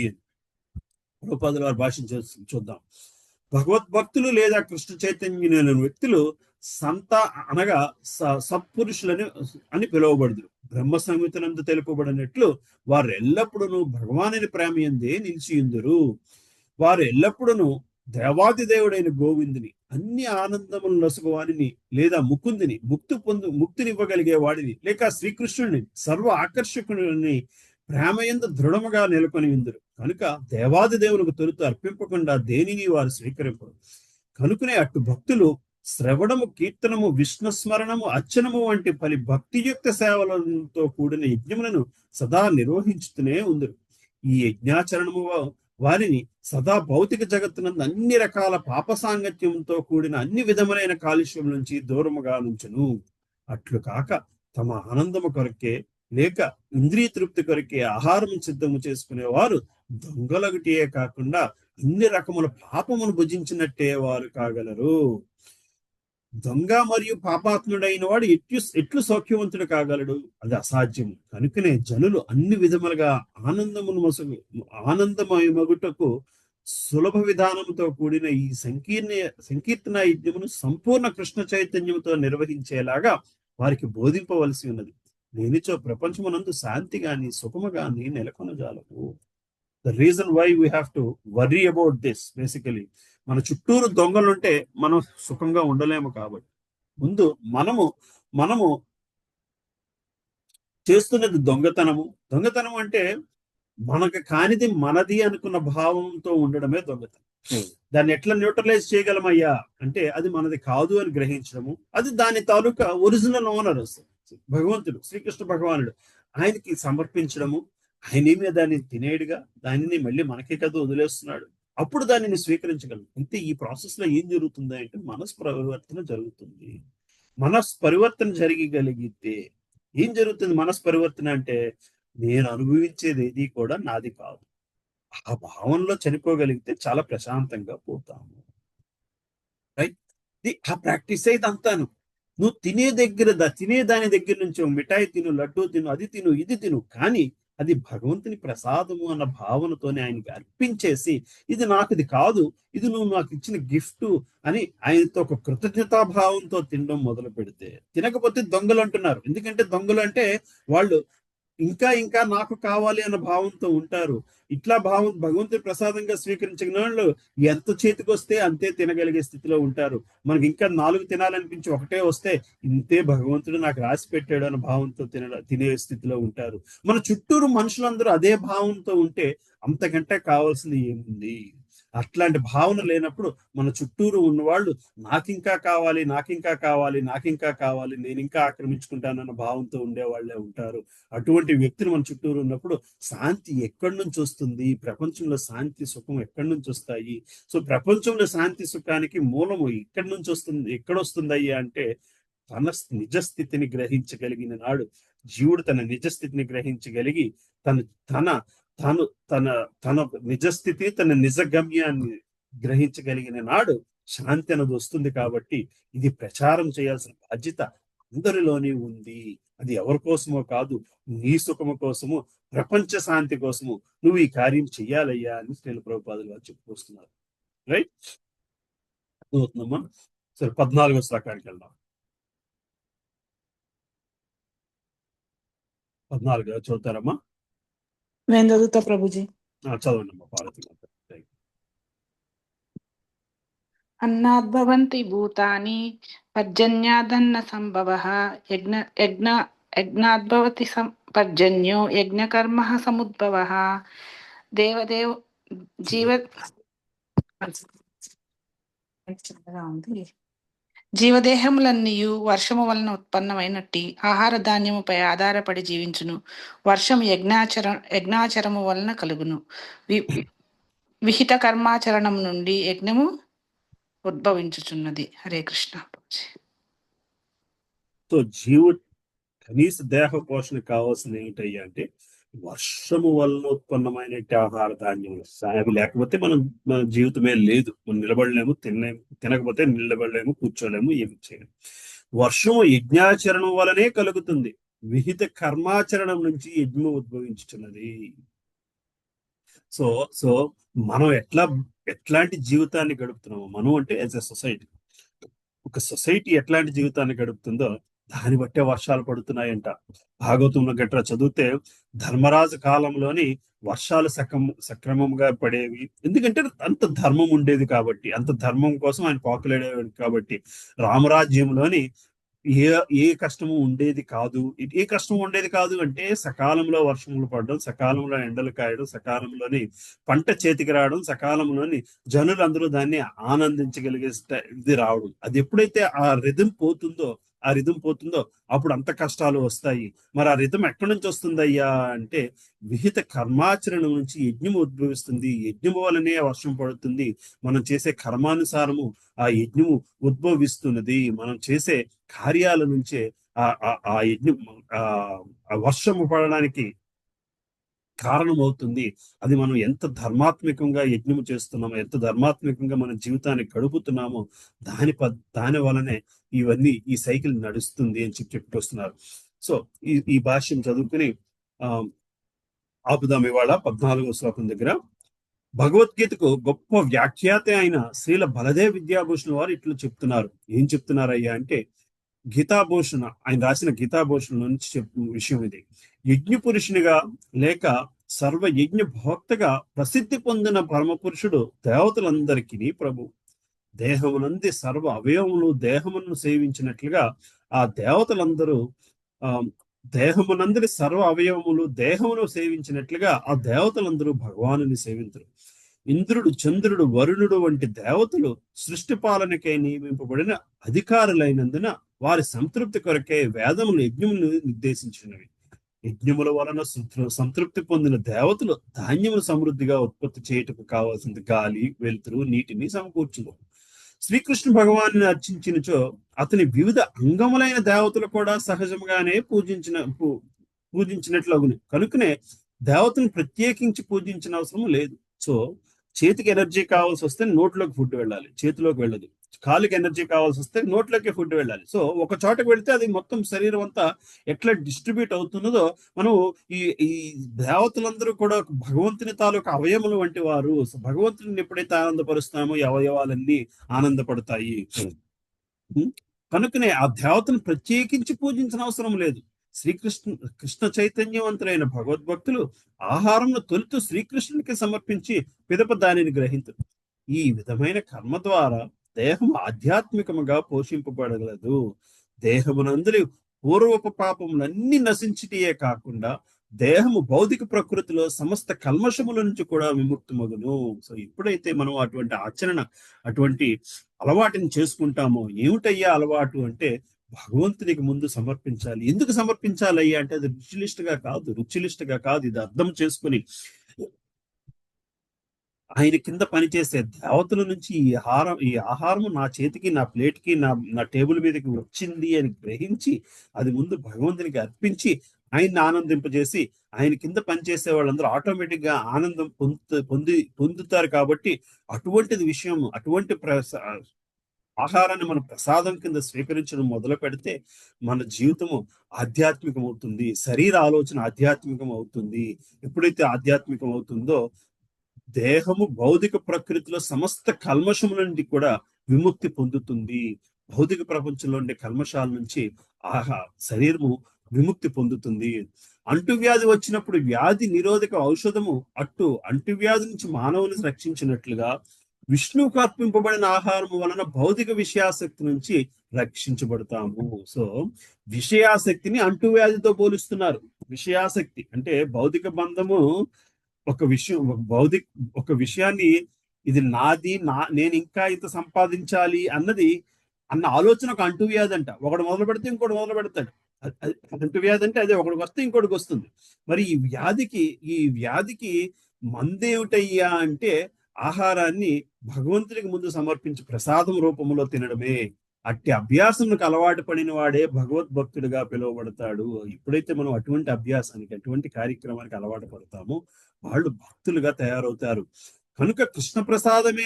ప్రభుపాదుల వారి భాషను చూద్దాం. భగవద్భక్తులు లేదా కృష్ణ చైతన్యులైన వ్యక్తులు సంత అనగా సత్పురుషులని అని పిలువబడుదురు. బ్రహ్మ సంహితనందు తెలుపబడినట్లు వారు ఎల్లప్పుడూ భగవానుని ప్రేమ యందే నిలిచియుందురు. వారు ఎల్లప్పుడూ దేవాది దేవుడైన గోవిందుని, అన్ని ఆనందములు నొసగువాడిని లేదా ముక్తినివ్వగలిగే వాడిని, లేక శ్రీకృష్ణుడిని, సర్వ ఆకర్షకుడిని ప్రేమయందు దృఢముగా నెలకొని ఉందరు. కనుక దేవాది దేవునికి తొలుత అర్పింపకుండా దేనిని వారు స్వీకరింపరు. కనుకనే అటు భక్తులు శ్రవణము, కీర్తనము, విష్ణుస్మరణము, అర్చనము వంటి పలు భక్తియుక్త సేవలతో కూడిన యజ్ఞములను సదా నిర్వహించుతూనే ఉందరు. ఈ యజ్ఞాచరణము వారిని సదా భౌతిక జగత్తునందు అన్ని రకాల పాప సాంగత్యంతో కూడిన అన్ని విధములైన కాలుష్యం నుంచి దూరముగా నుంచును. అట్లు కాక తమ ఆనందము కొరకే లేక ఇంద్రియ తృప్తి కొరకే ఆహారం సిద్ధము చేసుకునేవారు దొంగలగుటియే కాకుండా అన్ని రకముల పాపమును భుజించినట్టే వారు కాగలరు. దొంగ మరియు పాపాత్ముడైన వాడు ఎట్లు సౌఖ్యవంతుడు కాగలడు? అది అసాధ్యము. కనుకనే జనులు అన్ని విధములుగా ఆనందమగుటకు సులభ విధానంతో కూడిన ఈ సంకీర్తన యజ్ఞమును సంపూర్ణ కృష్ణ చైతన్యంతో నిర్వహించేలాగా వారికి బోధింపవలసి ఉన్నది. లేనిచో ప్రపంచమునందు శాంతి గాని సుఖము గాని నెలకొనజాలవు. The reason why we have to worry about this basically, మన చుట్టూరు దొంగలుంటే మనం సుఖంగా ఉండలేము. కాబట్టి ముందు మనము చేస్తున్నది దొంగతనం అంటే మనకు కానిది మనది అనుకున్న భావంతో ఉండడమే దొంగతనం. దాన్ని ఎట్లా న్యూట్రలైజ్ చేయగలమయ్యా అంటే అది మనది కాదు అని గ్రహించడము, అది దాని తాలూకా ఒరిజినల్ ఓనర్ భగవంతుడు శ్రీకృష్ణ భగవానుడు, ఆయనకి సమర్పించడము. ఆయనేమి దాన్ని తినేడుగా దానిని మళ్ళీ మనకే కదా వదిలేస్తున్నాడు, అప్పుడు దానిని స్వీకరించగలం. అంటే ఈ ప్రాసెస్ లో ఏం జరుగుతుంది అంటే మనస్పరివర్తన జరుగుతుంది. మనస్పరివర్తన జరగగలిగితే ఏం జరుగుతుంది? మనస్పరివర్తన అంటే నేను అనుభవించేది ఏది కూడా నాది కాదు. ఆ భావనలో చనిపోగలిగితే చాలా ప్రశాంతంగా పోతాము. రైట్? ఆ ప్రాక్టీస్ అయితే అంతాను. నువ్వు తినే దాని దగ్గర నుంచి మిఠాయి తిను, లడ్డూ తిను, అది తిను, ఇది తిను, కానీ అది భగవంతుని ప్రసాదము అన్న భావనతోనే ఆయనకి అర్పించేసి, ఇది నాకుది కాదు, ఇది నువ్వు నాకు ఇచ్చిన గిఫ్ట్ అని ఆయనతో ఒక కృతజ్ఞతాభావంతో తినడం మొదలు పెడితే, తినకపోతే దొంగలు అంటున్నారు. ఎందుకంటే దొంగలు అంటే వాళ్ళు ఇంకా నాకు కావాలి అన్న భావంతో ఉంటారు. ఇట్లా భగవంతుడి ప్రసాదంగా స్వీకరించిన వాళ్ళు ఎంత చేతికి వస్తే అంతే తినగలిగే స్థితిలో ఉంటారు. మనకి ఇంకా 4 తినాలనిపించి ఒకటే వస్తే ఇంతే భగవంతుడు నాకు రాసి పెట్టాడు అన్న భావంతో తినే స్థితిలో ఉంటారు. మన చుట్టూరు మనుషులందరూ అదే భావంతో ఉంటే అంతకంటే కావాల్సింది ఏముంది? అట్లాంటి భావన లేనప్పుడు మన చుట్టూరు ఉన్నవాళ్ళు నాకింకా కావాలి, నేను ఇంకా ఆక్రమించుకుంటానన్న భావంతో ఉండేవాళ్లే ఉంటారు. అటువంటి వ్యక్తులు మన చుట్టూరు ఉన్నప్పుడు శాంతి ఎక్కడి నుంచి వస్తుంది? ప్రపంచంలో శాంతి సుఖం ఎక్కడి నుంచి వస్తాయి? సో ప్రపంచంలో శాంతి సుఖానికి మూలము ఎక్కడి నుంచి వస్తుంది? ఎక్కడొస్తుందయ్యా అంటే తన నిజస్థితిని గ్రహించగలిగిన నాడు జీవుడు తన నిజస్థితిని గ్రహించగలిగి తన నిజస్థితి, తన నిజ గమ్యాన్ని గ్రహించగలిగిన నాడు శాంతి అనేది వస్తుంది. కాబట్టి ఇది ప్రచారం చేయాల్సిన బాధ్యత అందరిలోనే ఉంది. అది ఎవరి కోసమో కాదు, నీ సుఖము కోసము, ప్రపంచ శాంతి కోసము నువ్వు ఈ కార్యం చెయ్యాలయ్యా అని శ్రీల ప్రభుపాదులు వారు చెప్పుకొస్తున్నారు. రైట్, అర్థమవుతుందమ్మా? సరే, 14వ శ్లోకానికి వెళ్దాం. 14 చదువుతారమ్మా? నేను చదువుతా ప్రభుజీ. చదవండి అమ్మా పార్వతి. అన్నాద్భవంతి భూతాని పర్జన్యాదన్న సంభవః యజ్ఞాద్భవతి పర్జన్యో యజ్ఞకర్మ సముద్భవః దేవదేవ జీవ జీవదేహములన్నీయు వర్షము వలన ఉత్పన్నమైనట్టి ఆహార ధాన్యముపై ఆధారపడి జీవించును. వర్షం యజ్ఞాచరము వలన కలుగును. విహిత కర్మాచరణం నుండి యజ్ఞము ఉద్భవించుచున్నది. హరే కృష్ణ. సో జీవుడు కనీస దేహ పోషణ కావాల్సిన ఏంటయ్యా అంటే వర్షము వలన ఉత్పన్నమైన ఆహార ధాన్యములు. అవి లేకపోతే మన జీవితమే లేదు. మనం నిలబడలేము, తినకపోతే నిలబడలేము, కూర్చోలేము, ఏమి చేయలేము. వర్షము యజ్ఞాచరణం వలనే కలుగుతుంది. విహిత కర్మాచరణం నుంచి యజ్ఞం ఉద్భవించుచున్నది. సో సో మనం ఎట్లాంటి జీవితాన్ని గడుపుతున్నాము? మనం అంటే యాజ్ ఎ సొసైటీ, ఒక సొసైటీ ఎట్లాంటి జీవితాన్ని గడుపుతుందో దాన్ని బట్టే వర్షాలు పడుతున్నాయంట. భాగవతంలో గట్రా చదివితే ధర్మరాజు కాలంలోని వర్షాలు సక్రమంగా పడేవి. ఎందుకంటే అంత ధర్మం ఉండేది కాబట్టి, అంత ధర్మం కోసం ఆయన పాకులాడేవాడు కాబట్టి. రామరాజ్యంలోని ఏ కష్టము ఉండేది కాదు. ఏ కష్టం ఉండేది కాదు అంటే సకాలంలో వర్షములు పడడం, సకాలంలో ఎండలు కాయడం, సకాలంలోని పంట చేతికి రావడం, సకాలంలోని జనులందరూ దాన్ని ఆనందించగలిగే ఇది రావడం. అది ఎప్పుడైతే ఆ రిధం పోతుందో అప్పుడు అంత కష్టాలు వస్తాయి. మరి ఆ రిధం ఎక్కడి నుంచి వస్తుందయ్యా అంటే విహిత కర్మాచరణం నుంచి యజ్ఞము ఉద్భవిస్తుంది. యజ్ఞము వలనే వర్షం పడుతుంది. మనం చేసే కర్మానుసారము ఆ యజ్ఞము ఉద్భవిస్తున్నది. మనం చేసే కార్యాల నుంచే ఆ యజ్ఞం ఆ వర్షము పడడానికి కారణమవుతుంది. అది మనం ఎంత ధర్మాత్మకంగా యజ్ఞము చేస్తున్నామో, ఎంత ధర్మాత్మకంగా మన జీవితాన్ని గడుపుతున్నామో దాని వలనే ఇవన్నీ ఈ సైకిల్ నడుస్తుంది అని చెప్పుకొస్తున్నారు. సో ఈ భాష్యం చదువుకుని ఆపుదాం ఇవాళ 14వ శ్లోకం దగ్గర. భగవద్గీతకు గొప్ప వ్యాఖ్యాత అయిన శ్రీల బలదేవ విద్యాభూషణ్ వారు ఇట్లా చెప్తున్నారు. ఏం చెప్తున్నారయ్యా అంటే గీతాభూషణ, ఆయన రాసిన గీతాభూషణ నుంచి చెప్పిన విషయం ఇది. యజ్ఞ పురుషునిగా లేక సర్వ యజ్ఞ భోక్తగా ప్రసిద్ధి పొందిన పరమ పురుషుడు దేవతలందరికీ ప్రభు. దేహమునంది సర్వ అవయవములు దేహమును సేవించినట్లుగా ఆ దేవతలందరూ దేహమునందరి సర్వ అవయవములు దేహమును సేవించినట్లుగా ఆ దేవతలందరూ భగవానుని సేవించరు. ఇంద్రుడు, చంద్రుడు, వరుణుడు వంటి దేవతలు సృష్టి పాలనకై నియమింపబడిన అధికారులైనందున వారి సంతృప్తి కొరకే వేదములు యజ్ఞమును నిర్దేశించినవి. యజ్ఞముల వలన సంతృప్తి పొందిన దేవతలు ధాన్యమును సమృద్ధిగా ఉత్పత్తి చేయుటకు కావాల్సింది గాలి, వెలుతురు, నీటిని సమకూర్చును. శ్రీకృష్ణ భగవాను అర్చించినచో అతని వివిధ అంగములైన దేవతలు కూడా సహజంగానే పూజించినట్లగును. కనుకనే దేవతను ప్రత్యేకించి పూజించిన అవసరం లేదు. సో చేతికి ఎనర్జీ కావాల్సి వస్తే నోట్లోకి ఫుడ్ వెళ్ళాలి, చేతిలోకి వెళ్ళదు. కాలుకి ఎనర్జీ కావాల్సి వస్తే నోట్లోకి ఫుడ్ వెళ్ళాలి. సో ఒక చోటకి వెళితే అది మొత్తం శరీరం అంతా ఎట్లా డిస్ట్రిబ్యూట్ అవుతున్నదో మనం ఈ దేవతలందరూ కూడా భగవంతుని తాలూకు అవయములు వంటి వారు. భగవంతుని ఎప్పుడైతే ఆనందపరుస్తామో ఈ అవయవాలన్నీ ఆనందపడతాయి. కనుకనే ఆ దేవతను ప్రత్యేకించి పూజించిన అవసరం లేదు. కృష్ణ చైతన్యవంతులైన భగవద్భక్తులు ఆహారంను తొలుతూ శ్రీకృష్ణునికి సమర్పించి పిదప దానిని గ్రహించరు. ఈ విధమైన కర్మ ద్వారా దేహం ఆధ్యాత్మికముగా పోషింపబడగలదు. దేహమునందరి పూర్వపు పాపములన్నీ నశించిటియే కాకుండా దేహము భౌతిక ప్రకృతిలో సమస్త కల్మషముల నుంచి కూడా విముక్తమగును. సో ఎప్పుడైతే మనం అటువంటి అలవాటుని చేసుకుంటామో, ఏమిటయ్యా అలవాటు అంటే భగవంతునికి ముందు సమర్పించాలి. ఎందుకు సమర్పించాలయ్యా అంటే అది రుచిలిస్ట్గా కాదు. ఇది అర్థం చేసుకుని ఆయన కింద పనిచేసే దేవతల నుంచి ఈ ఆహారం నా చేతికి, నా ప్లేట్కి, నా టేబుల్ మీదకి వచ్చింది అని గ్రహించి అది ముందు భగవంతునికి అర్పించి ఆయన్ని ఆనందింపజేసి ఆయన కింద పనిచేసే వాళ్ళందరూ ఆటోమేటిక్ గా ఆనందం పొందుతారు. కాబట్టి అటువంటి ఆహారాన్ని మనం ప్రసాదం కింద స్వీకరించడం మొదలు పెడితే మన జీవితము ఆధ్యాత్మికం అవుతుంది, శరీర ఆలోచన ఆధ్యాత్మికం అవుతుంది. ఎప్పుడైతే ఆధ్యాత్మికం అవుతుందో దేహము భౌతిక ప్రకృతిలో సమస్త కల్మషముల నుండి కూడా విముక్తి పొందుతుంది. భౌతిక ప్రపంచంలో ఉండే కల్మషాల నుంచి శరీరము విముక్తి పొందుతుంది. అంటువ్యాధి వచ్చినప్పుడు వ్యాధి నిరోధక ఔషధము అంటువ్యాధి నుంచి మానవుని రక్షించినట్లుగా విష్ణువుకు అర్పింపబడిన ఆహారం వలన భౌతిక విషయాసక్తి నుంచి రక్షించబడతాము. సో విషయాసక్తిని అంటువ్యాధితో పోలుస్తున్నారు. విషయాసక్తి అంటే భౌతిక బంధము ఒక విషయాన్ని ఇది నాది, నేను ఇంకా ఇంత సంపాదించాలి అన్న ఆలోచన ఒక అంటువ్యాధి అంట. ఒకడు మొదలు పెడితే ఇంకోటి మొదలు పెడతాడు. అంటువ్యాధి అంటే అదే, ఒకడికి వస్తే ఇంకోటికి వస్తుంది. మరి ఈ వ్యాధికి మందేమిటయ్యా అంటే ఆహారాన్ని భగవంతుడికి ముందు సమర్పించి ప్రసాదం రూపంలో తినడమే. అట్టి అభ్యాసంకు అలవాటు పడిన వాడే భగవద్భక్తుడిగా పిలువబడతాడు. ఎప్పుడైతే మనం అటువంటి అభ్యాసానికి, అటువంటి కార్యక్రమానికి అలవాటు పడతామో వాళ్ళు భక్తులుగా తయారవుతారు. కనుక కృష్ణ ప్రసాదమే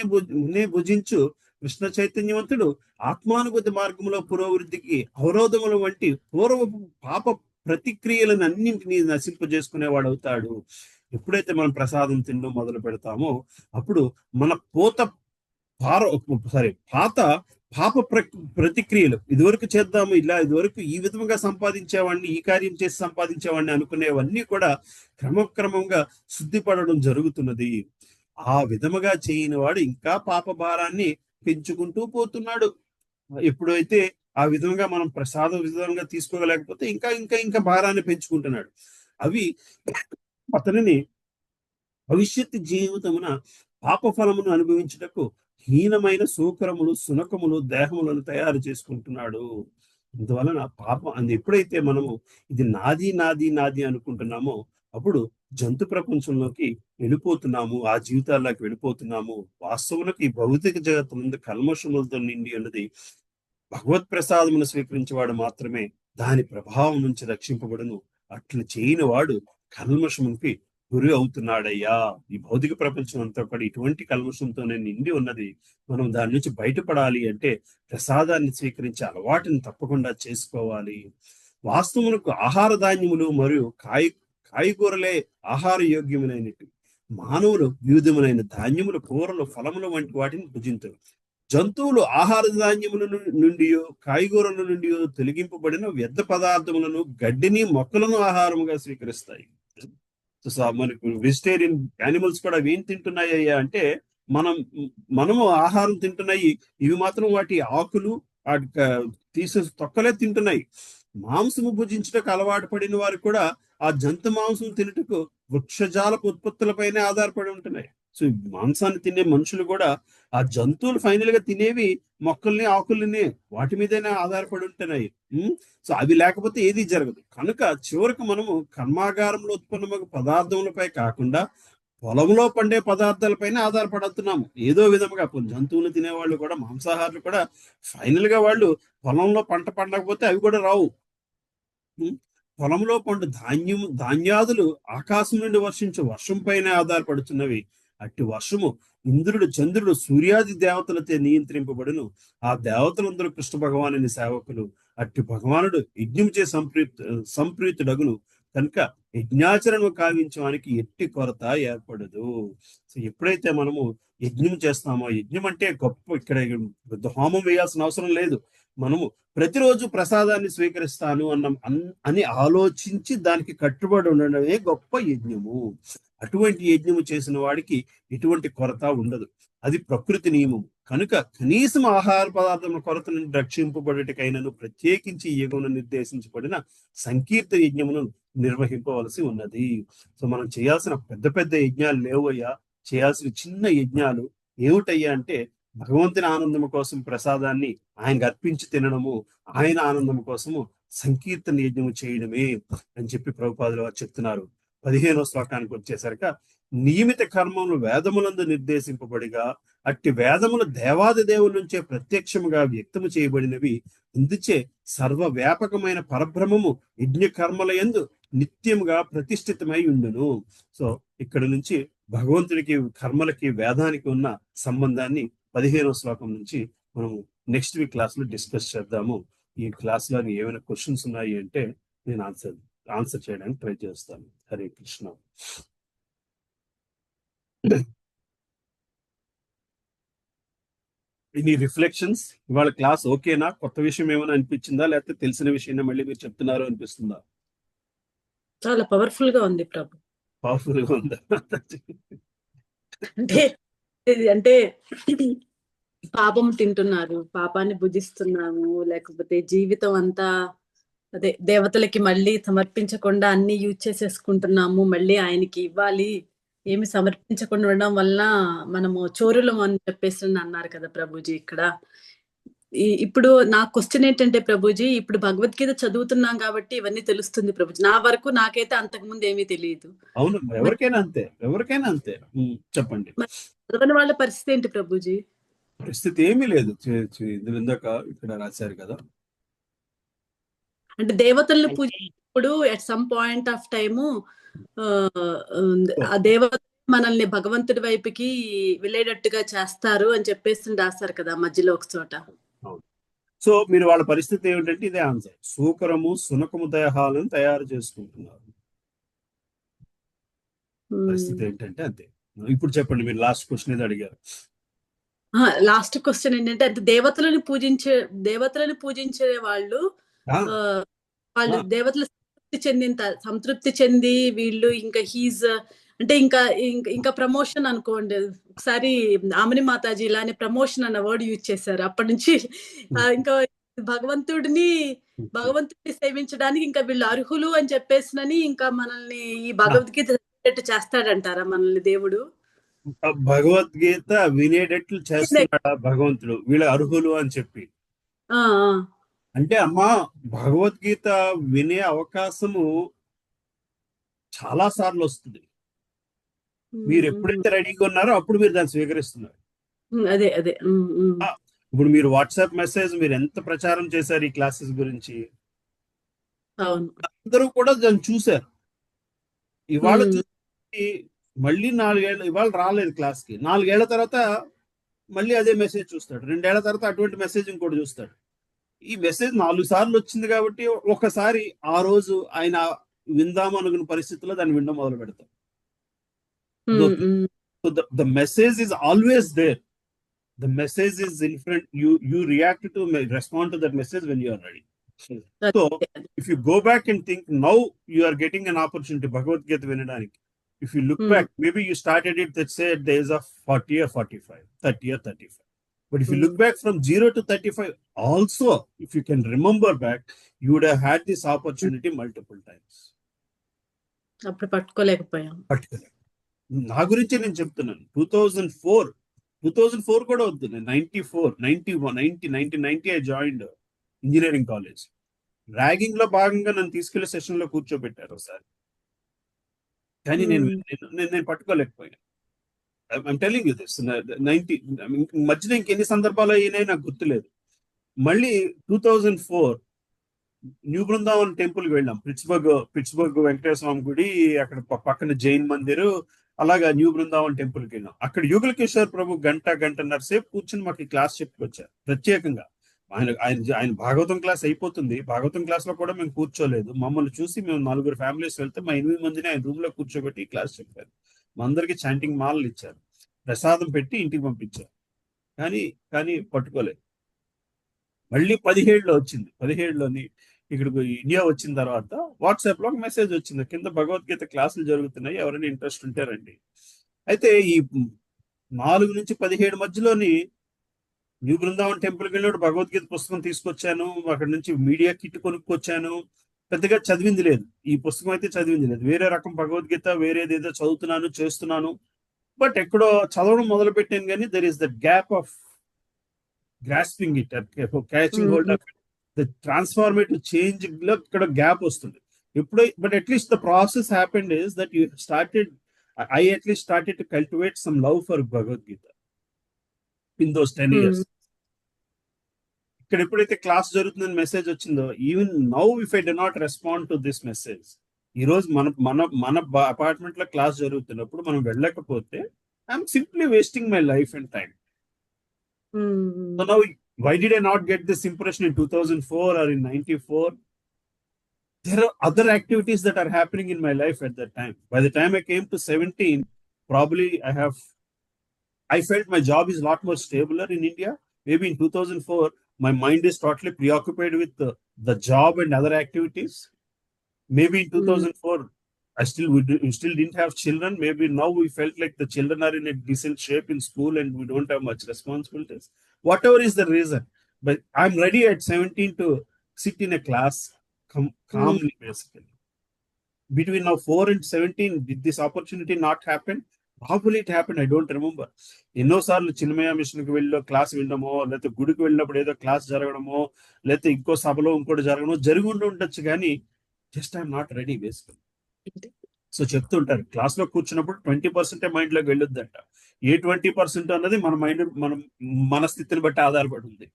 భుజించు కృష్ణ చైతన్యవంతుడు ఆత్మానుభూతి మార్గంలో పురోవృద్ధికి అవరోధముల వంటి పూర్వపు పాప ప్రతిక్రియలను అన్నింటినీ నశింపజేసుకునేవాడు అవుతాడు. ఎప్పుడైతే మనం ప్రసాదం తినడం మొదలు పెడతామో అప్పుడు మన పాప ప్రతిక్రియలు ఇదివరకు చేద్దాము, ఇదివరకు ఈ విధంగా సంపాదించేవాడిని, ఈ కార్యం చేసి సంపాదించేవాడిని అనుకునేవన్నీ కూడా క్రమక్రమంగా శుద్ధిపడడం జరుగుతున్నది. ఆ విధముగా చేయని వాడు ఇంకా పాప భారాన్ని పెంచుకుంటూ పోతున్నాడు. ఎప్పుడైతే ఆ విధంగా మనం ప్రసాద విధంగా తీసుకోలేకపోతే ఇంకా ఇంకా ఇంకా భారాన్ని పెంచుకుంటున్నాడు. అవి అతనిని భవిష్యత్తు జీవితమున పాప ఫలమును అనుభవించుటకు హీనమైన సూకరములు, సునకములు, దేహములను తయారు చేసుకుంటున్నాడు. అందువలన పాపం ఎప్పుడైతే మనము ఇది నాది నాది నాది అనుకుంటున్నామో అప్పుడు జంతు ప్రపంచంలోకి వెళ్ళిపోతున్నాము, ఆ జీవితాల్లోకి వెళ్ళిపోతున్నాము. వాస్తవులకు ఈ భౌతిక జగత్తు ముందు కల్మషములతో నిండి ఉన్నది. భగవత్ ప్రసాదమును స్వీకరించేవాడు మాత్రమే దాని ప్రభావం నుంచి రక్షింపబడును. అట్లు చేయని వాడు కల్మషముకి గురి అవుతున్నాడయ్యా. ఈ భౌతిక ప్రపంచం అంతా కూడా ఇటువంటి కల్మషంతోనే నిండి ఉన్నది. మనం దాని నుంచి బయటపడాలి అంటే ప్రసాదాన్ని స్వీకరించే అలవాటుని తప్పకుండా చేసుకోవాలి. వాస్తవములకు ఆహార ధాన్యములు మరియు కాయగూరలే ఆహార యోగ్యములైనట్టు మానవులు వివిధములైన ధాన్యములు, కూరలు, ఫలములు వంటి వాటిని భుజించరు. జంతువులు ఆహార ధాన్యముల నుండి, కాయగూరల నుండి తొలగింపబడిన వ్యర్థ పదార్థములను, గడ్డిని, మొక్కలను ఆహారముగా స్వీకరిస్తాయి. మనకు వెజిటేరియన్ యానిమల్స్ కూడా ఏం తింటున్నాయ్యా అంటే మనము ఆహారం తింటున్నాయి, ఇవి మాత్రం వాటి ఆకులు, వాటి తీసే తొక్కలే తింటున్నాయి. మాంసము భుజించటకు అలవాటు పడిన వారు కూడా ఆ జంతు మాంసం తినటకు వృక్షజాలపు ఉత్పత్తులపైనే ఆధారపడి ఉంటున్నాయి. సో మాంసాన్ని తినే మనుషులు కూడా ఆ జంతువులు ఫైనల్ గా తినేవి మొక్కల్ని, ఆకుల్ని, వాటి మీదనే ఆధారపడి ఉంటున్నాయి. సో అవి లేకపోతే ఏది జరగదు. కనుక చివరకు మనము కర్మాగారంలో ఉత్పన్నమగు పదార్థములపై కాకుండా పొలంలో పండే పదార్థాలపైన ఆధారపడుతున్నాము. ఏదో విధముగా జంతువులు తినేవాళ్ళు కూడా, మాంసాహారులు కూడా ఫైనల్ గా వాళ్ళు పొలంలో పంట పండకపోతే అవి కూడా రావు. పొలంలో పండు ధాన్యాదులు ఆకాశం నుండి వర్షించే వర్షం పైన ఆధారపడుతున్నవి. అట్టి వర్షము ఇంద్రుడు, చంద్రుడు, సూర్యాది దేవతలతో నియంత్రింపబడును. ఆ దేవతలందరూ కృష్ణ భగవానుని సేవకులు. అట్టి భగవానుడు యజ్ఞం చే సంప్రీతుడగును. కనుక యజ్ఞాచరణ కావించడానికి ఎట్టి కొరత ఏర్పడదు. సో ఎప్పుడైతే మనము యజ్ఞం చేస్తామో, యజ్ఞం అంటే గొప్ప, ఇక్కడ హోమం వేయాల్సిన అవసరం లేదు. మనము ప్రతిరోజు ప్రసాదాన్ని స్వీకరిస్తాను అని ఆలోచించి దానికి కట్టుబడి ఉండడమే గొప్ప యజ్ఞము. అటువంటి యజ్ఞము చేసిన వాడికి ఎటువంటి కొరత ఉండదు. అది ప్రకృతి నియమం. కనుక కనీసం ఆహార పదార్థముల కొరత నుండి రక్షింపబడేటికైనను ప్రత్యేకించి యజ్ఞమును నిర్దేశించబడిన సంకీర్త యజ్ఞమును నిర్వహింపవలసి ఉన్నది. సో మనం చేయాల్సిన పెద్ద పెద్ద యజ్ఞాలు లేవయ్యా. చేయాల్సిన చిన్న యజ్ఞాలు ఏమిటయ్యా అంటే భగవంతుని ఆనందము కోసం ప్రసాదాన్ని ఆయనకు అర్పించి తినడము, ఆయన ఆనందం కోసము సంకీర్తన యజ్ఞము చేయడమే అని చెప్పి ప్రభుపాదులు వారు చెప్తున్నారు. 15వ శ్లోకానికి వచ్చేసరికి నియమిత కర్మములు వేదములందు నిర్దేశింపబడిగా అట్టి వేదములు దేవాది దేవుల నుంచే ప్రత్యక్షముగా వ్యక్తము చేయబడినవి. అందుచే సర్వవ్యాపకమైన పరబ్రహ్మము యజ్ఞ కర్మల యందు నిత్యముగా ప్రతిష్ఠితమై ఉండును. సో ఇక్కడ నుంచి భగవంతుడికి, కర్మలకి, వేదానికి ఉన్న సంబంధాన్ని 15వ శ్లోకం నుంచి మనము నెక్స్ట్ వీక్ క్లాస్ లో డిస్కస్ చేద్దాము. ఈ క్లాస్ లో ఏమైనా క్వశ్చన్స్ ఉన్నాయి అంటే నేను ఆన్సర్ చేయడానికి ట్రై చేస్తాను. హరే కృష్ణ. Any reflections? ఇవాళ క్లాస్ ఓకేనా? కొత్త విషయం ఏమైనా అనిపించిందా, లేకపోతే తెలిసిన విషయం మళ్ళీ మీరు చెప్తున్నారు అనిపిస్తుందా? చాలా పవర్ఫుల్ గా ఉంది ప్రభు. పవర్ఫుల్ గా ఉందా? అంటే పాపం తింటున్నారు, పాపాన్ని భుజిస్తున్నాము, లేకపోతే జీవితం అంతా అదే దేవతలకి మళ్ళీ సమర్పించకుండా అన్ని యూజ్ చేసేసుకుంటున్నాము, మళ్ళీ ఆయనకి ఇవ్వాలి, ఏమి సమర్పించకుండా ఉండడం వల్ల మనము చోరులం అని చెప్పేసి అన్నారు కదా ప్రభుజీ. ఇక్కడ ఇప్పుడు నా క్వశ్చన్ ఏంటంటే ప్రభుజీ, ఇప్పుడు భగవద్గీత చదువుతున్నాం కాబట్టి ఇవన్నీ తెలుస్తుంది ప్రభుజీ. నా వరకు నాకైతే అంతకుముందు ఏమీ తెలియదు. అవును, ఎవరికైనా అంతే, ఎవరికైనా అంతే. చెప్పండి, చదవని వాళ్ళ పరిస్థితి ఏంటి ప్రభుజీ? పరిస్థితి ఏమీ లేదు. ఇందాక ఇక్కడ రాశారు కదా, అంటే దేవతల్ని పూజించినప్పుడు at some point of time ఆ దేవత మనల్ని భగవంతుడి వైపుకి వెళ్ళేటట్టుగా చేస్తారు అని చెప్పేసి రాస్తారు కదా మధ్యలో ఒక చోట. సో మీరు వాళ్ళ పరిస్థితి ఏమిటంటే ఇదే ఆన్సర్. సూకరము సునకము దేహాలను తయారు చేసుకుంటున్నారు. పరిస్థితి ఏంటంటే అంతే. ఇప్పుడు చెప్పండి, మీరు లాస్ట్ క్వశ్చన్ ఏదో అడిగారు. లాస్ట్ క్వశ్చన్ ఏంటంటే, అంటే దేవతలను పూజించే వాళ్ళు దేవతలు సంతృప్తి చెంది వీళ్ళు ఇంకా అంటే ఇంకా ప్రమోషన్ అనుకోండి. ఒకసారి ఆమని మాతాజీ ఇలానే ప్రమోషన్ అన్న వర్డ్ యూజ్ చేశారు. అప్పటి నుంచి ఇంకా భగవంతుడిని సేవించడానికి ఇంకా వీళ్ళు అర్హులు అని చెప్పేసినని ఇంకా మనల్ని ఈ భగవద్గీత చేస్తాడంటారా మనల్ని దేవుడు? భగవద్గీత వినేటట్లు చేస్తున్నాడా భగవంతుడు వీళ్ళ అర్హులు అని చెప్పి? అంటే అమ్మా, భగవద్గీత వినే అవకాశము చాలా సార్లు వస్తుంది. మీరు ఎప్పుడైతే రెడీగా ఉన్నారో అప్పుడు మీరు దాన్ని స్వీకరిస్తున్నారు. అదే ఇప్పుడు మీరు వాట్సాప్ మెసేజ్ మీరు ఎంత ప్రచారం చేశారు ఈ క్లాసెస్ గురించి, అందరూ కూడా దాన్ని చూశారు. ఇవాళ చూసి మళ్ళీ 4 ఏళ్ళు, ఇవాళ రాలేదు క్లాస్ కి, 4 ఏళ్ల తర్వాత మళ్ళీ అదే మెసేజ్ చూస్తాడు. 2 ఏళ్ల తర్వాత అటువంటి మెసేజ్ ఇంకోటి చూస్తాడు. ఈ మెసేజ్ 4 సార్లు వచ్చింది కాబట్టి ఒకసారి ఆ రోజు ఆయన విందాము అనుకున్న పరిస్థితుల్లో దాన్ని వినడం మొదలు పెడతాం. The message is always there. The message is in front. You react to respond to that message when you are ready. So if you go back and think, now you are getting an opportunity Bhagavad Gita vinadani. If you look back, maybe you started it, let's say at the age of 40 or 45, 30 or 35. But if you look back from 0 to 35, also, if you can remember back, you would have had this opportunity multiple times. నా గురించి నేను చెప్తున్నాను. 2004 కూడా వద్దు, 94, 91, 90 I joined engineering college. Ragging లో భాగంగా నన్ను తీసుకెళ్లి సెషన్ లో కూర్చోబెట్టారు ఒకసారి, కానీ నేను పట్టుకోలేకపోయాను. I'm telling you this. 90 మధ్యన ఇంకెన్ని సందర్భాలు అయినాయి నాకు గుర్తులేదు. మళ్ళీ 2004 న్యూ బృందావన్ టెంపుల్ కి వెళ్ళాం. పిట్స్బర్గ్ వెంకటేశ్వర స్వామి గుడి, అక్కడ పక్కన జైన్ మందిర్, అలాగా న్యూ బృందావన్ టెంపుల్ కి వెళ్ళాం. అక్కడ యుగల కిషోర్ ప్రభు గంటన్నర సేపు కూర్చుని మాకు ఈ క్లాస్ చెప్పుకొచ్చారు ప్రత్యేకంగా. ఆయన భాగవతం క్లాస్ అయిపోతుంది, భాగవతం క్లాస్ లో కూడా మేము కూర్చోలేదు. మమ్మల్ని చూసి మేము 4 ఫ్యామిలీస్ వెళ్తే మా 8 మందిని ఆయన రూమ్ లో కూర్చోబెట్టి ఈ క్లాస్ చెప్పారు. మా అందరికి చాంటింగ్ మాలలు ఇచ్చారు, ప్రసాదం పెట్టి ఇంటికి పంపించారు. కానీ పట్టుకోలేదు. మళ్ళీ 17లో వచ్చింది. 17లోని ఇక్కడికి ఇండియా వచ్చిన తర్వాత వాట్సాప్ లో ఒక మెసేజ్ వచ్చింది, కింద భగవద్గీత క్లాసులు జరుగుతున్నాయి, ఎవరైనా ఇంట్రెస్ట్ ఉంటే రండి. అయితే ఈ 4 నుంచి 17 మధ్యలోని న్యూ బృందావన్ టెంపుల్కి వెళ్ళినప్పుడు భగవద్గీత పుస్తకం తీసుకొచ్చాను. అక్కడ నుంచి మీడియా కిట్ కొనుక్కొచ్చాను. పెద్దగా చదివింది లేదు, ఈ పుస్తకం అయితే చదివింది లేదు. వేరే రకం భగవద్గీత వేరేదేదో చదువుతున్నాను, చేస్తున్నాను. బట్ ఎక్కడో చదవడం మొదలు పెట్టాను, కానీ there is the gap of grasping it, catching hold of it. The transformative change లో ఇక్కడ గ్యాప్ వస్తుంది ఎప్పుడో. But at least the process happened is that you started, I at least started to cultivate some love for Bhagavad Gita in those 10 years. ఇక్కడ ఎప్పుడైతే క్లాస్ జరుగుతుందని మెసేజ్ వచ్చిందో, even now if I do not respond to this message, ఈ రోజు మన అపార్ట్మెంట్ లో క్లాస్ జరుగుతున్నప్పుడు మనం వెళ్ళకపోతే I'm simply wasting my life and time. So now Why did I not get this impression in 2004 or in 94? There are other activities that are happening in my life at that time. By the time I came to 17, probably I felt my job is a lot more stabler in India. Maybe in 2004, my mind is totally preoccupied with the job and other activities. Maybe in 2004, we still didn't have children. Maybe now we felt like the children are in a decent shape in school and we don't have much responsibilities. Whatever is the reason, but I'm ready at 17 to sit in a class calmly, basically. Between now 4 and 17, did this opportunity not happen? Probably it happened. I don't remember. ఎన్నోసార్లు చిన్మయ మిషన్కి వెళ్ళి క్లాస్ వినడమో, లేకపోతే గుడికి వెళ్ళినప్పుడు ఏదో క్లాస్ జరగడమో, లేకపోతే ఇంకో సభలో ఇంకోటి జరగడమో జరిగి ఉండొచ్చు, కానీ జస్ట్ ఐఎమ్ నాట్ రెడీ బేసికల్. సో చెప్తుంటారు క్లాస్ లో కూర్చున్నప్పుడు 20% మైండ్ లోకి వెళ్ళొద్దంట. ఏ 20% అన్నది మన స్థితిని బట్టి ఆధారపడి ఉంది.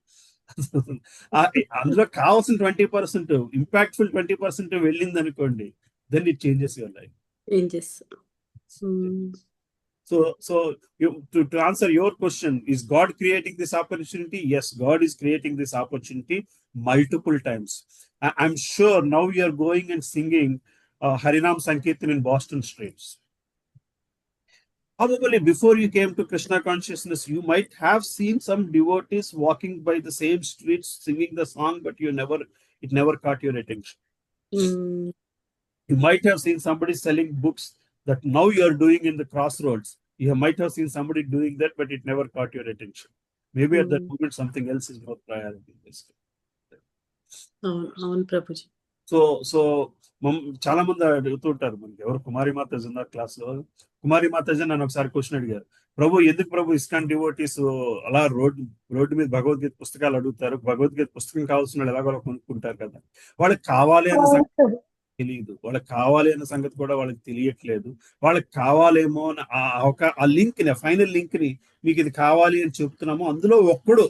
అందులో కావాల్సిన 20%, ఇంపాక్ట్ఫుల్ 20% వెళ్ళింది అనుకోండి, then it changes your life. Changes. So to answer your question, is God creating this opportunity? Yes, God is creating this opportunity multiple times. I'm sure now you are going and singing Harinam Sankirtan in Boston streets. Probably before you came to Krishna consciousness, you might have seen some devotees walking by the same streets singing the song, but it never caught your attention. You might have seen somebody selling books that now you are doing in the crossroads. You might have seen somebody doing that, but it never caught your attention. Maybe at that moment something else is more priority. అవును ప్రభుజీ. సో చాలా మంది అడుగుతుంటారు మనకి, ఎవరు కుమారి మాతాజీ ఉన్నారు క్లాస్ లో. కుమారి మాతాజీ నన్ను ఒకసారి క్వశ్చన్ అడిగారు, ఎందుకు ప్రభు ఇస్కాన్ డివోటీస్ అలా రోడ్డు మీద భగవద్గీత పుస్తకాలు అడుగుతారు? భగవద్గీత పుస్తకం కావాల్సిన వాళ్ళు ఎలాగో కొనుక్కుంటారు కదా, వాళ్ళకి కావాలి అన్న సంగతి తెలియదు, వాళ్ళకి కావాలి అన్న సంగతి కూడా వాళ్ళకి తెలియట్లేదు. వాళ్ళకి కావాలేమో ఆ లింక్ ని, ఫైనల్ లింక్ ని మీకు ఇది కావాలి అని చెప్తున్నాము. అందులో ఒక్కడు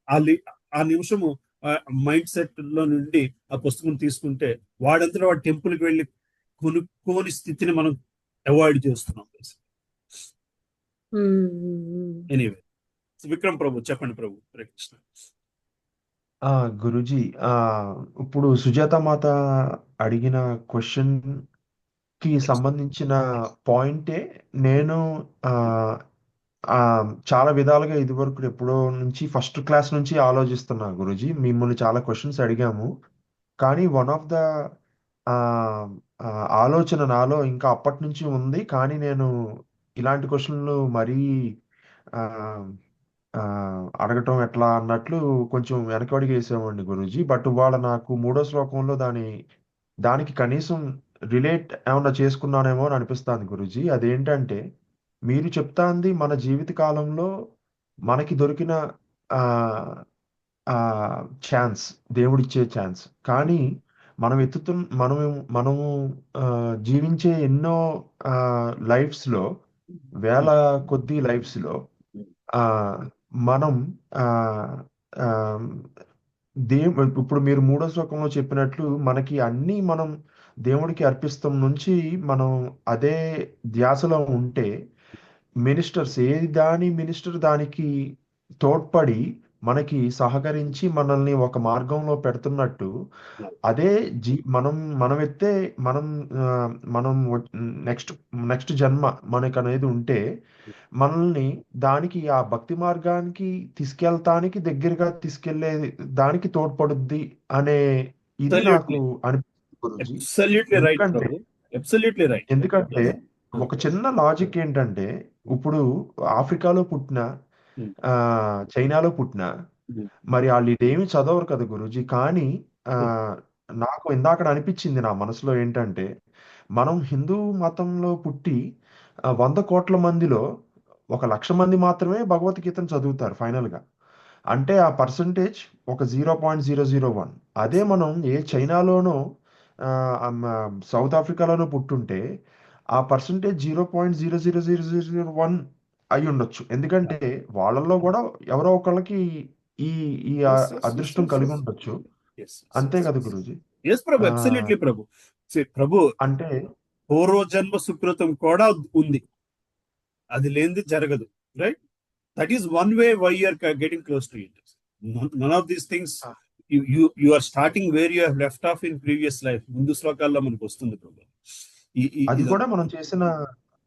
ఆ నిమిషము మైండ్ సెట్ లో నుండి ఆ పుస్తకం తీసుకుంటే వాడంతా వాడు టెంపుల్కి వెళ్ళి కొనుక్కోని స్థితిని మనం అవాయిడ్ చేస్తున్నాం. ఎనీవే, విక్రమ్ ప్రభు చెప్పండి ప్రభు. హరే కృష్ణ. గురుజీ, ఇప్పుడు సుజాత మాత అడిగిన క్వశ్చన్ కి సంబంధించిన పాయింటే నేను చాలా విధాలుగా ఇదివరకు ఎప్పుడో నుంచి ఫస్ట్ క్లాస్ నుంచి ఆలోచిస్తున్నా గురుజీ. మిమ్మల్ని చాలా క్వశ్చన్స్ అడిగాము, కానీ వన్ ఆఫ్ ద ఆలోచన నాలో ఇంకా అప్పటి నుంచి ఉంది, కానీ నేను ఇలాంటి క్వశ్చన్లు మరీ అడగటం ఎట్లా అన్నట్లు కొంచెం వెనకడికి వేసామండి గురూజీ. బట్ ఇవాళ నాకు 3వ శ్లోకంలో దానికి కనీసం రిలేట్ ఏమన్నా చేసుకున్నానేమో అని అనిపిస్తుంది గురూజీ. అదేంటంటే, మీరు చెప్తాంది మన జీవిత కాలంలో మనకి దొరికిన ఛాన్స్, దేవుడిచ్చే ఛాన్స్. కానీ మనము జీవించే ఎన్నో లైఫ్స్లో, వేల కొద్ది లైఫ్స్లో మనం ఇప్పుడు మీరు 3వ శ్లోకంలో చెప్పినట్లు మనకి అన్నీ మనం దేవుడికి అర్పిస్తాం నుంచి మనం అదే ధ్యాసలో ఉంటే, మినిస్టర్ దానికి తోడ్పడి మనకి సహకరించి మనల్ని ఒక మార్గంలో పెడుతున్నట్టు, అదే మనం నెక్స్ట్ జన్మ మనకు అనేది ఉంటే మనల్ని దానికి ఆ భక్తి మార్గానికి తీసుకెళ్తానికి దగ్గరగా తీసుకెళ్లే దానికి తోడ్పడుద్ది అనే ఇది నాకు అనిపిస్తుంది. ఎందుకంటే ఒక చిన్న లాజిక్ ఏంటంటే, ఇప్పుడు ఆఫ్రికాలో పుట్టిన చైనాలో పుట్టిన మరి వాళ్ళు ఇదేమి చదవరు కదా గురూజీ. కానీ నాకు ఇందాక అనిపించింది నా మనసులో ఏంటంటే, మనం హిందూ మతంలో పుట్టి 100 కోట్ల మందిలో 1,00,000 మంది మాత్రమే భగవద్గీతను చదువుతారు ఫైనల్ గా. అంటే ఆ పర్సంటేజ్ ఒక 0.001. అదే మనం ఏ చైనాలోనో సౌత్ ఆఫ్రికాలోనో పుట్టుంటే ఆ పర్సంటేజ్ 0.00001 అయి ఉండొచ్చు. ఎందుకంటే వాళ్ళల్లో కూడా ఎవరో ఒకళ్ళకి ఈ అదృష్టం కలిగి ఉండొచ్చు. అంతే కదా గురూజీ? ప్రభు అంటే పూర్వజన్మ సుకృతం కూడా ఉంది, అది లేనిది జరగదు. Right? That is one way why you are getting close to it. None of these things. You are starting where you have left off in previous life. ముందు శ్లోకాల్లో మనకు వస్తుంది ప్రభు. అది కూడా మనం చేసిన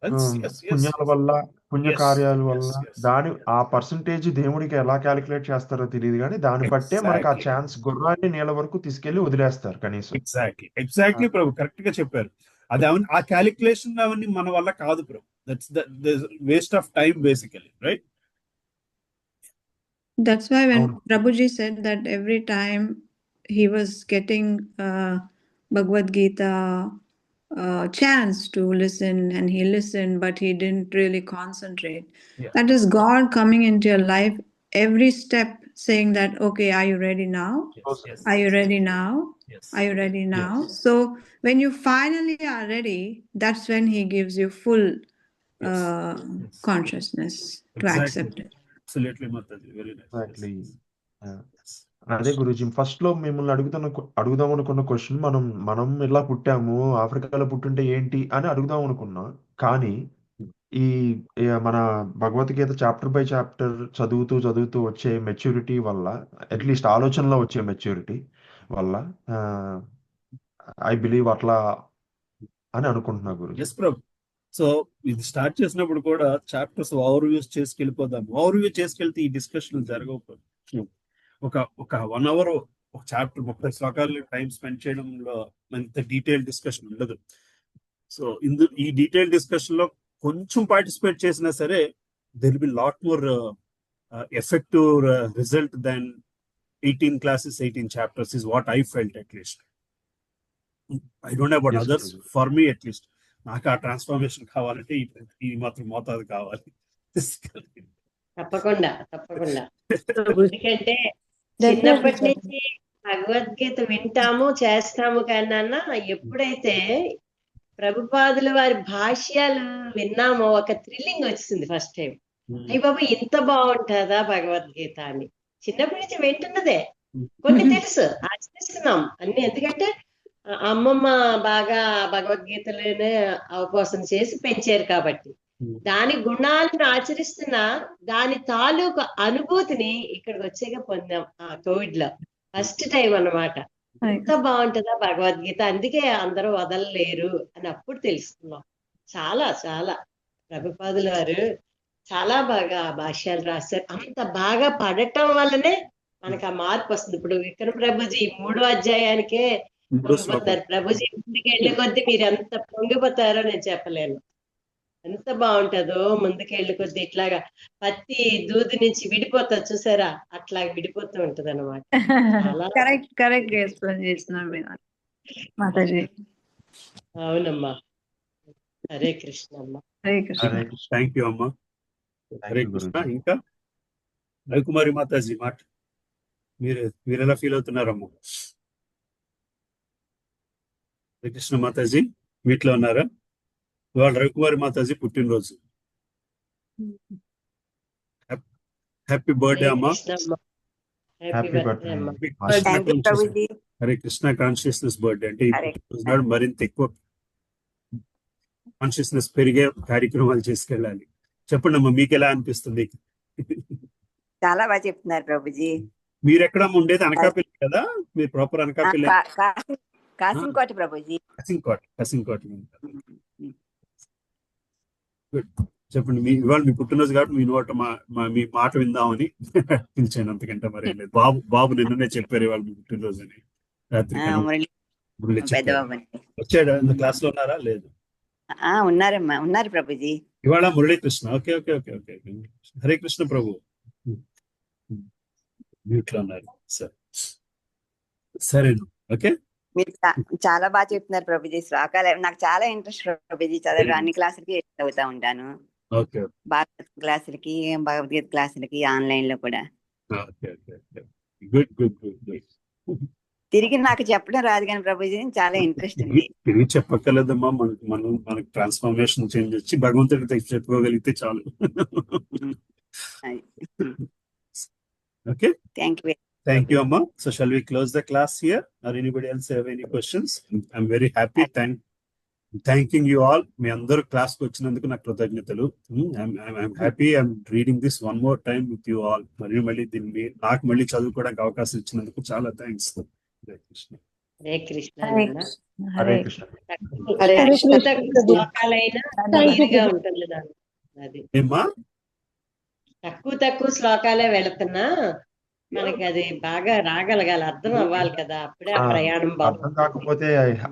Yes. పుణ్యాల వల్ల, పుణ్య Yes. కార్యాల వల్ల Yes. దాని ఆ పర్సంటేజ్ దేవుడికి ఎలా క్యాలిక్యులేట్ చేస్తారో తెలియదు, కానీ దాన్ని బట్టే మనకు ఆ Exactly. ఛాన్స్ గుర్రాన్ని నీళ్ళ వరకు తీసుకెళ్లి వదిలేస్తారు కనీసం. ఎగ్జాక్ట్లీ ప్రభు, కరెక్ట్ గా చెప్పారు. అది ఆ క్యాలిక్యులేషన్ అవన్నీ మన వల్ల కాదు ప్రభు. That's the waste of time basically, right? That's why when అవును. Prabhuji said that every time he was getting Bhagavad Gita chance to listen, and he listened, but he didn't really concentrate. Yeah. That is God coming into your life every step, saying that, okay, are you ready now? Yes. Are you ready now? Yes. Are you ready now? Yes. So when you finally are ready, that's when he gives you full Yes. consciousness to Exactly. accept it. Absolutely, Mataji. Very nice. Exactly. అదే గురూజీ, ఫస్ట్ లో మిమ్మల్ని అడుగుదాం అనుకున్న క్వశ్చన్, మనం ఇలా పుట్టాము, ఆఫ్రికాలో పుట్టుంటే ఏంటి అని అడుగుదాం అనుకున్నాం. కానీ ఈ మన భగవద్గీత చాప్టర్ బై చాప్టర్ చదువుతూ వచ్చే మెచ్యూరిటీ వల్ల, అట్లీస్ట్ ఆలోచనలో వచ్చే మెచ్యూరిటీ వల్ల ఐ బిలీవ్ అట్లా అని అనుకుంటున్నా గురూజీ. ఎస్ ప్రభు. సో ఇది స్టార్ట్ చేసినప్పుడు కూడా చాప్టర్స్ ఓవర్ వ్యూ చేసుకెళ్ళిపోదాం. ఓవర్ వ్యూ చేసుకెళ్తే ఈ డిస్కషన్ జరగవు. ఒక 1 hour ఒక చాప్టర్ 30 శ్లోకాలు టైం స్పెండ్ చేయడంలో అంత డీటెయిల్ డిస్కషన్ ఉండదు. సో ఈ డీటెయిల్ డిస్కషన్ లో కొంచెం పార్టిసిపేట్ చేసినా సరే there will be lot more effective result than 18 classes, 18 chapters is what I felt, at least. I don't know about Yes, others. Prabhu. For me, at least, నాకు ఆ ట్రాన్స్ఫర్మేషన్ కావాలంటే ఈ మాత్రం మోతాదు కావాలి. తప్పకుండా ఎందుకంటే చిన్నప్పటి నుంచి భగవద్గీత వింటాము చేస్తాము, కానీ అన్న ఎప్పుడైతే ప్రభుపాదుల వారి భాష్యాలు విన్నామో ఒక థ్రిల్లింగ్ వచ్చింది ఫస్ట్ టైం. అయ్యి బాబు ఇంత బాగుంటుందా భగవద్గీత అని. చిన్నప్పటి నుంచి వింటున్నదే, కొన్ని తెలుసు, ఆచరిస్తున్నాం అన్ని. ఎందుకంటే అమ్మమ్మ బాగా భగవద్గీతలోనే అవపోసన చేసి పెంచారు కాబట్టి దాని గుణాలను ఆచరిస్తున్నా దాని తాలూకు అనుభూతిని ఇక్కడికి వచ్చాక పొందాం ఆ కోవిడ్ లో ఫస్ట్ టైం అన్నమాట. ఎంత బాగుంటుందా భగవద్గీత, అందుకే అందరూ వదలలేరు అని అప్పుడు తెలుసుకున్నాం. చాలా ప్రభుపాదుల వారు చాలా బాగా భాష్యాలు రాశారు. అంత బాగా పడటం వల్లనే మనకు ఆ మార్పు వస్తుంది. ఇప్పుడు విక్రమ్ ప్రభుజీ 3వ అధ్యాయానికే పొంగిపోతారు. ప్రభుజీ ముందుకు వెళ్ళే కొద్దీ మీరు ఎంత పొంగిపోతారో నేను చెప్పలేను. ఎంత బాగుంటుందో ముందుకెళ్ళి కొద్ది ఇట్లాగా పత్తి దూది నుంచి విడిపోతుంది చూసారా, అట్లా విడిపోతూ ఉంటది అనమాట. కరెక్ట్ ఎక్స్ప్లెయిన్ చేస్తున్నారు మాతాజీ. అవునమ్మా. హరే కృష్ణ అమ్మా. హరే కృష్ణ. థ్యాంక్ యూ అమ్మా. హరే కృష్ణ. ఇంకా రవికుమారి మాతాజీ మాట మీరు ఎలా ఫీల్ అవుతున్నారమ్మా? హరే కృష్ణ మాతాజీ, మీట్లో ఉన్నారా? ఇవాళ రవికుమారి మాతాజీ పుట్టినరోజు. హ్యాపీ బర్త్డే అమ్మా. హ్యాపీ బర్త్డే అమ్మా. హరే కృష్ణ కాన్షియస్నెస్ బర్త్డే అంటే ఈ పుట్టినరోజు నాడు మరింత ఎక్కువ కాన్షియస్నెస్ పెరిగే కార్యక్రమాలు చేసుకెళ్ళాలి. చెప్పండి అమ్మా, మీకు ఎలా అనిపిస్తుంది? చాలా బాగా చెప్తున్నారు ప్రభుజీ. మీరు ఎక్కడ ఉండేది? అనకాపల్లి కదా? మీరు ప్రాపర్ అనకాపల్లి? కాసింకోట ప్రభుజీ. కసింకోట. చెప్పండి, ఇవాళ మీ పుట్టినరోజు కాబట్టి మీ మాట విందామని పిలిచాను, అంతకంటే మరి లేదు. బాబు నిన్ననే చెప్పారు ఇవాళ మీ పుట్టినరోజు అని. రాత్రి వచ్చాడా? క్లాస్ లో ఉన్నారా? లేదు, ఉన్నారు ప్రభుజీ. ఇవాళ మురళీకృష్ణ. ఓకే. హరే కృష్ణ ప్రభు. మ్యూట్ లో ఉన్నారు. సరే ఓకే. మీరు చాలా బాగా చెప్తున్నారు ప్రభుజీ. శ్లోకాలు నాకు చాలా ఇంట్రెస్ట్ ప్రభుజీ చదవడం. అన్ని క్లాసులకి చదువుతా ఉంటాను. భాగవత క్లాసులకి, భగవద్గీత క్లాసులకి, ఆన్లైన్ లో కూడా. తిరిగి నాకు చెప్పడం రాదు కానీ ప్రభుజీ చాలా ఇంట్రెస్ట్ ఉంది. తిరిగి చెప్పక్కర్లేదమ్మా, మనకు ట్రాన్స్ఫర్మేషన్ చేంజ్ వచ్చి భగవంతుడికి చెప్పుకోగలిగితే చాలు. Okay, Thank you, Amma. So shall we close the class here? Or anybody else have any questions? I'm very happy. Thanking you all. మీ అందరూ క్లాస్ కి వచ్చినందుకు నాకు కృతజ్ఞతలు. I'm happy. I'm reading this one more time with you all. మరియు మళ్ళీ దీన్ని నాకు మళ్ళీ చదువుకోవడానికి అవకాశం ఇచ్చినందుకు చాలా థ్యాంక్స్. హరే కృష్ణ. హరే కృష్ణ Hare నాన్న. Krishna. హరే Hare కృష్ణ. హరే తక్కువ కృష్ణ. తక్కువ శ్లోకాలైనా క్లియర్గా ఉంటుంది నాన్న. అది ఏమ్మా? తక్కువ తక్కువ శ్లోకాలే వెళుతున్నా మనకి అది బాగా రాగలగాలి, అర్థం అవ్వాలి కదా, అప్పుడే ఆ ఆ, ప్రయాణం అర్థం బాగుంటుంది. కాకపోతే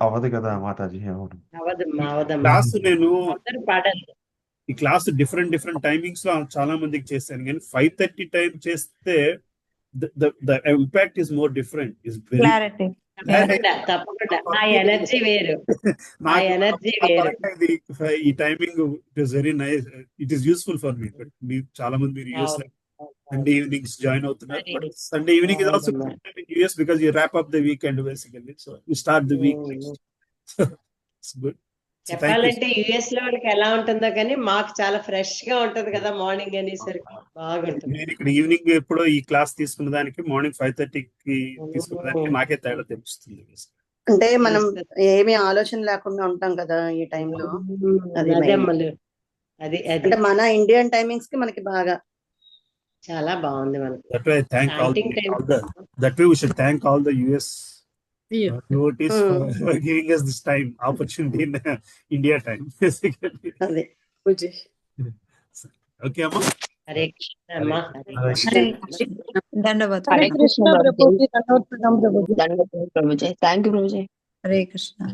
అవ్వదు కదా మాతాజీ. అవును. అవదమ్మా అవదమ్మా, క్లాస్ నేను అందరూ పడదు. ఈ క్లాస్ డిఫరెంట్ టైమింగ్స్ లో చాలా మందికి చేశాను, కానీ 5:30 టైం చేస్తే the impact is more different. Is very Clarity. తప్పకుండా తప్పకుండా ఆ ఎనర్జీ వేరు, ఆ ఎనర్జీ వేరు. ఈ timing it is very nice. It is useful for me. But మీరు చాలా మంది మీరు యూఎస్ సండే ఈవినింగ్స్ జాయిన్ అవుతున్నారు. But Sunday evening is also US because you wrap up the weekend basically. So you start the week next. It's good. చెప్పాలంటే యుఎస్ లో వాళ్ళకి ఎలా ఉంటుందో కానీ మాకు చాలా ఫ్రెష్ గా ఉంటది కదా మార్నింగ్ అనేసరికి బాగుంటుంది. నేను ఇక్కడ ఈవినింగ్ ఎప్పుడో ఈ క్లాస్ తీసుకున్న దానికి మార్నింగ్ 5:30కి తీసుకున్న దానికి నాకే తేడా తెలుస్తుంది. అంటే మనం ఏమీ ఆలోచన లేకుండా ఉంటాం కదా ఈ టైంలో. అది అదే main. అమ్మలు, అది అది అంటే మన ఇండియన్ టైమింగ్స్ కి మనకి బాగా చాలా బాగుంది మనకి. That way I thank Chanting time. that way we should thank all the US Yeah. devotees for giving us this time opportunity in India time basically. అదే. Pujy. Okay amma. Hare Krishna అమ్మా. Hare Hare Krishna. Dandavat. Hare Krishna Prabhuji. Prabhuji. దండోత్ Prabhuji. Thank you Prabhuji. Hare Krishna.